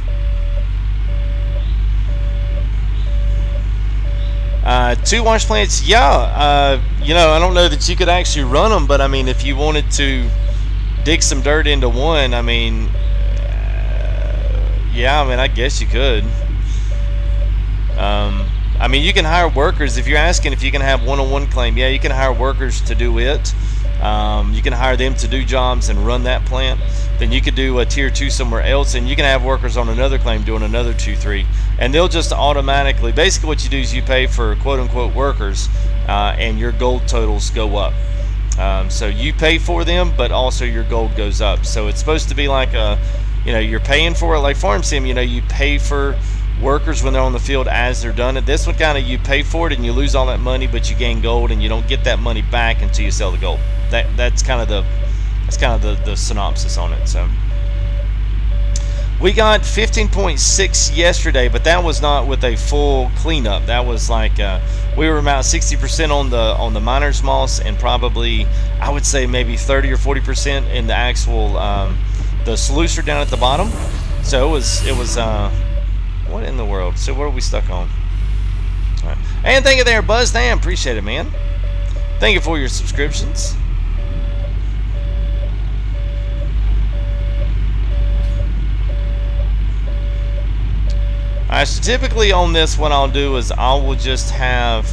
Speaker 2: 2 wash plants, yeah. You know, I don't know that you could actually run them, but I mean, if you wanted to dig some dirt into one, I mean, yeah, I mean, I guess you could. I mean, you can hire workers. If you're asking if you can have one-on-one claim, yeah, you can hire workers to do it. You can hire them to do jobs and run that plant. Then you could do a tier 2 somewhere else, and you can have workers on another claim doing another 2-3, and they'll just automatically, basically what you do is you pay for quote-unquote workers, and your gold totals go up. So you pay for them, but also your gold goes up. So it's supposed to be like you're paying for it, like farm sim. You know, you pay for workers when they're on the field as they're done it. This one kind of, you pay for it and you lose all that money, but you gain gold, and you don't get that money back until you sell the gold. That's kind of the synopsis on it. So we got 15.6 yesterday, but that was not with a full cleanup. That was like We were about 60% on the miner's moss, and probably I would say maybe 30 or 40% in the actual the sluicer down at the bottom. So it was what in the world? So what are we stuck on? All right. And thank you there, Buzz. Damn, appreciate it, man. Thank you for your subscriptions. Alright, so typically on this, what I'll do is I will just have,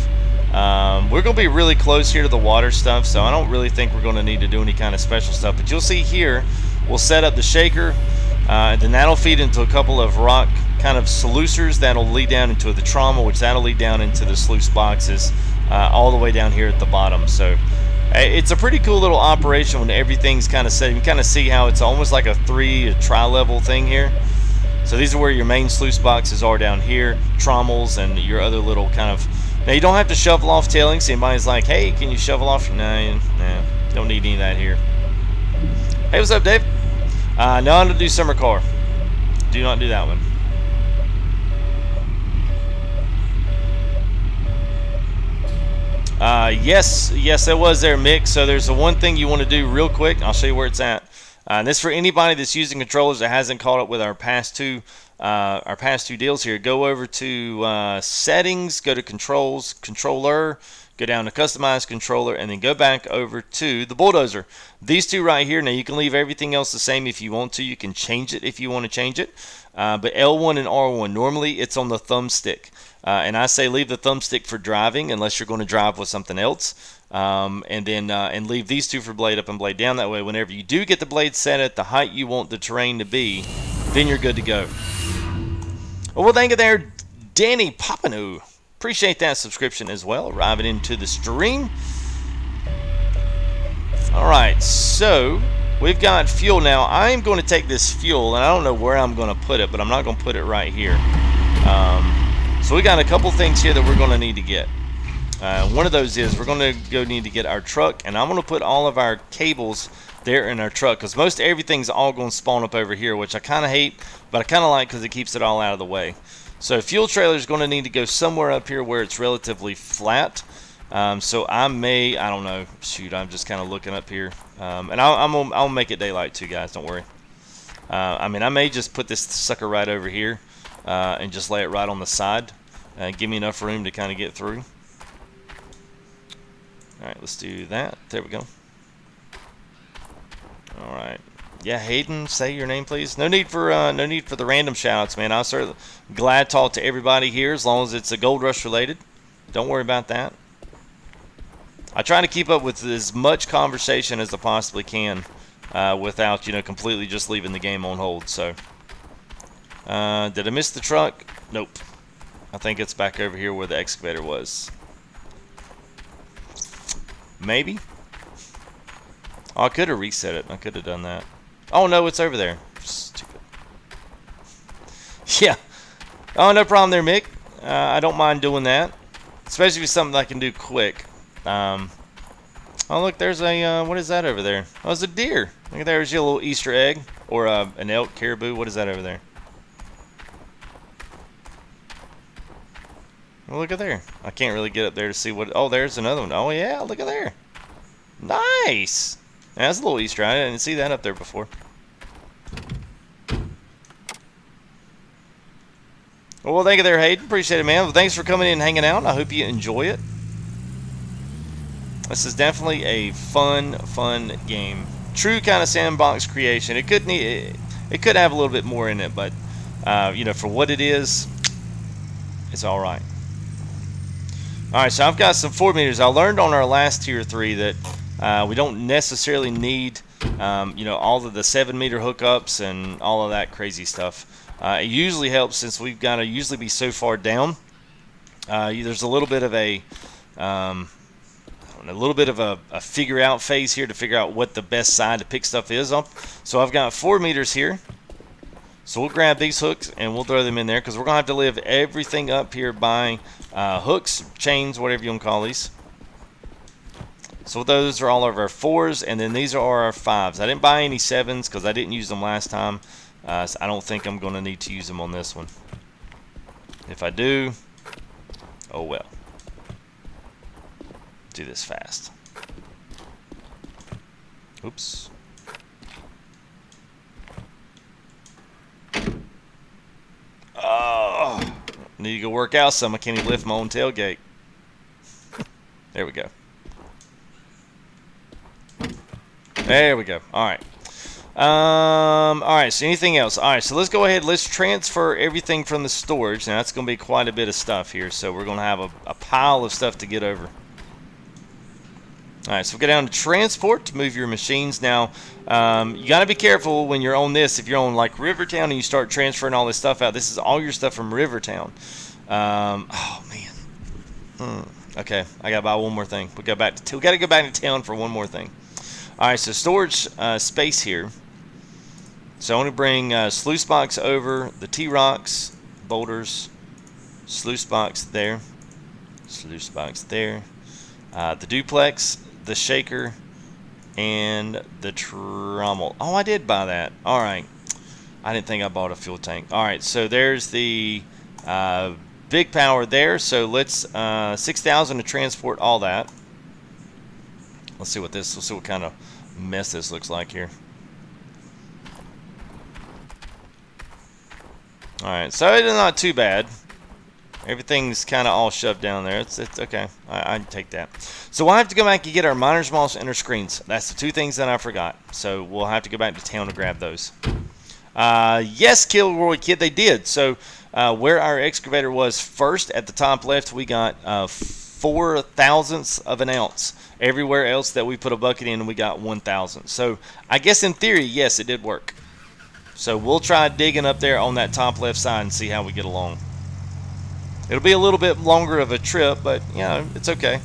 Speaker 2: we're going to be really close here to the water stuff, so I don't really think we're going to need to do any kind of special stuff. But you'll see here, we'll set up the shaker, and then that'll feed into a couple of rock kind of sluicers that'll lead down into the trauma, which that'll lead down into the sluice boxes, all the way down here at the bottom. So it's a pretty cool little operation when everything's kind of set. You can kind of see how it's almost like a tri-level thing here. So these are where your main sluice boxes are down here, trommels, and your other little kind of... Now you don't have to shovel off tailings. Anybody's like, hey, can you shovel off? Nah, don't need any of that here. Hey, what's up, Dave? No, I'm going to do summer car. Do not do that one. Yes, it was there, Mick. So there's the one thing you want to do real quick. I'll show you where it's at. And this for anybody that's using controllers that hasn't caught up with our past two deals here. Go over to settings, go to controls, controller, go down to customize controller, and then go back over to the bulldozer. These two right here. Now you can leave everything else the same if you want to. You can change it if you want to change it. But L1 and R1, normally it's on the thumbstick. And I say leave the thumbstick for driving unless you're going to drive with something else. And then and leave these two for blade up and blade down. That way, whenever you do get the blade set at the height you want the terrain to be, then you're good to go. Well, thank you there, Danny Papineau. Appreciate that subscription as well. Arriving into the stream. All right, so we've got fuel now. I'm going to take this fuel, and I don't know where I'm going to put it, but I'm not going to put it right here. So we got a couple things here that we're going to need to get. One of those is we're going to go need to get our truck, and I'm going to put all of our cables there in our truck because most everything's all going to spawn up over here, which I kind of hate, but I kind of like because it keeps it all out of the way. So fuel trailer is going to need to go somewhere up here where it's relatively flat. So I don't know, shoot, I'm just kind of looking up here, and I'll make it daylight too, guys. Don't worry. I mean, I may just put this sucker right over here and just lay it right on the side, give me enough room to kind of get through. Alright, let's do that. There we go. Alright. Yeah, Hayden, say your name, please. No need for the random shoutouts, man. I'm certainly glad to talk to everybody here as long as it's a Gold Rush related. Don't worry about that. I try to keep up with as much conversation as I possibly can without, completely just leaving the game on hold. So, did I miss the truck? Nope. I think it's back over here where the excavator was. Maybe. Oh, I could have reset it. I could have done that. Oh, no, it's over there. Stupid. Yeah. Oh, no problem there, Mick. I don't mind doing that. Especially if it's something I can do quick. Oh, look, there's a, what is that over there? Oh, it's a deer. Look at there's your little Easter egg. Or an elk, caribou. What is that over there? Well, look at there. I can't really get up there to see what... Oh, there's another one. Oh, yeah, look at there. Nice. Yeah, that's a little Easter egg. I didn't see that up there before. Well, thank you there, Hayden. Appreciate it, man. Well, thanks for coming in and hanging out. I hope you enjoy it. This is definitely a fun game. True kind of sandbox creation. It could have a little bit more in it, but, for what it is, it's all right. Alright, so I've got some 4 meters. I learned on our last tier 3 that we don't necessarily need, all of the 7 meter hookups and all of that crazy stuff. It usually helps since we've got to usually be so far down. There's a little bit of a figure out phase here to figure out what the best side to pick stuff is on. So I've got 4 meters here. So we'll grab these hooks and we'll throw them in there because we're going to have to live everything up here by hooks, chains, whatever you want to call these. So those are all of our 4s, and then these are our 5s. I didn't buy any 7s because I didn't use them last time. So I don't think I'm going to need to use them on this one. If I do, oh well. do this fast. Oops. Oh, need to go work out some. I can't even lift my own tailgate. There we go. There we go. All right. All right. So anything else? All right. So let's go ahead. Let's transfer everything from the storage. Now that's going to be quite a bit of stuff here. So we're going to have a pile of stuff to get over. All right. So we go down to transport to move your machines. Now you got to be careful when you're on this. If you're on like Rivertown and you start transferring all this stuff out, this is all your stuff from Rivertown. Oh man. Okay. I got to buy one more thing. We got to go back to town for one more thing. All right, so storage space here. So I want to bring sluice box over, the T-rocks, boulders, sluice box there, sluice box there, the duplex, the shaker, and the trommel. Oh, I did buy that. All right. I didn't think I bought a fuel tank. All right, so there's the big power there. So let's 6,000 to transport all that. Let's see what kind of mess this looks like here. All right, so it's not too bad. Everything's kind of all shoved down there. It's okay. I'd take that. So we'll have to go back and get our miner's moss and our screens. That's the two things that I forgot. So we'll have to go back to town to grab those. Yes, Kilroy Kid, they did. So where our excavator was first at the top left, we got 4 thousandths of an ounce. Everywhere else that we put a bucket in, we got 1,000. So I guess in theory, yes, it did work. So we'll try digging up there on that top left side and see how we get along. It'll be a little bit longer of a trip, but you know, it's okay.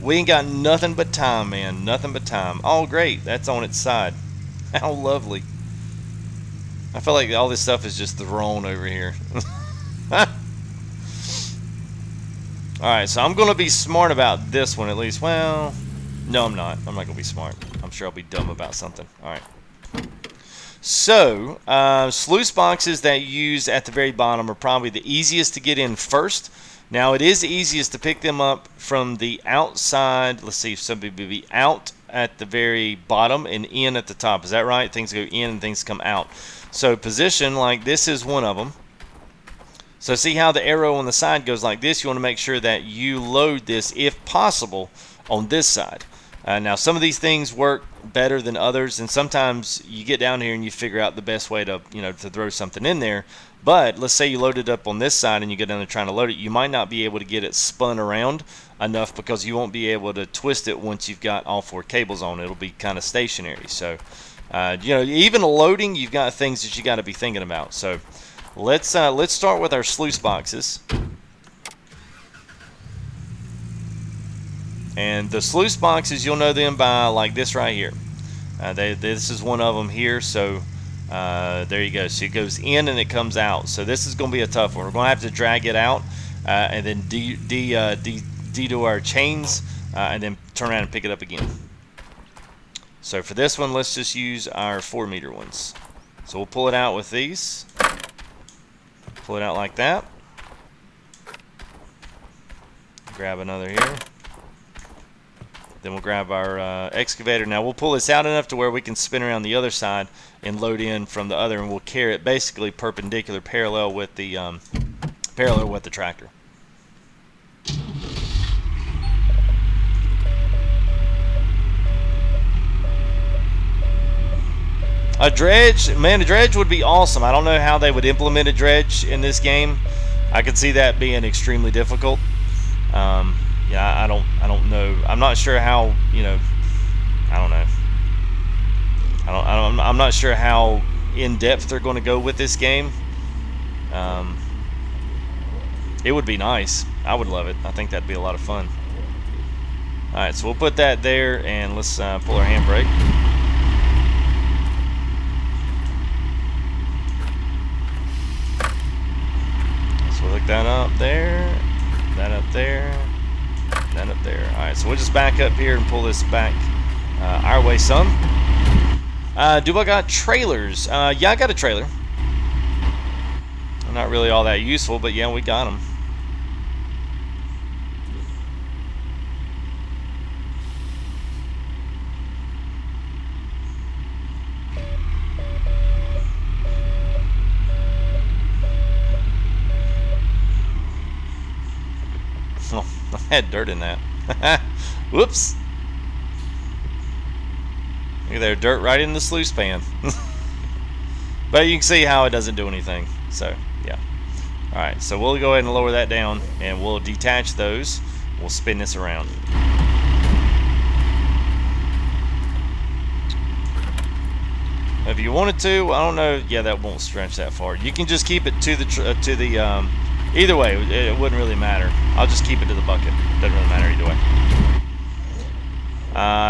Speaker 2: We ain't got nothing but time, man. Nothing but time. Oh, great. That's on its side. How lovely. I feel like all this stuff is just thrown over here. Alright, so I'm going to be smart about this one at least. Well, no, I'm not. I'm not going to be smart. I'm sure I'll be dumb about something. Alright. So, sluice boxes that you use at the very bottom are probably the easiest to get in first. Now, it is easiest to pick them up from the outside. Let's see if somebody will be out at the very bottom and in at the top. Is that right? Things go in and things come out. So, position like this is one of them. So see how the arrow on the side goes like this? You want to make sure that you load this, if possible, on this side. Now, some of these things work better than others, and sometimes you get down here and you figure out the best way to, to throw something in there. But let's say you load it up on this side and you go down there trying to load it. You might not be able to get it spun around enough because you won't be able to twist it once you've got all 4 cables on. It'll be kind of stationary. So, even loading, you've got things that you got to be thinking about. So, let's start with our sluice boxes. And the sluice boxes, you'll know them by like this right here. This is one of them here. So there you go. So it goes in and it comes out. So this is going to be a tough one. We're going to have to drag it out and then do our chains and then turn around and pick it up again. So for this one, let's just use our 4-meter ones. So we'll pull it out with these. Pull it out like that. Grab another here. Then we'll grab our excavator. Now we'll pull this out enough to where we can spin around the other side and load in from the other, and we'll carry it basically perpendicular, parallel with the tractor. A dredge, man, a dredge would be awesome. I don't know how they would implement a dredge in this game. I could see that being extremely difficult. Yeah, I don't know. I'm not sure how, I don't know. I'm not sure how in depth they're going to go with this game. It would be nice. I would love it. I think that'd be a lot of fun. All right, so we'll put that there, and let's pull our handbrake. So we'll hook that up there, that up there, that up there. All right, so we'll just back up here and pull this back our way some. Do I got trailers? Yeah, I got a trailer. Not really all that useful, but yeah, we got them. had dirt in that. Whoops. Look at there, dirt right in the sluice pan. But you can see how it doesn't do anything. So, yeah. Alright, so we'll go ahead and lower that down, and we'll detach those. We'll spin this around. If you wanted to, I don't know. Yeah, that won't stretch that far. You can just keep it to the either way, it wouldn't really matter. I'll just keep it to the bucket. Doesn't really matter either way.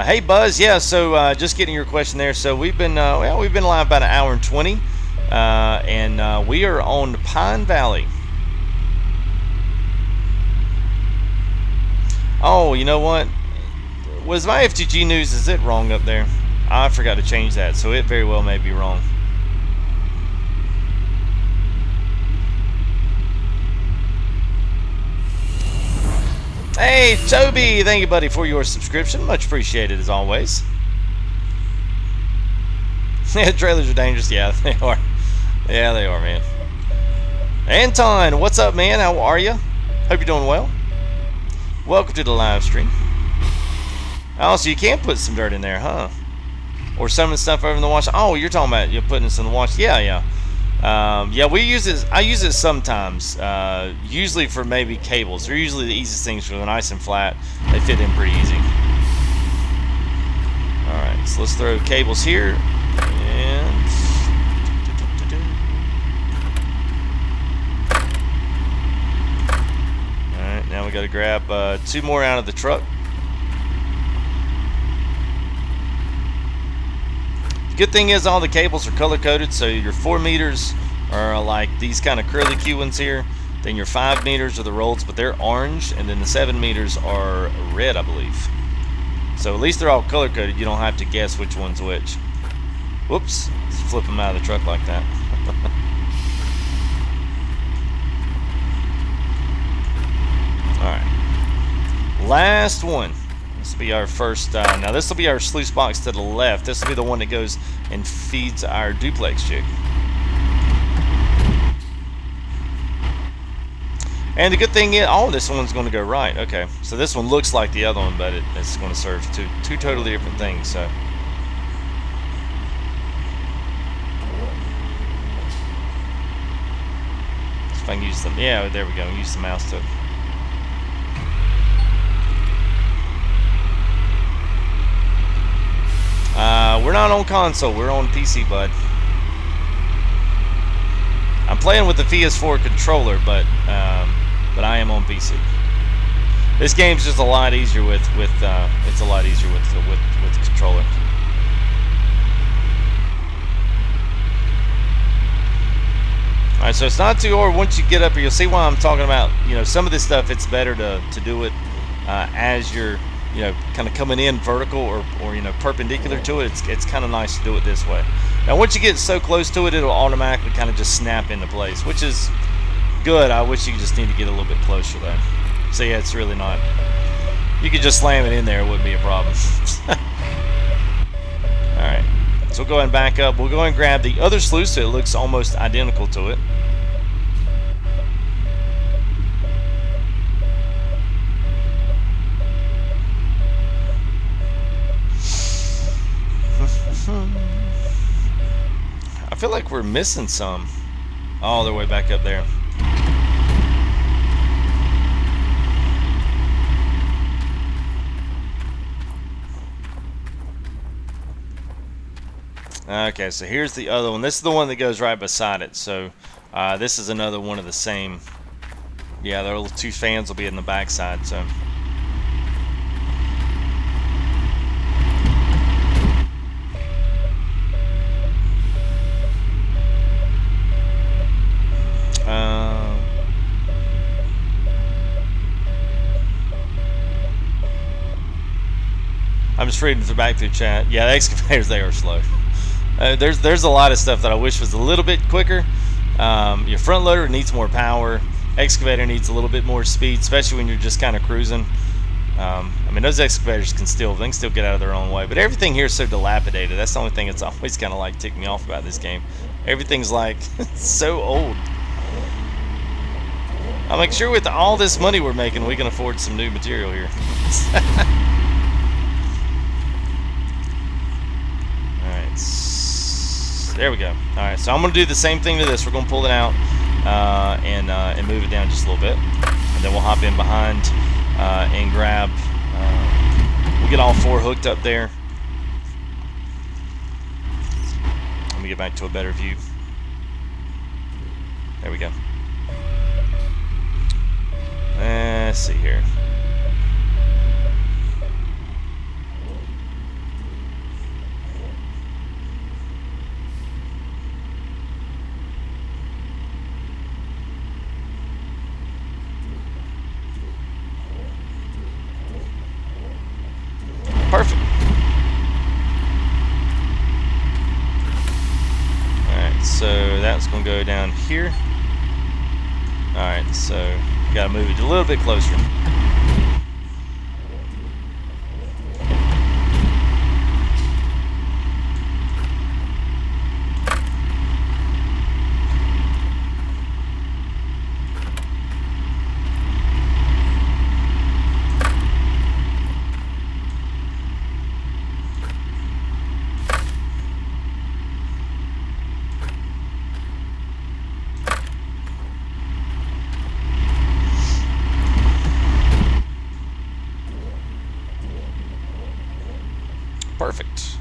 Speaker 2: Hey Buzz, yeah. So just getting your question there. So we've been we've been live about an hour and 20, and we are on Pine Valley. Oh, you know what? Was my FTG news, is it wrong up there? I forgot to change that, so it very well may be wrong. Hey, Toby! Thank you, buddy, for your subscription. Much appreciated, as always. Yeah, trailers are dangerous. Yeah, they are. Yeah, they are, man. Anton, what's up, man? How are you? Hope you're doing well. Welcome to the live stream. Oh, so you can put some dirt in there, huh? Or some of the stuff over in the wash. Oh, you're talking about you're putting this in the wash. Yeah, yeah. Yeah, we use it. I use it sometimes. Usually for maybe cables. They're usually the easiest things for the nice and flat. They fit in pretty easy. All right, so let's throw cables here. And all right, now we got to grab 2 more out of the truck. Good thing is all the cables are color coded, so your 4 meters are like these kind of curly Q ones here. Then your 5 meters are the rolls, but they're orange, and then the 7 meters are red, I believe. So at least they're all color coded. You don't have to guess which one's which. Whoops! Let's flip them out of the truck like that. All right, last one. This will be our first, now this will be our sluice box to the left. This will be the one that goes and feeds our duplex jig. And the good thing is, oh, this one's going to go right. Okay, so this one looks like the other one, but it's going to serve two totally different things. So, if I can use them, yeah, there we go. Use the mouse to. We're not on console, we're on PC, bud. I'm playing with the PS4 controller, but I am on PC. This game's just a lot easier with it's a lot easier with the controller. All right, so it's not too hard. Once you get up here, you'll see why I'm talking about. You know, some of this stuff it's better to do it as you're, you know, kind of coming in vertical or you know, perpendicular to it. It's kind of nice to do it this way. Now once you get so close to it, it'll automatically kind of just snap into place, which is good. I wish you just need to get a little bit closer though. So yeah, it's really not. You could just slam it in there, it wouldn't be a problem. Alright, so we'll go ahead and back up. We'll go ahead and grab the other sluice so it looks almost identical to it. I feel like we're missing some. Oh, they're way back up there. Okay, so here's the other one. This is the one that goes right beside it. So this is another one of the same. Yeah, the little 2 fans will be in the back side. So. I'm just reading back through chat. Yeah, the excavators, they are slow. There's a lot of stuff that I wish was a little bit quicker. Your front loader needs more power. Excavator needs a little bit more speed, especially when you're just kind of cruising. I mean, those excavators can still get out of their own way. But everything here is so dilapidated. That's the only thing that's always kind of like ticked me off about this game. Everything's like so old. I'll make sure with all this money we're making, we can afford some new material here. Alright. There we go. Alright, so I'm going to do the same thing to this. We're going to pull it out and move it down just a little bit. And then we'll hop in behind and grab... we'll get all 4 hooked up there. Let me get back to a better view. There we go. Let's see here. Perfect. Alright, so that's going to go down here. Alright, so got to move it a little bit closer. Perfect.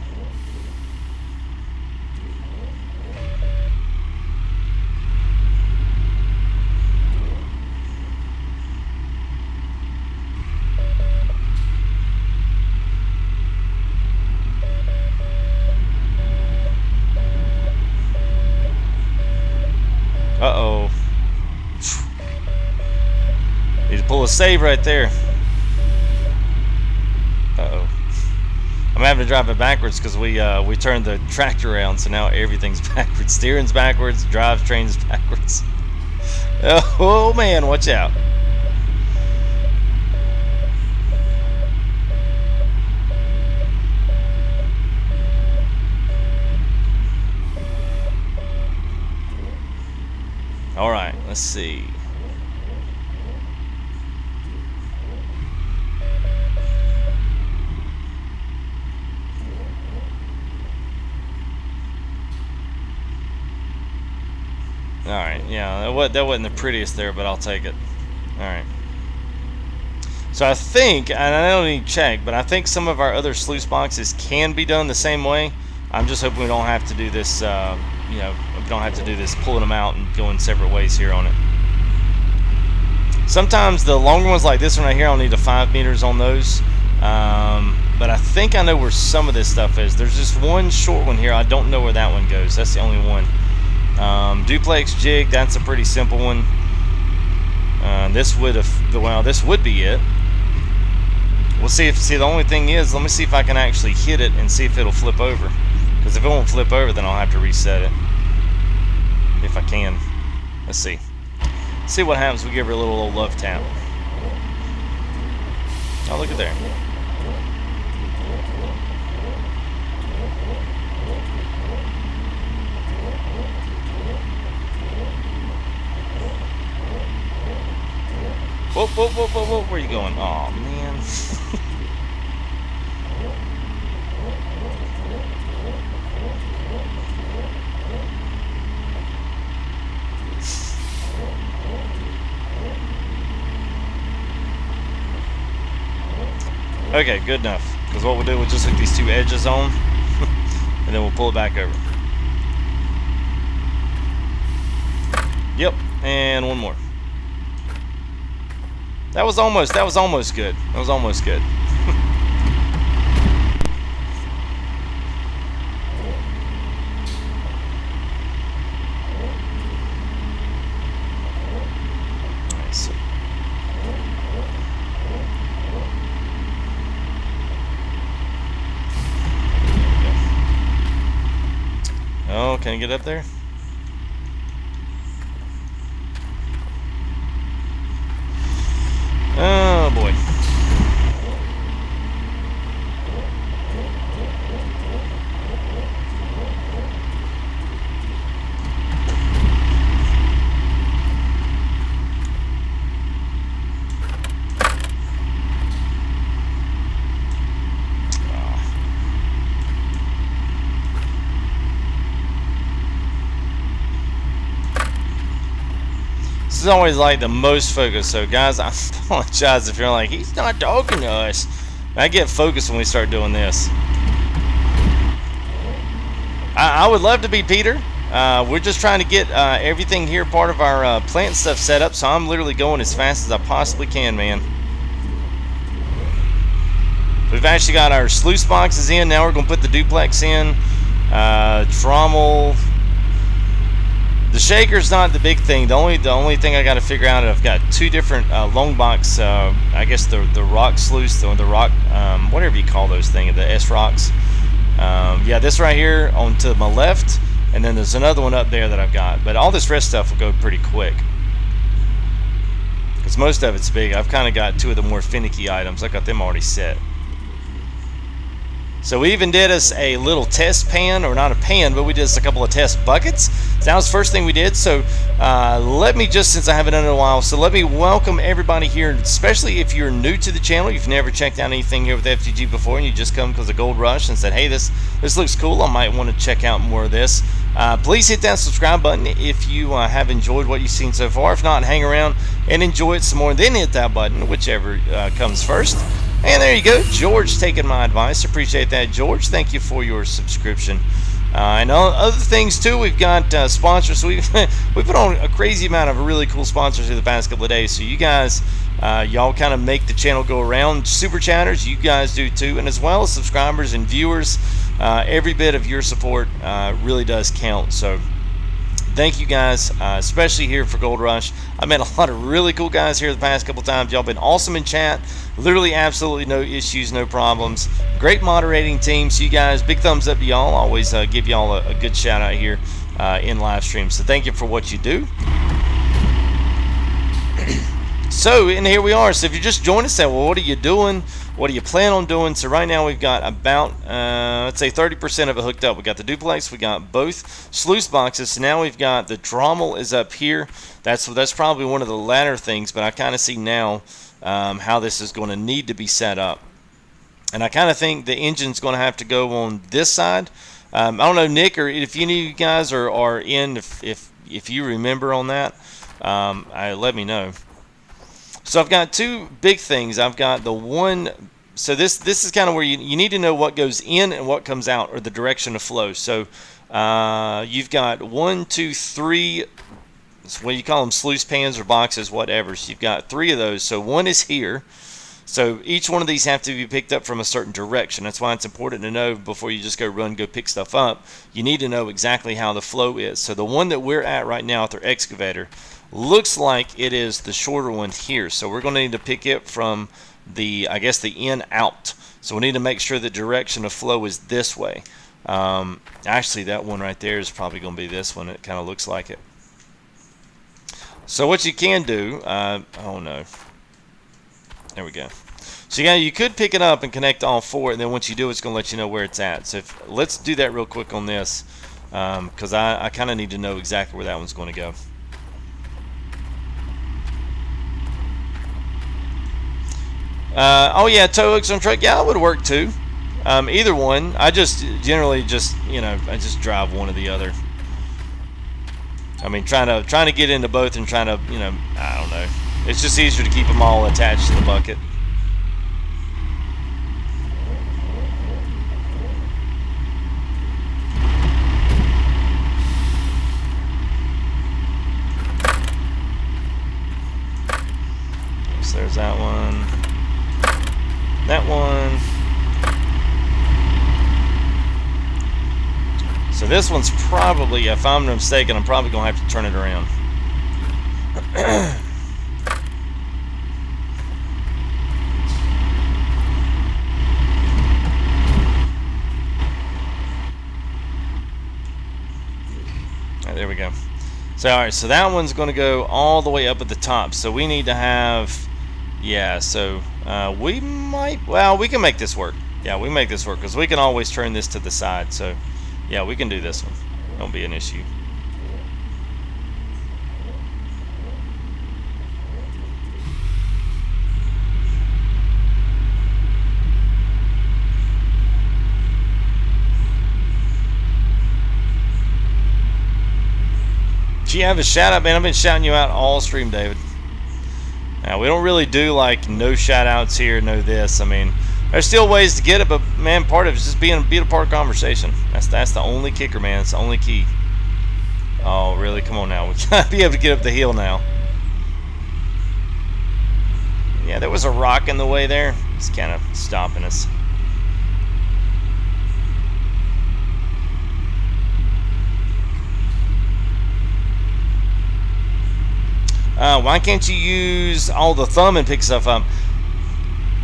Speaker 2: Uh-oh. Need to pull a save right there. Uh-oh. I'm having to drive it backwards because we turned the tractor around, so now everything's backwards. Steering's backwards, drivetrain's backwards. Oh man, watch out. All right, let's see. Alright, yeah, that wasn't the prettiest there, but I'll take it. Alright. So I think, and I don't need to check, but I think some of our other sluice boxes can be done the same way. I'm just hoping we don't have to do this, we don't have to do this pulling them out and going separate ways here on it. Sometimes the longer ones like this one right here, I'll need a 5 meters on those. But I think I know where some of this stuff is. There's just one short one here. I don't know where that one goes. That's the only one. Duplex jig, that's a pretty simple one. This would be it. We'll see the only thing is, let me see if I can actually hit it and see if it'll flip over. Because if it won't flip over, then I'll have to reset it. If I can. Let's see. See what happens if we give her a little old love tap. Oh, look at there. Whoa, whoa, whoa, whoa, whoa, where are you going? Oh man. Okay, good enough. Because what we'll do, we'll just hook these 2 edges on, and then we'll pull it back over. Yep, and one more. That was almost good. That was almost good. Nice. Oh, can you get up there? Oh boy. is always like the most focused. So guys, I apologize if you're like, he's not talking to us. I get focused when we start doing this. I would love to be Peter. We're just trying to get everything here, part of our plant stuff set up. So I'm literally going as fast as I possibly can, man. We've actually got our sluice boxes in. Now we're going to put the duplex in. Trommel. The shaker's not the big thing. The only thing I got to figure out, I've got two different long box. I guess the rock sluice, the rock, whatever you call those things, the S rocks. Yeah, this right here on to my left, and then there's another one up there that I've got. But all this rest stuff will go pretty quick, because most of it's big. I've kind of got two of the more finicky items. I got them already set. So we even did us a little test pan, or not a pan, but we did us a couple of test buckets. So that was the first thing we did. So let me just, since I haven't done it in a while, so let me welcome everybody here, especially if you're new to the channel, you've never checked out anything here with FTG before, and you just come because of Gold Rush and said, hey, this looks cool, I might want to check out more of this. Please hit that subscribe button if you have enjoyed what you've seen so far. If not, hang around and enjoy it some more, then hit that button, whichever comes first. And there you go, George taking my advice. Appreciate that, George. Thank you for your subscription. And other things too, we've got sponsors. We put on a crazy amount of really cool sponsors here the past couple of days. So you guys, y'all kind of make the channel go around. Super chatters, you guys do too, and as well as subscribers and viewers. Every bit of your support really does count. So thank you guys, especially here for Gold Rush. I met a lot of really cool guys here the past couple times. Y'all been awesome in chat. Literally absolutely no issues, no problems. Great moderating team. So you guys, big thumbs up to y'all. Always give y'all a good shout out here in live stream. So thank you for what you do. So, and here we are. So if you just joined us, say, well, what are you doing? What do you plan on doing? So right now we've got about, let's say 30% of it hooked up. We got the duplex, we got both sluice boxes. So now we've got the trommel is up here. That's probably one of the latter things, but I kind of see now how this is going to need to be set up. And I kind of think the engine's going to have to go on this side. I don't know, Nick, or if any of you guys are in, if you remember on that, let me know. So I've got two big things. I've got the one, so this is kind of where you need to know what goes in and what comes out, or the direction of flow. So you've got 1, 2, 3, it's what you call them, sluice pans or boxes, whatever. So you've got 3 of those. So one is here. So each one of these have to be picked up from a certain direction. That's why it's important to know before you just go pick stuff up. You need to know exactly how the flow is. So the one that we're at right now with our excavator looks like it is the shorter one here. So we're going to need to pick it from the, I guess, the in out. So we need to make sure the direction of flow is this way. Actually, that one right there is probably going to be this one. It kind of looks like it. So what you can do, oh no. There we go. So you could pick it up and connect all 4, and then once you do, it's going to let you know where it's at. So let's do that real quick on this, because I kind of need to know exactly where that one's going to go. Oh yeah, tow hooks on truck. Yeah, that would work too. Either one. I just generally just, I just drive one or the other. I mean, trying to get into both and trying to, I don't know. It's just easier to keep them all attached to the bucket. So there's that one. That one. So this one's probably, if I'm not mistaken, I'm probably going to have to turn it around. There we go. So alright, so that one's going to go all the way up at the top. So we need to have, yeah, so we might, well, we can make this work. Yeah, we make this work because we can always turn this to the side. So yeah, we can do this one. Don't be an issue. you have a shout out, man, I've been shouting you out all stream, David. Now, we don't really do like no shout outs here, no this. I mean, there's still ways to get it, but man, part of it is just being a part of the conversation. That's the only kicker, man. It's the only key. Oh, really? Come on now. We gotta be able to get up the hill now. Yeah, there was a rock in the way there. It's kind of stopping us. Why can't you use all the thumb and pick stuff up?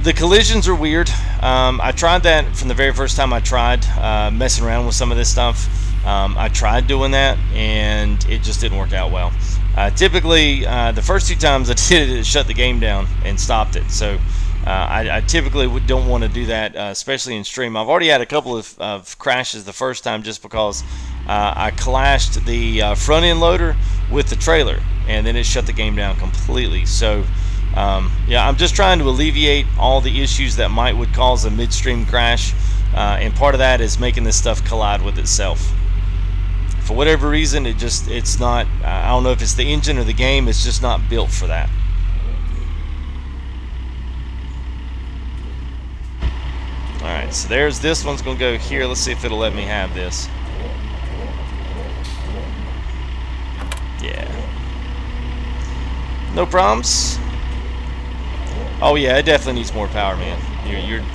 Speaker 2: The collisions are weird. I tried that from the very first time I tried messing around with some of this stuff. I tried doing that, and it just didn't work out well. Typically, the first 2 times I did it, it shut the game down and stopped it. So I typically don't want to do that, especially in stream. I've already had a couple of crashes the first time just because I clashed the front end loader with the trailer, and then it shut the game down completely. So yeah, I'm just trying to alleviate all the issues that would cause a midstream crash, and part of that is making this stuff collide with itself. For whatever reason, it's not, I don't know if it's the engine or the game, it's just not built for that. Alright, so there's this one's going to go here. Let's see if it'll let me have this. Yeah. No problems. Oh yeah, it definitely needs more power, man.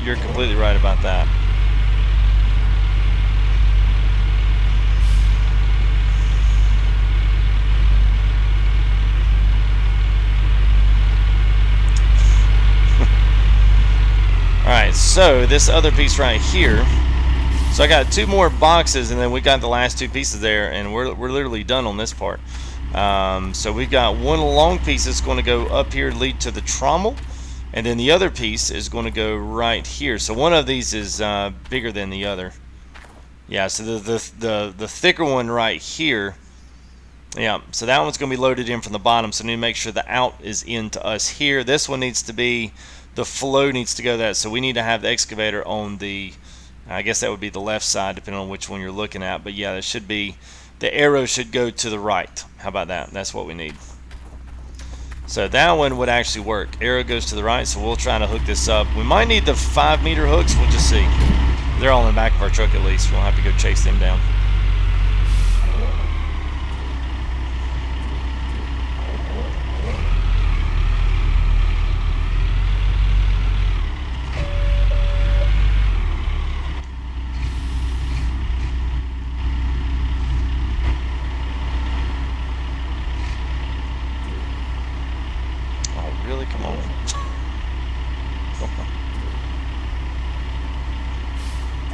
Speaker 2: You're completely right about that. Alright, so this other piece right here. So I got 2 more boxes, and then we got the last 2 pieces there, and we're literally done on this part. So we've got one long piece that's going to go up here, lead to the trommel, and then the other piece is going to go right here. So one of these is bigger than the other. Yeah, so the thicker one right here. Yeah, so that one's going to be loaded in from the bottom. So I need to make sure the out is into us here. This one needs to be, the flow needs to go that. So we need to have the excavator on the, I guess that would be the left side, depending on which one you're looking at. But yeah, it should be, the arrow should go to the right. How about that? That's what we need. So that one would actually work. Arrow goes to the right, so we'll try to hook this up. We might need the 5-meter hooks. We'll just see. They're all in the back of our truck at least. We'll have to go chase them down.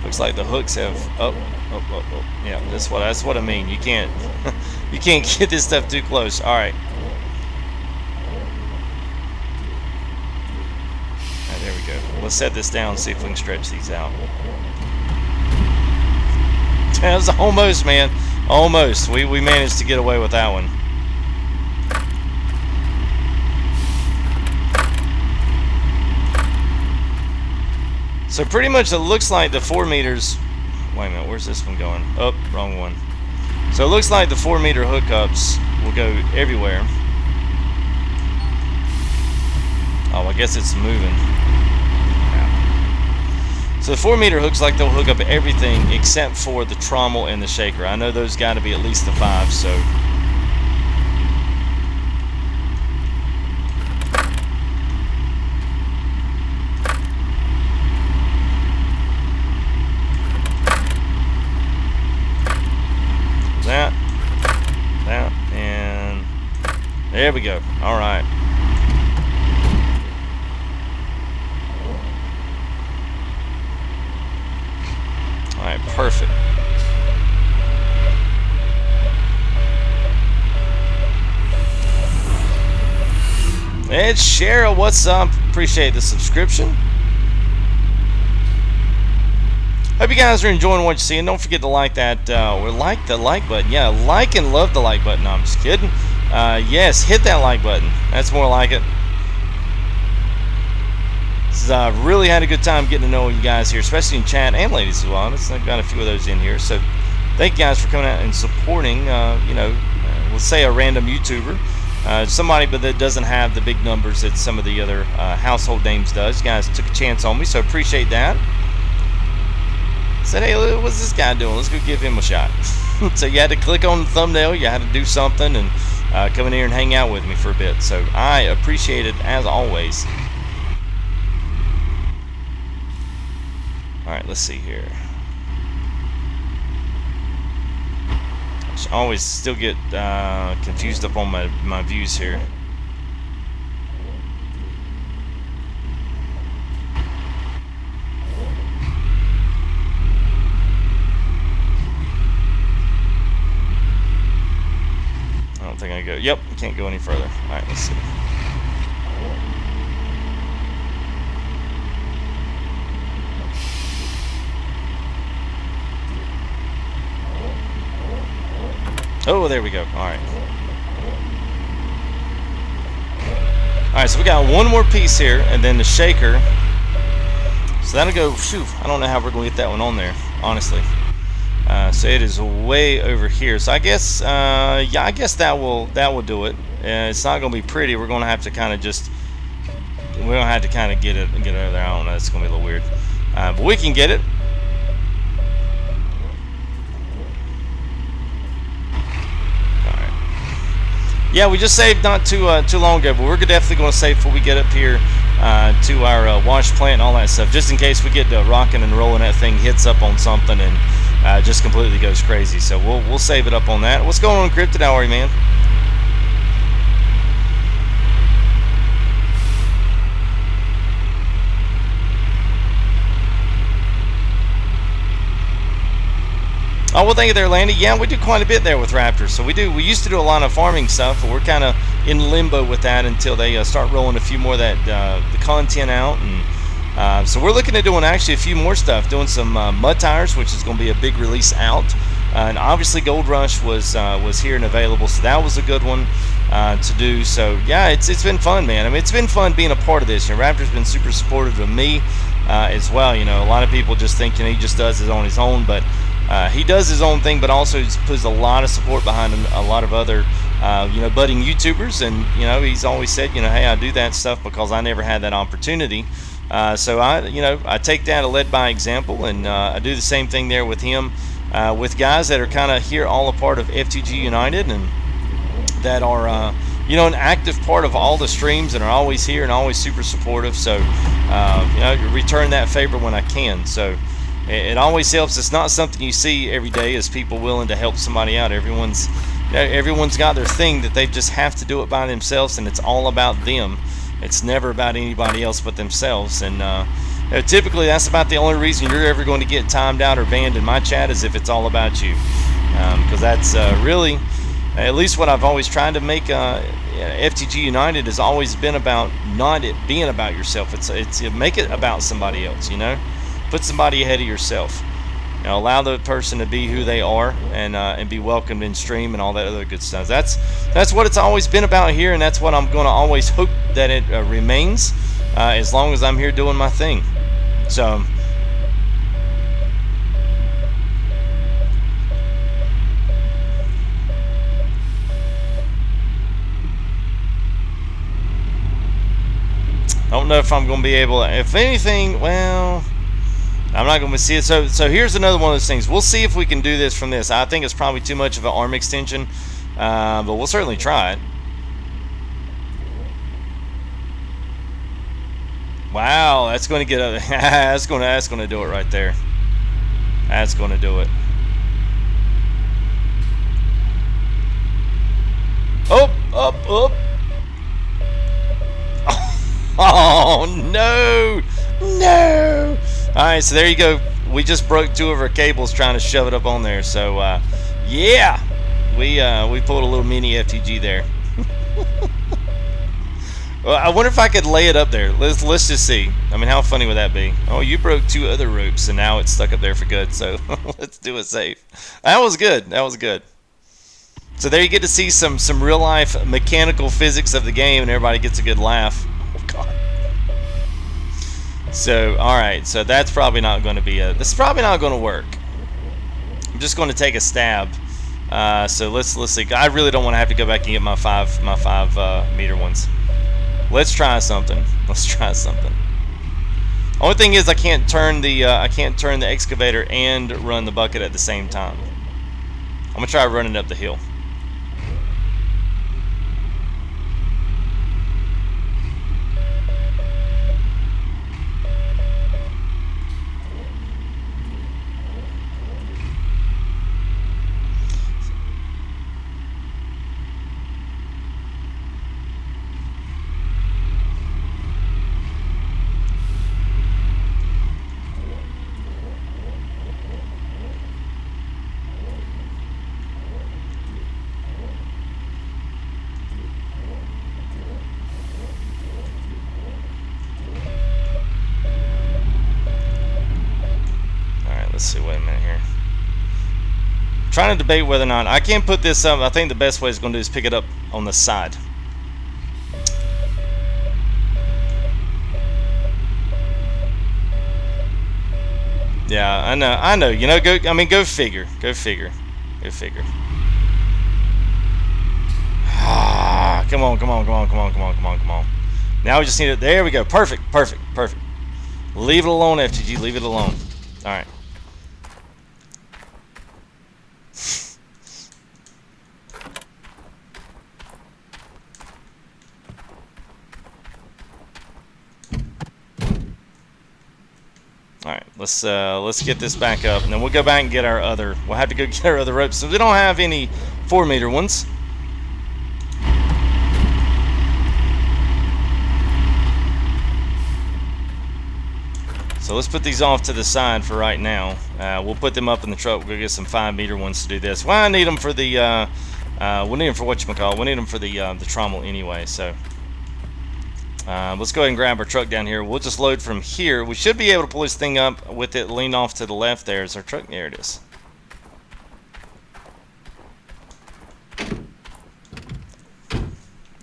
Speaker 2: Looks like the hooks have oh. Yeah, that's what I mean. You can't you can't get this stuff too close. All right. There we go. Let's set this down and see if we can stretch these out. That was almost, man. Almost. We managed to get away with that one. So pretty much it looks like the 4 meters, wait a minute, where's this one going? Oh, wrong one. So it looks like the 4-meter hookups will go everywhere. Oh, I guess it's moving. Yeah. So the 4-meter hooks like they'll hook up everything except for the trommel and the shaker. I know those got to be at least the 5, so. That, and there we go. All right. All right, perfect. It's Cheryl, what's up? Appreciate the subscription. Hope you guys are enjoying what you're seeing. Don't forget to like that, or like the like button. Yeah, like and love the like button. No, I'm just kidding. Yes, hit that like button. That's more like it. I've really had a good time getting to know you guys here, especially in chat and ladies as well. I've got a few of those in here. So thank you guys for coming out and supporting, you know, we'll say a random YouTuber, somebody but that doesn't have the big numbers that some of the other household names does. You guys took a chance on me, so appreciate that. Said, hey, what's this guy doing? Let's go give him a shot. So you had to click on the thumbnail, you had to do something, and come in here and hang out with me for a bit. So I appreciate it as always. Alright, let's see here. I always still get confused up on my views here. I don't think I go. Yep, can't go any further. Alright, let's see. Oh, there we go. Alright. Alright, so we got one more piece here, and then the shaker. So that'll go, shoot, I don't know how we're going to get that one on there, honestly. So it is way over here. So I guess, yeah, I guess that will do it. It's not going to be pretty. We're going to have to kind of just, we're going to have to kind of get it over there. I don't know. It's going to be a little weird. But we can get it. Yeah, we just saved not too long ago, but we're definitely going to save before we get up here to our wash plant and all that stuff, just in case we get rocking and rolling, that thing hits up on something and just completely goes crazy. So we'll save it up on that. What's going on, Cryptid? How are you, man? Oh, well, thank you there, Landy. Yeah, we do quite a bit there with Raptors. So we used to do a lot of farming stuff, but we're kind of in limbo with that until they start rolling a few more of that the content out. And so we're looking at doing actually a few more stuff, doing some mud tires, which is going to be a big release out. And obviously Gold Rush was here and available, so that was a good one to do. So yeah, it's been fun, man. I mean, it's been fun being a part of this. You know, Raptor's been super supportive of me as well. You know, a lot of people just think, you know, he just does it on his own, but he does his own thing, but also puts a lot of support behind a lot of other, you know, budding YouTubers. And, you know, he's always said, you know, hey, I do that stuff because I never had that opportunity. So I take that a lead by example, and I do the same thing there with him, with guys that are kind of here all a part of FTG United and that are, you know, an active part of all the streams and are always here and always super supportive. So, you know, return that favor when I can. So it always helps. It's not something you see every day, is people willing to help somebody out. Everyone's got their thing that they just have to do it by themselves, and it's all about them. It's never about anybody else but themselves. And you know, typically that's about the only reason you're ever going to get timed out or banned in my chat, is if it's all about you, because that's really, at least what I've always tried to make FTG United has always been about not it being about yourself. It's make it about somebody else, you know. Put somebody ahead of yourself. You know, allow the person to be who they are, and be welcomed in stream and all that other good stuff. That's what it's always been about here, and that's what I'm going to always hope that it remains, as long as I'm here doing my thing. So I don't know if I'm going to be able to, if anything, well, I'm not going to see it. So here's another one of those things. We'll see if we can do this from this. I think it's probably too much of an arm extension, but we'll certainly try it. Wow, that's going to get a, that's going to do it right there. That's going to do it. Up. Oh no! No! Alright, so there you go. We just broke two of our cables trying to shove it up on there. So yeah, we pulled a little mini FTG there. Well, I wonder if I could lay it up there. Let's just see. I mean, how funny would that be? Oh, you broke two other ropes and now it's stuck up there for good. So let's do it safe. That was good. That was good. So there you get to see some real life mechanical physics of the game, and everybody gets a good laugh. Oh God. So all right. So that's probably not going to be this is probably not going to work. I'm just going to take a stab So let's see. I really don't want to have to go back and get my five meter ones. Let's try something. Let's try something. Only thing is I can't turn the excavator and run the bucket at the same time. I'm gonna try running up the hill. Let's see, wait a minute here. I'm trying to debate whether or not I can put this up. I think the best way is going to do is pick it up on the side. Yeah, I know. You know, go figure. Go figure. Ah, come on. Now we just need it. There we go. Perfect. Leave it alone, FTG. Leave it alone. All right. Alright, let's get this back up, and then we'll go back and get our other. We'll have to go get our other ropes. So we don't have any 4-meter ones. So let's put these off to the side for right now. We'll put them up in the truck. We'll go get some 5-meter ones to do this. Well, I need them for the. We'll need them for whatchamacallit. We'll need them for the trommel anyway. So. Let's go ahead and grab our truck down here. We'll just load from here. We should be able to pull this thing up with it leaned off to the left. There's our truck. There it is.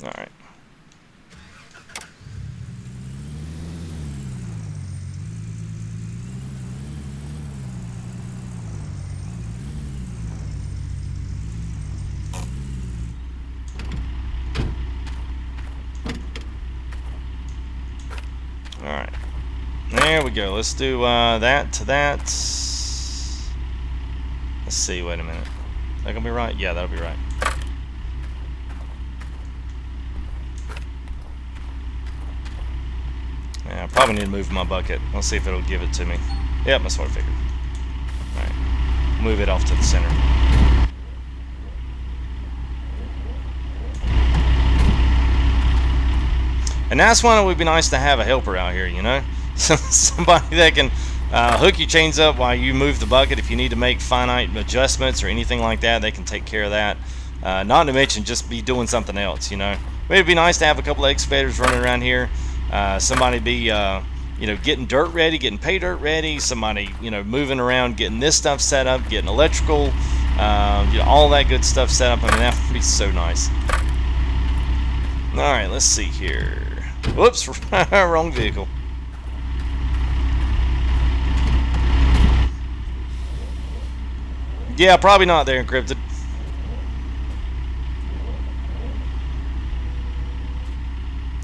Speaker 2: All right. Alright, there we go. Let's do that to that. Let's see, wait a minute. Is that gonna be right? Yeah, that'll be right. Yeah, I probably need to move my bucket. Let's see if it'll give it to me. Yep, that's what I figured. Alright, move it off to the center. And that's why it would be nice to have a helper out here, you know? Somebody that can hook your chains up while you move the bucket. If you need to make finite adjustments or anything like that, they can take care of that. Not to mention just be doing something else, you know? But it'd be nice to have a couple of excavators running around here. Somebody be, you know, getting dirt ready, getting pay dirt ready. Somebody, you know, moving around, getting this stuff set up, getting electrical, you know, all that good stuff set up. I mean, that would be so nice. All right, let's see here. Whoops, wrong vehicle. Yeah, probably not there, encrypted.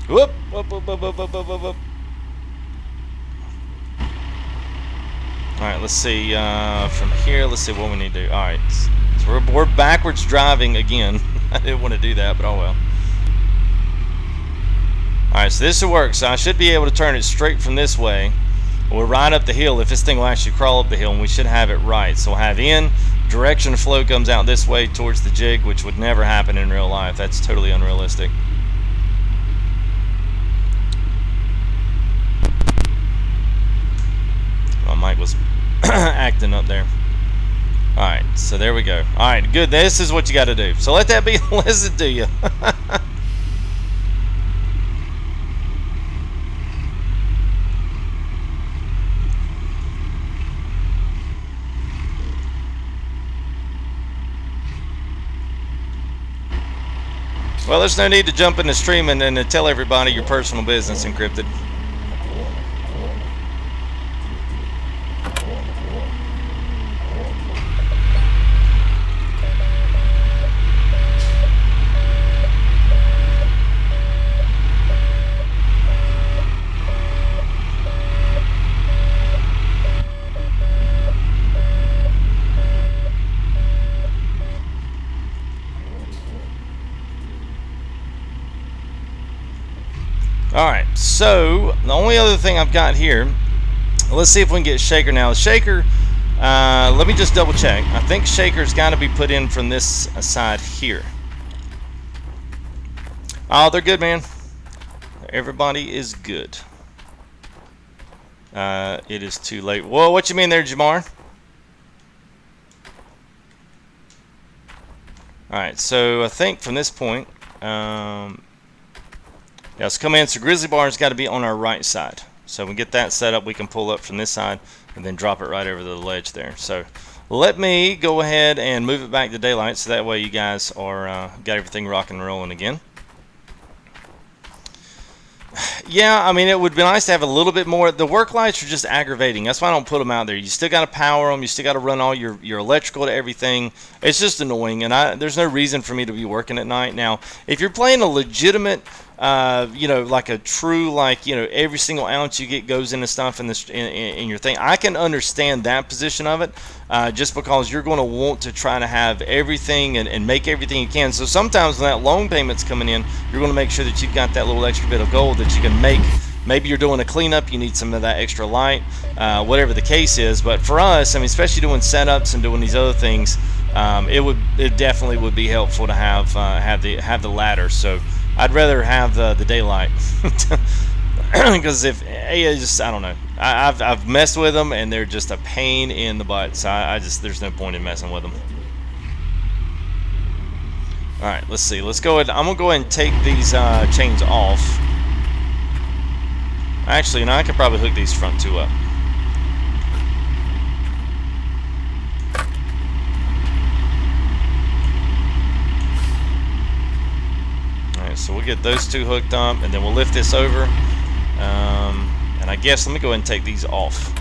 Speaker 2: Whoop, whoop, whoop, whoop, whoop, whoop, whoop, whoop. Alright, let's see, from here, let's see what we need to do. Alright, so we're backwards driving again. I didn't want to do that, but oh well. Alright, so this will work. So I should be able to turn it straight from this way. We'll ride up the hill if this thing will actually crawl up the hill, and we should have it right. So we'll have in, direction of flow comes out this way towards the jig, which would never happen in real life. That's totally unrealistic. My mic was acting up there. Alright, so there we go. Alright, good. This is what you got to do. So let that be a lesson to you. Well, there's no need to jump into streaming and to tell everybody your personal business, encrypted. Alright, so the only other thing I've got here, let's see if we can get shaker now. Shaker, let me just double check. I think shaker's got to be put in from this side here. Oh, they're good, man. Everybody is good. It is too late. Whoa, what you mean there, Jamar? Alright, so I think from this point, yeah, let's come in. So grizzly bar's got to be on our right side. So when we get that set up, we can pull up from this side and then drop it right over the ledge there. So let me go ahead and move it back to daylight, so that way you guys are got everything rocking and rolling again. Yeah, I mean, it would be nice to have a little bit more. The work lights are just aggravating. That's why I don't put them out there. You still got to power them. You still got to run all your electrical to everything. It's just annoying, and there's no reason for me to be working at night. Now, if you're playing a legitimate, you know, like a true, like, you know, every single ounce you get goes into stuff in your thing, I can understand that position of it, just because you're going to want to try to have everything and make everything you can. So sometimes when that loan payment's coming in, you're going to make sure that you've got that little extra bit of gold that you can make. Maybe you're doing a cleanup, you need some of that extra light, whatever the case is. But for us, I mean, especially doing setups and doing these other things, it definitely would be helpful to have the ladder. So I'd rather have the daylight, because if I don't know, I've messed with them and they're just a pain in the butt. So I just, there's no point in messing with them. All right, let's see. Let's go ahead. I'm gonna go ahead and take these chains off. Actually, you know, I could probably hook these front two up. Alright, so we'll get those two hooked up, and then we'll lift this over. And I guess, let me go ahead and take these off.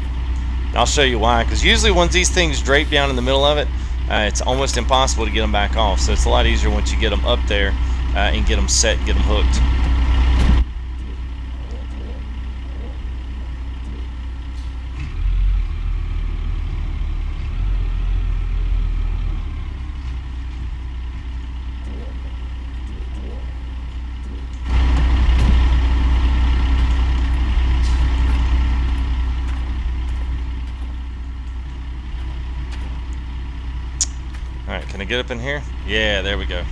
Speaker 2: And I'll show you why, because usually once these things drape down in the middle of it, it's almost impossible to get them back off. So it's a lot easier once you get them up there and get them set and get them hooked. Alright, can I get up in here? Yeah, there we go.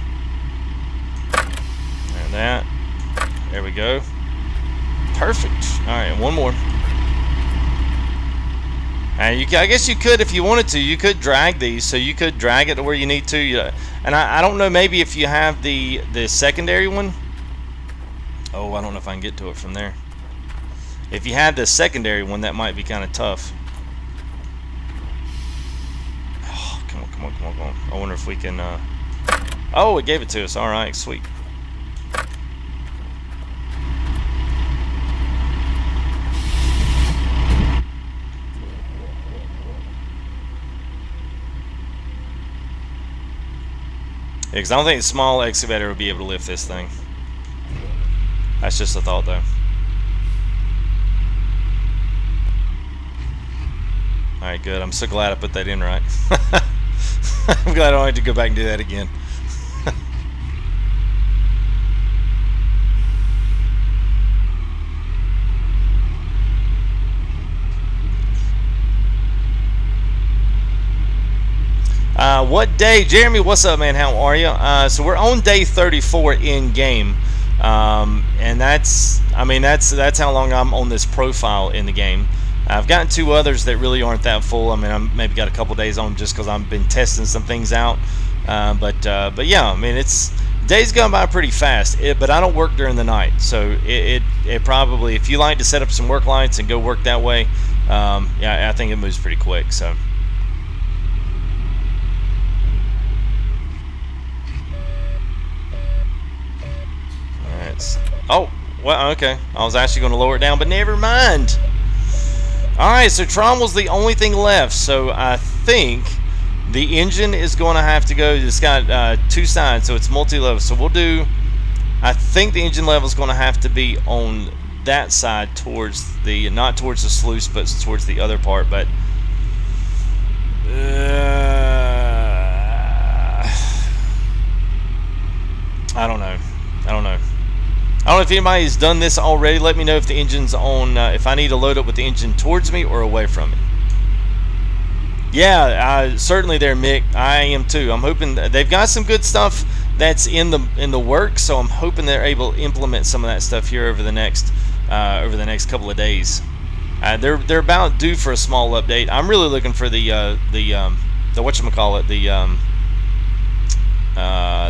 Speaker 2: And that. There we go. Perfect. Alright, one more. And I guess you could, if you wanted to, you could drag these. So you could drag it to where you need to. And I don't know, maybe if you have the secondary one. Oh, I don't know if I can get to it from there. If you had the secondary one, that might be kind of tough. Come on. I wonder if we can, oh, it gave it to us. Alright, sweet. Yeah, because I don't think a small excavator would be able to lift this thing. That's just a thought, though. Alright, good. I'm so glad I put that in right. I'm glad I don't have to go back and do that again. What day? Jeremy, what's up, man? How are you? So we're on day 34 in game. And that's how long I'm on this profile in the game. I've gotten two others that really aren't that full. I mean, I've maybe got a couple days on just because I've been testing some things out. But yeah, I mean, days gone by pretty fast. But I don't work during the night, so it probably, if you like to set up some work lights and go work that way, yeah, I think it moves pretty quick. So. All right. Oh, well, okay. I was actually going to lower it down, but never mind. Alright, so trommel's the only thing left, so I think the engine is going to have to go. It's got two sides, so it's multi-level. So we'll do, I think the engine level is going to have to be on that side towards the, not towards the sluice, but towards the other part. But I don't know. I don't know if anybody's done this already. Let me know if the engine's on, if I need to load up with the engine towards me or away from me. Yeah, certainly there, Mick. I am too. I'm hoping they've got some good stuff that's in the works, so I'm hoping they're able to implement some of that stuff here over the next couple of days. They're about due for a small update. I'm really looking for the whatchamacallit,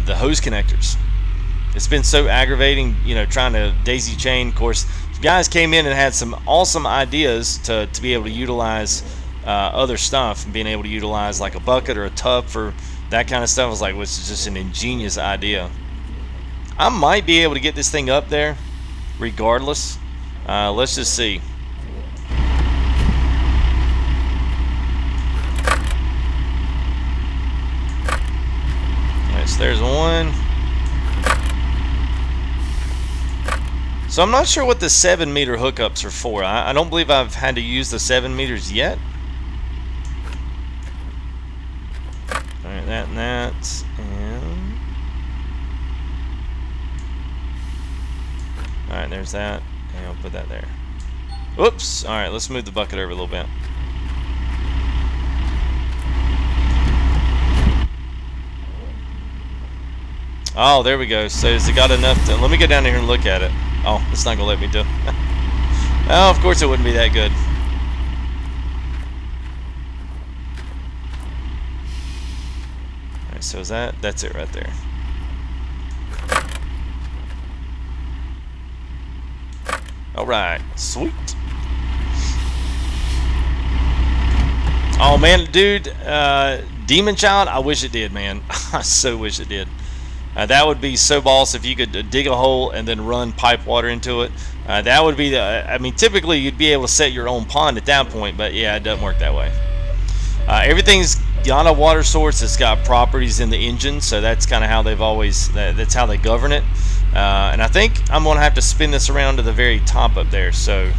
Speaker 2: the hose connectors. It's been so aggravating, you know, trying to daisy chain. Of course, guys came in and had some awesome ideas to be able to utilize other stuff, and being able to utilize like a bucket or a tub for that kind of stuff. I was like, which is just an ingenious idea. I might be able to get this thing up there regardless. Let's just see. Alright, so there's one. So I'm not sure what the 7-meter hookups are for. I don't believe I've had to use the 7 meters yet. Alright, that and that. And alright, there's that. And I'll put that there. Whoops! Alright, let's move the bucket over a little bit. Oh, there we go. So has it got enough to... Let me get down here and look at it. Oh, it's not going to let me do it. Oh, of course it wouldn't be that good. Alright, so is that... That's it right there. Alright, sweet. Oh, man, dude, Demon Child, I wish it did, man. I so wish it did. That would be so boss if you could dig a hole and then run pipe water into it. That would be the... I mean, typically you'd be able to set your own pond at that point, but yeah, it doesn't work that way. Everything's got a water source. It's got properties in the engine, so that's kind of how they've always... That's how they govern it. And I think I'm going to have to spin this around to the very top up there. So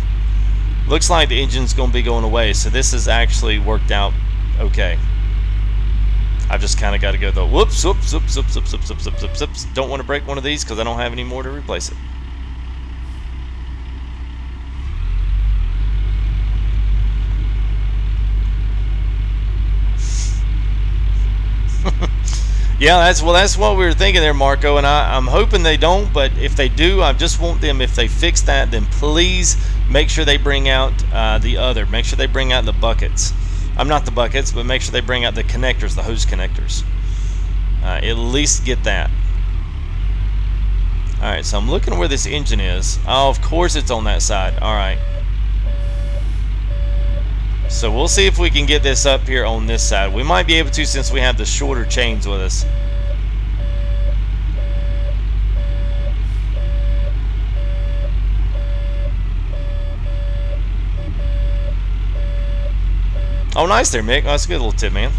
Speaker 2: looks like the engine's going to be going away. So this has actually worked out okay. I've just kind of got to go the whoops, whoops, whoops, whoops, whoops, whoops, whoops, whoops, whoops. Don't want to break one of these because I don't have any more to replace it. Yeah, that's what we were thinking there, Marco, and I'm hoping they don't, but if they do, I just want them, if they fix that, then please make sure they bring out make sure they bring out the buckets. Not the buckets, but make sure they bring out the connectors, the hose connectors. At least get that. Alright, so I'm looking where this engine is. Oh, of course it's on that side. Alright. So we'll see if we can get this up here on this side. We might be able to since we have the shorter chains with us. Oh, nice there, Mick. Oh, that's a good little tip, man.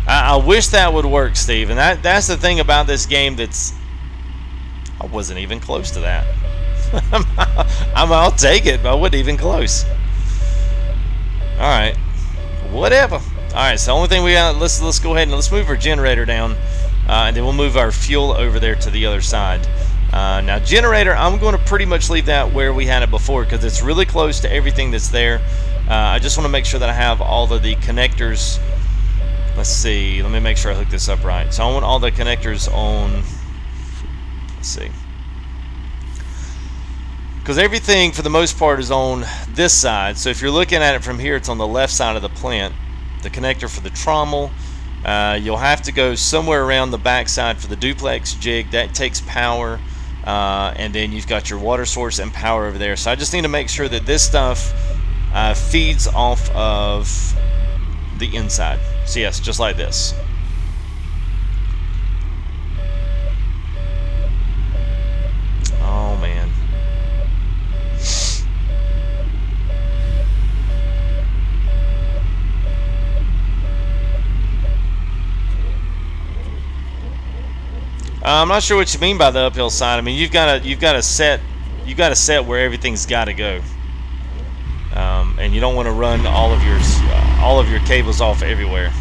Speaker 2: I wish that would work, Steve. And that's the thing about this game that's... I wasn't even close to that. I'll take it, but I wasn't even close. Alright. Whatever. Alright, so the only thing we got... Let's go ahead and let's move our generator down. And then we'll move our fuel over there to the other side. Now generator, I'm going to pretty much leave that where we had it before because it's really close to everything that's there. I just want to make sure that I have all of the connectors. Let's see, let me make sure I hook this up right. So I want all the connectors on, let's see, because everything for the most part is on this side. So if you're looking at it from here, it's on the left side of the plant. The connector for the trommel. You'll have to go somewhere around the back side for the duplex jig. That takes power. And then you've got your water source and power over there. So I just need to make sure that this stuff feeds off of the inside. So yes, just like this. Oh man. I'm not sure what you mean by the uphill side. I mean, you've got to set where everything's got to go, and you don't want to run all of your cables off everywhere.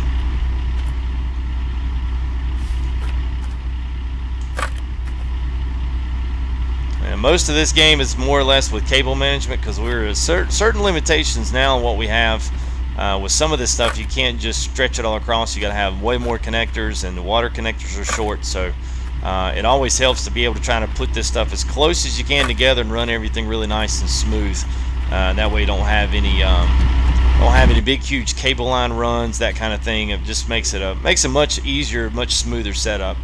Speaker 2: Most of this game is more or less with cable management because we're at certain limitations now in what we have. With some of this stuff, you can't just stretch it all across. You got to have way more connectors, and the water connectors are short. So it always helps to be able to try to put this stuff as close as you can together and run everything really nice and smooth. That way, you don't have any big, huge cable line runs, that kind of thing. It just makes a much easier, much smoother setup.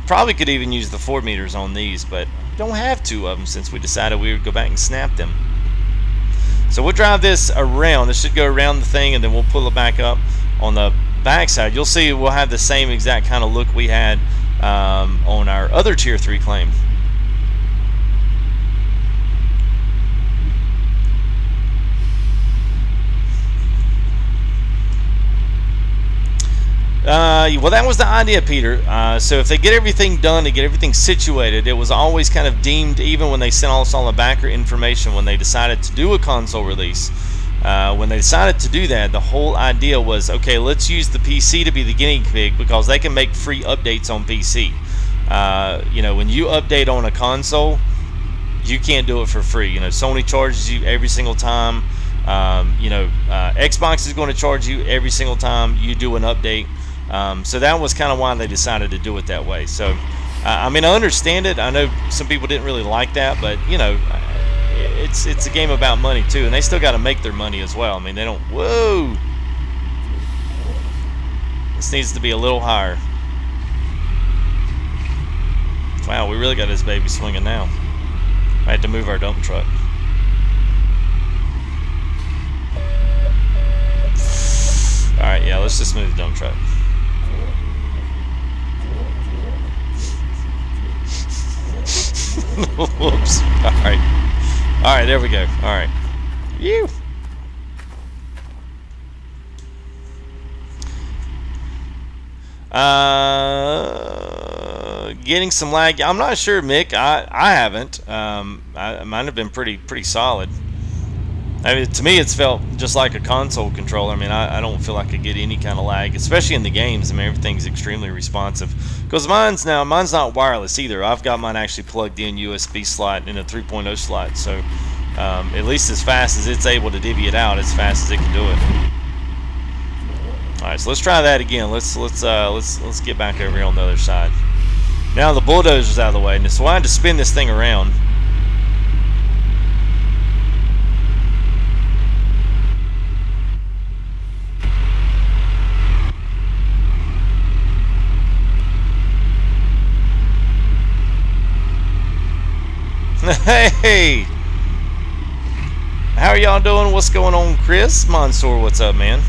Speaker 2: Probably could even use the 4 meters on these, but don't have 2 of them since we decided we would go back and snap them. So we'll drive this around. This should go around the thing, and then we'll pull it back up on the back side. You'll see we'll have the same exact kind of look we had on our other Tier 3 claim. Well, that was the idea, Peter. So if they get everything done, they get everything situated, it was always kind of deemed, even when they sent us all the backer information, when they decided to do a console release, when they decided to do that, the whole idea was, okay, let's use the PC to be the guinea pig because they can make free updates on PC. When you update on a console, you can't do it for free. Sony charges you every single time. Xbox is going to charge you every single time you do an update. So that was kind of why they decided to do it that way. So, I understand it. I know some people didn't really like that, but it's a game about money too, and they still got to make their money as well. They don't. Whoa! This needs to be a little higher. Wow, we really got this baby swinging now. I had to move our dump truck. All right, yeah, let's just move the dump truck. Whoops. Alright, there we go. Alright. Phew. Getting some lag. I'm not sure, Mick. I haven't. Mine have been pretty solid. To me, it's felt just like a console controller. I don't feel like I get any kind of lag, especially in the games. Everything's extremely responsive. Because mine's not wireless either. I've got mine actually plugged in USB slot in a 3.0 slot. So at least as fast as it's able to divvy it out, as fast as it can do it. All right, so let's try that again. Let's get back over here on the other side. Now the bulldozer's out of the way, so I had to spin this thing around. Hey! How are y'all doing? What's going on, Chris? Mansour, what's up, man?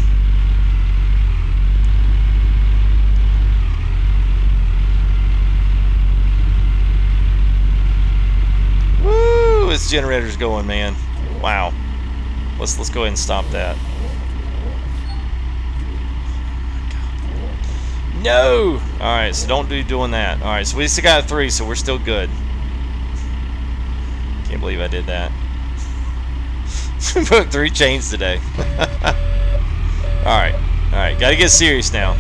Speaker 2: Woo! This generator's going, man. Wow. Let's go ahead and stop that. No! Alright, so don't be doing that. Alright, so we still got 3, so we're still good. Can't believe I did that. Broke 3 chains today. Alright, gotta get serious now.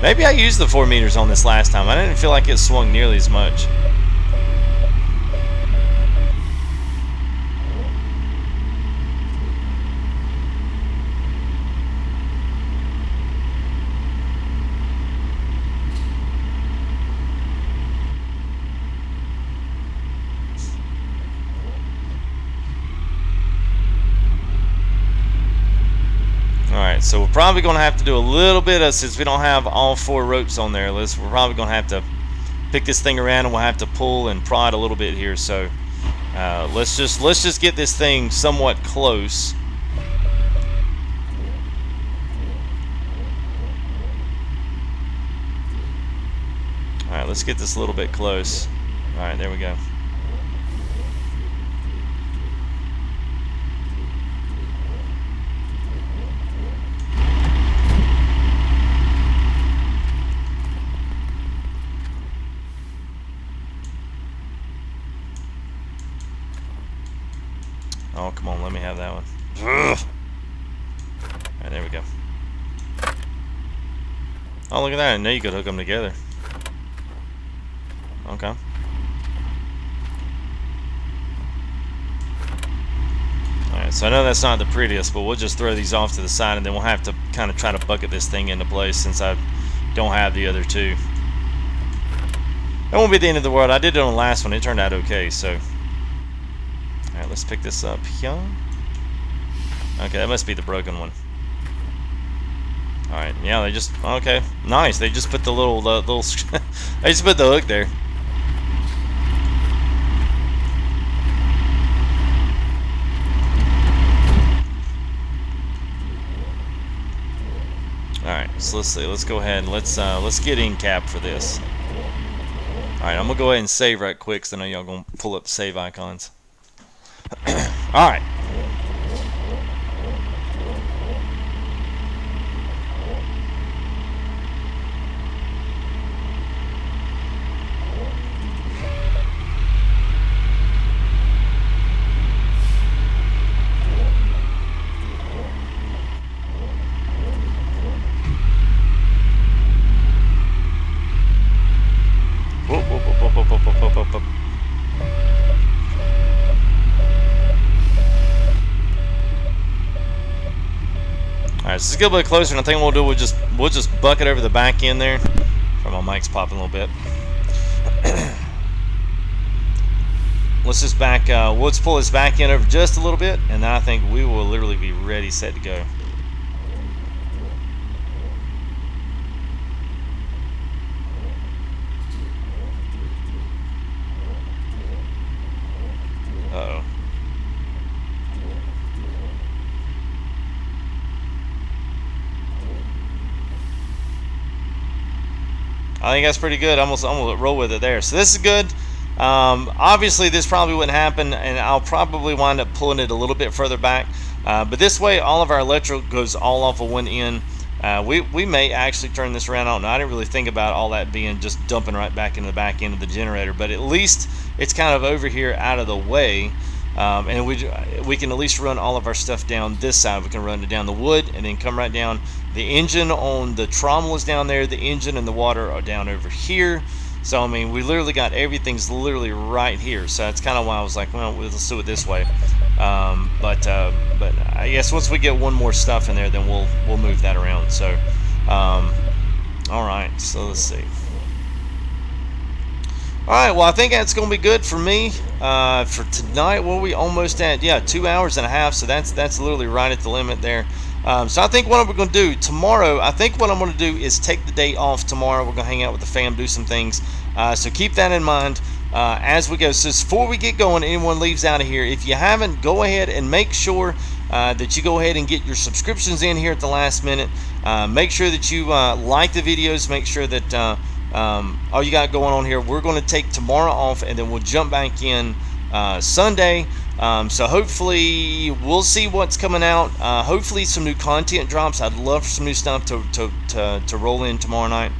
Speaker 2: Maybe I used the 4 meters on this last time. I didn't feel like it swung nearly as much. Alright, so we're probably going to have to do a little bit of, since we don't have all 4 ropes on there, we're probably going to have to pick this thing around, and we'll have to pull and prod a little bit here. So let's just get this thing somewhat close. Alright, let's get this a little bit close. Alright, there we go. Oh, come on, let me have that one. Ugh. Alright, there we go. Oh, look at that. I know you could hook them together. Okay. Alright, so I know that's not the prettiest, but we'll just throw these off to the side, and then we'll have to kind of try to bucket this thing into place since I don't have the other two. That won't be the end of the world. I did it on the last one. It turned out okay, so. Alright, let's pick this up here. Okay, that must be the broken one. Alright, yeah, they just, okay, nice. They just put the little they just put the hook there. Alright, so let's see. Let's go ahead and let's get in cap for this. Alright, I'm gonna go ahead and save right quick, because I know y'all gonna pull up save icons. Alright. Alright, so let's get a little bit closer, and I think what we'll do, we'll just bucket over the back end there. Sorry, my mic's popping a little bit. Let's just let's pull this back end over just a little bit, and then I think we will literally be ready, set to go. Uh-oh. I think that's pretty good. I'm gonna roll with it there. So this is good. Obviously, this probably wouldn't happen, and I'll probably wind up pulling it a little bit further back. But this way, all of our electrical goes all off of one end. We may actually turn this around. I don't know. I didn't really think about all that being just dumping right back into the back end of the generator. But at least it's kind of over here out of the way. And we can at least run all of our stuff down this side. We can run it down the wood and then come right down. The engine on the trommel is down there. The engine and the water are down over here. So I mean, we literally got everything's literally right here. So that's kind of why I was like, well, let's do it this way. But I guess once we get one more stuff in there, then we'll move that around. So all right. So let's see. Alright, well, I think that's going to be good for me for tonight. What are we almost at? Yeah, 2 hours and a half, so that's literally right at the limit there. So I think what we're going to do tomorrow, I think what I'm going to do is take the day off tomorrow. We're going to hang out with the fam, do some things. So keep that in mind as we go. So before we get going, anyone leaves out of here, if you haven't, go ahead and make sure that you go ahead and get your subscriptions in here at the last minute. Make sure that you like the videos. Make sure that all you got going on here, we're going to take tomorrow off, and then we'll jump back in Sunday. So hopefully we'll see what's coming out. Hopefully some new content drops. I'd love for some new stuff to roll in tomorrow night.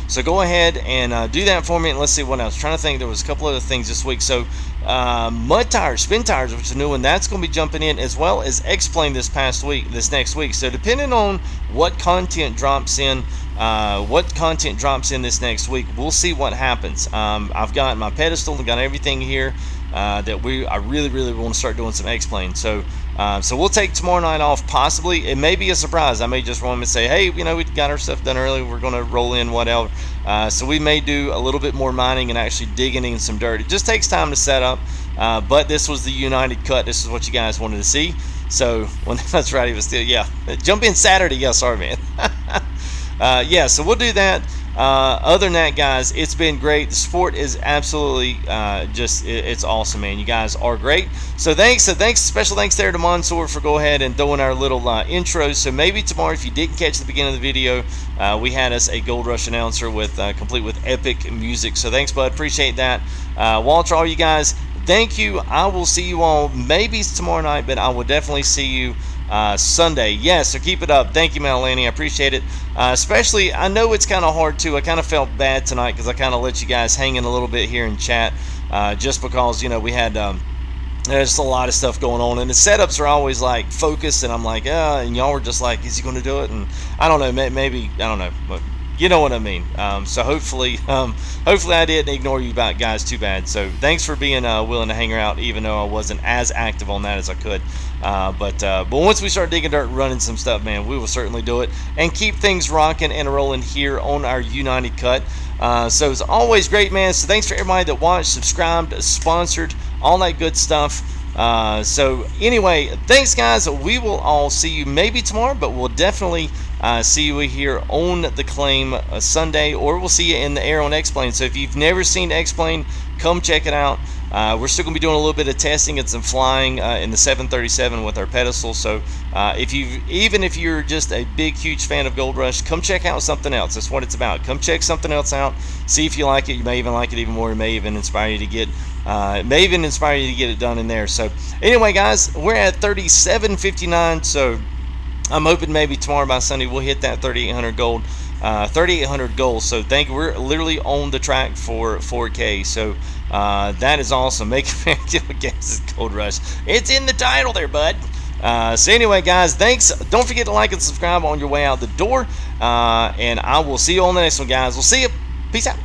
Speaker 2: So go ahead and do that for me, and let's see what else. I'm trying to think, there was a couple other things this week. So mud tires, spin tires, which is a new one, that's going to be jumping in, as well as X-Plane this next week. So depending on what content drops in this next week, we'll see what happens. I've got my pedestal and got everything here that I really want to start doing some X-Plane. So we'll take tomorrow night off. Possibly it may be a surprise. I may just want to say, hey, we got our stuff done early, we're going to roll in whatever. So we may do a little bit more mining and actually digging in some dirt. It just takes time to set up, but this was the United cut. This is what you guys wanted to see. So when that's right, he was still, yeah, jump in Saturday. Yeah, sorry, man. Yeah, so we'll do that. Other than that, guys, it's been great. The support is absolutely it's awesome, man. You guys are great. So thanks, special thanks there to Mansour for go ahead and throwing our little intros. So maybe tomorrow, if you didn't catch the beginning of the video, we had us a Gold Rush announcer with complete with epic music. So thanks, bud. Appreciate that. Walter, all you guys, thank you. I will see you all maybe tomorrow night, but I will definitely see you Sunday. Yes, so keep it up. Thank you, Melanie. I appreciate it. Especially, I know it's kind of hard too. I kind of felt bad tonight because I kind of let you guys hang in a little bit here in chat, just because we had there's a lot of stuff going on, and the setups are always like focused, and I'm like, and y'all were just like, is he going to do it? And I don't know, maybe I don't know, but you know what I mean. So hopefully I didn't ignore you guys too bad. So thanks for being willing to hang out, even though I wasn't as active on that as I could. But once we start digging dirt and running some stuff, man, we will certainly do it and keep things rocking and rolling here on our United Cut. So it's always great, man. So thanks for everybody that watched, subscribed, sponsored, all that good stuff. So anyway, thanks guys. We will all see you maybe tomorrow, but we'll definitely see you here on the claim Sunday, or we'll see you in the air on X-Plane. So if you've never seen X-Plane, come check it out. We're still going to be doing a little bit of testing and some flying in the 737 with our pedestal. So even if you're just a big, huge fan of Gold Rush, come check out something else. That's what it's about. Come check something else out. See if you like it. You may even like it even more. It may even inspire you to get it done in there. So anyway, guys, we're at 37.59. So I'm hoping maybe tomorrow by Sunday we'll hit that 3,800 gold. 3,800 goals. So we're literally on the track for 4K. So that is awesome. Make America against Gold Rush. It's in the title there, bud. So anyway, guys, thanks. Don't forget to like and subscribe on your way out the door. And I will see you on the next one, guys. We'll see you. Peace out.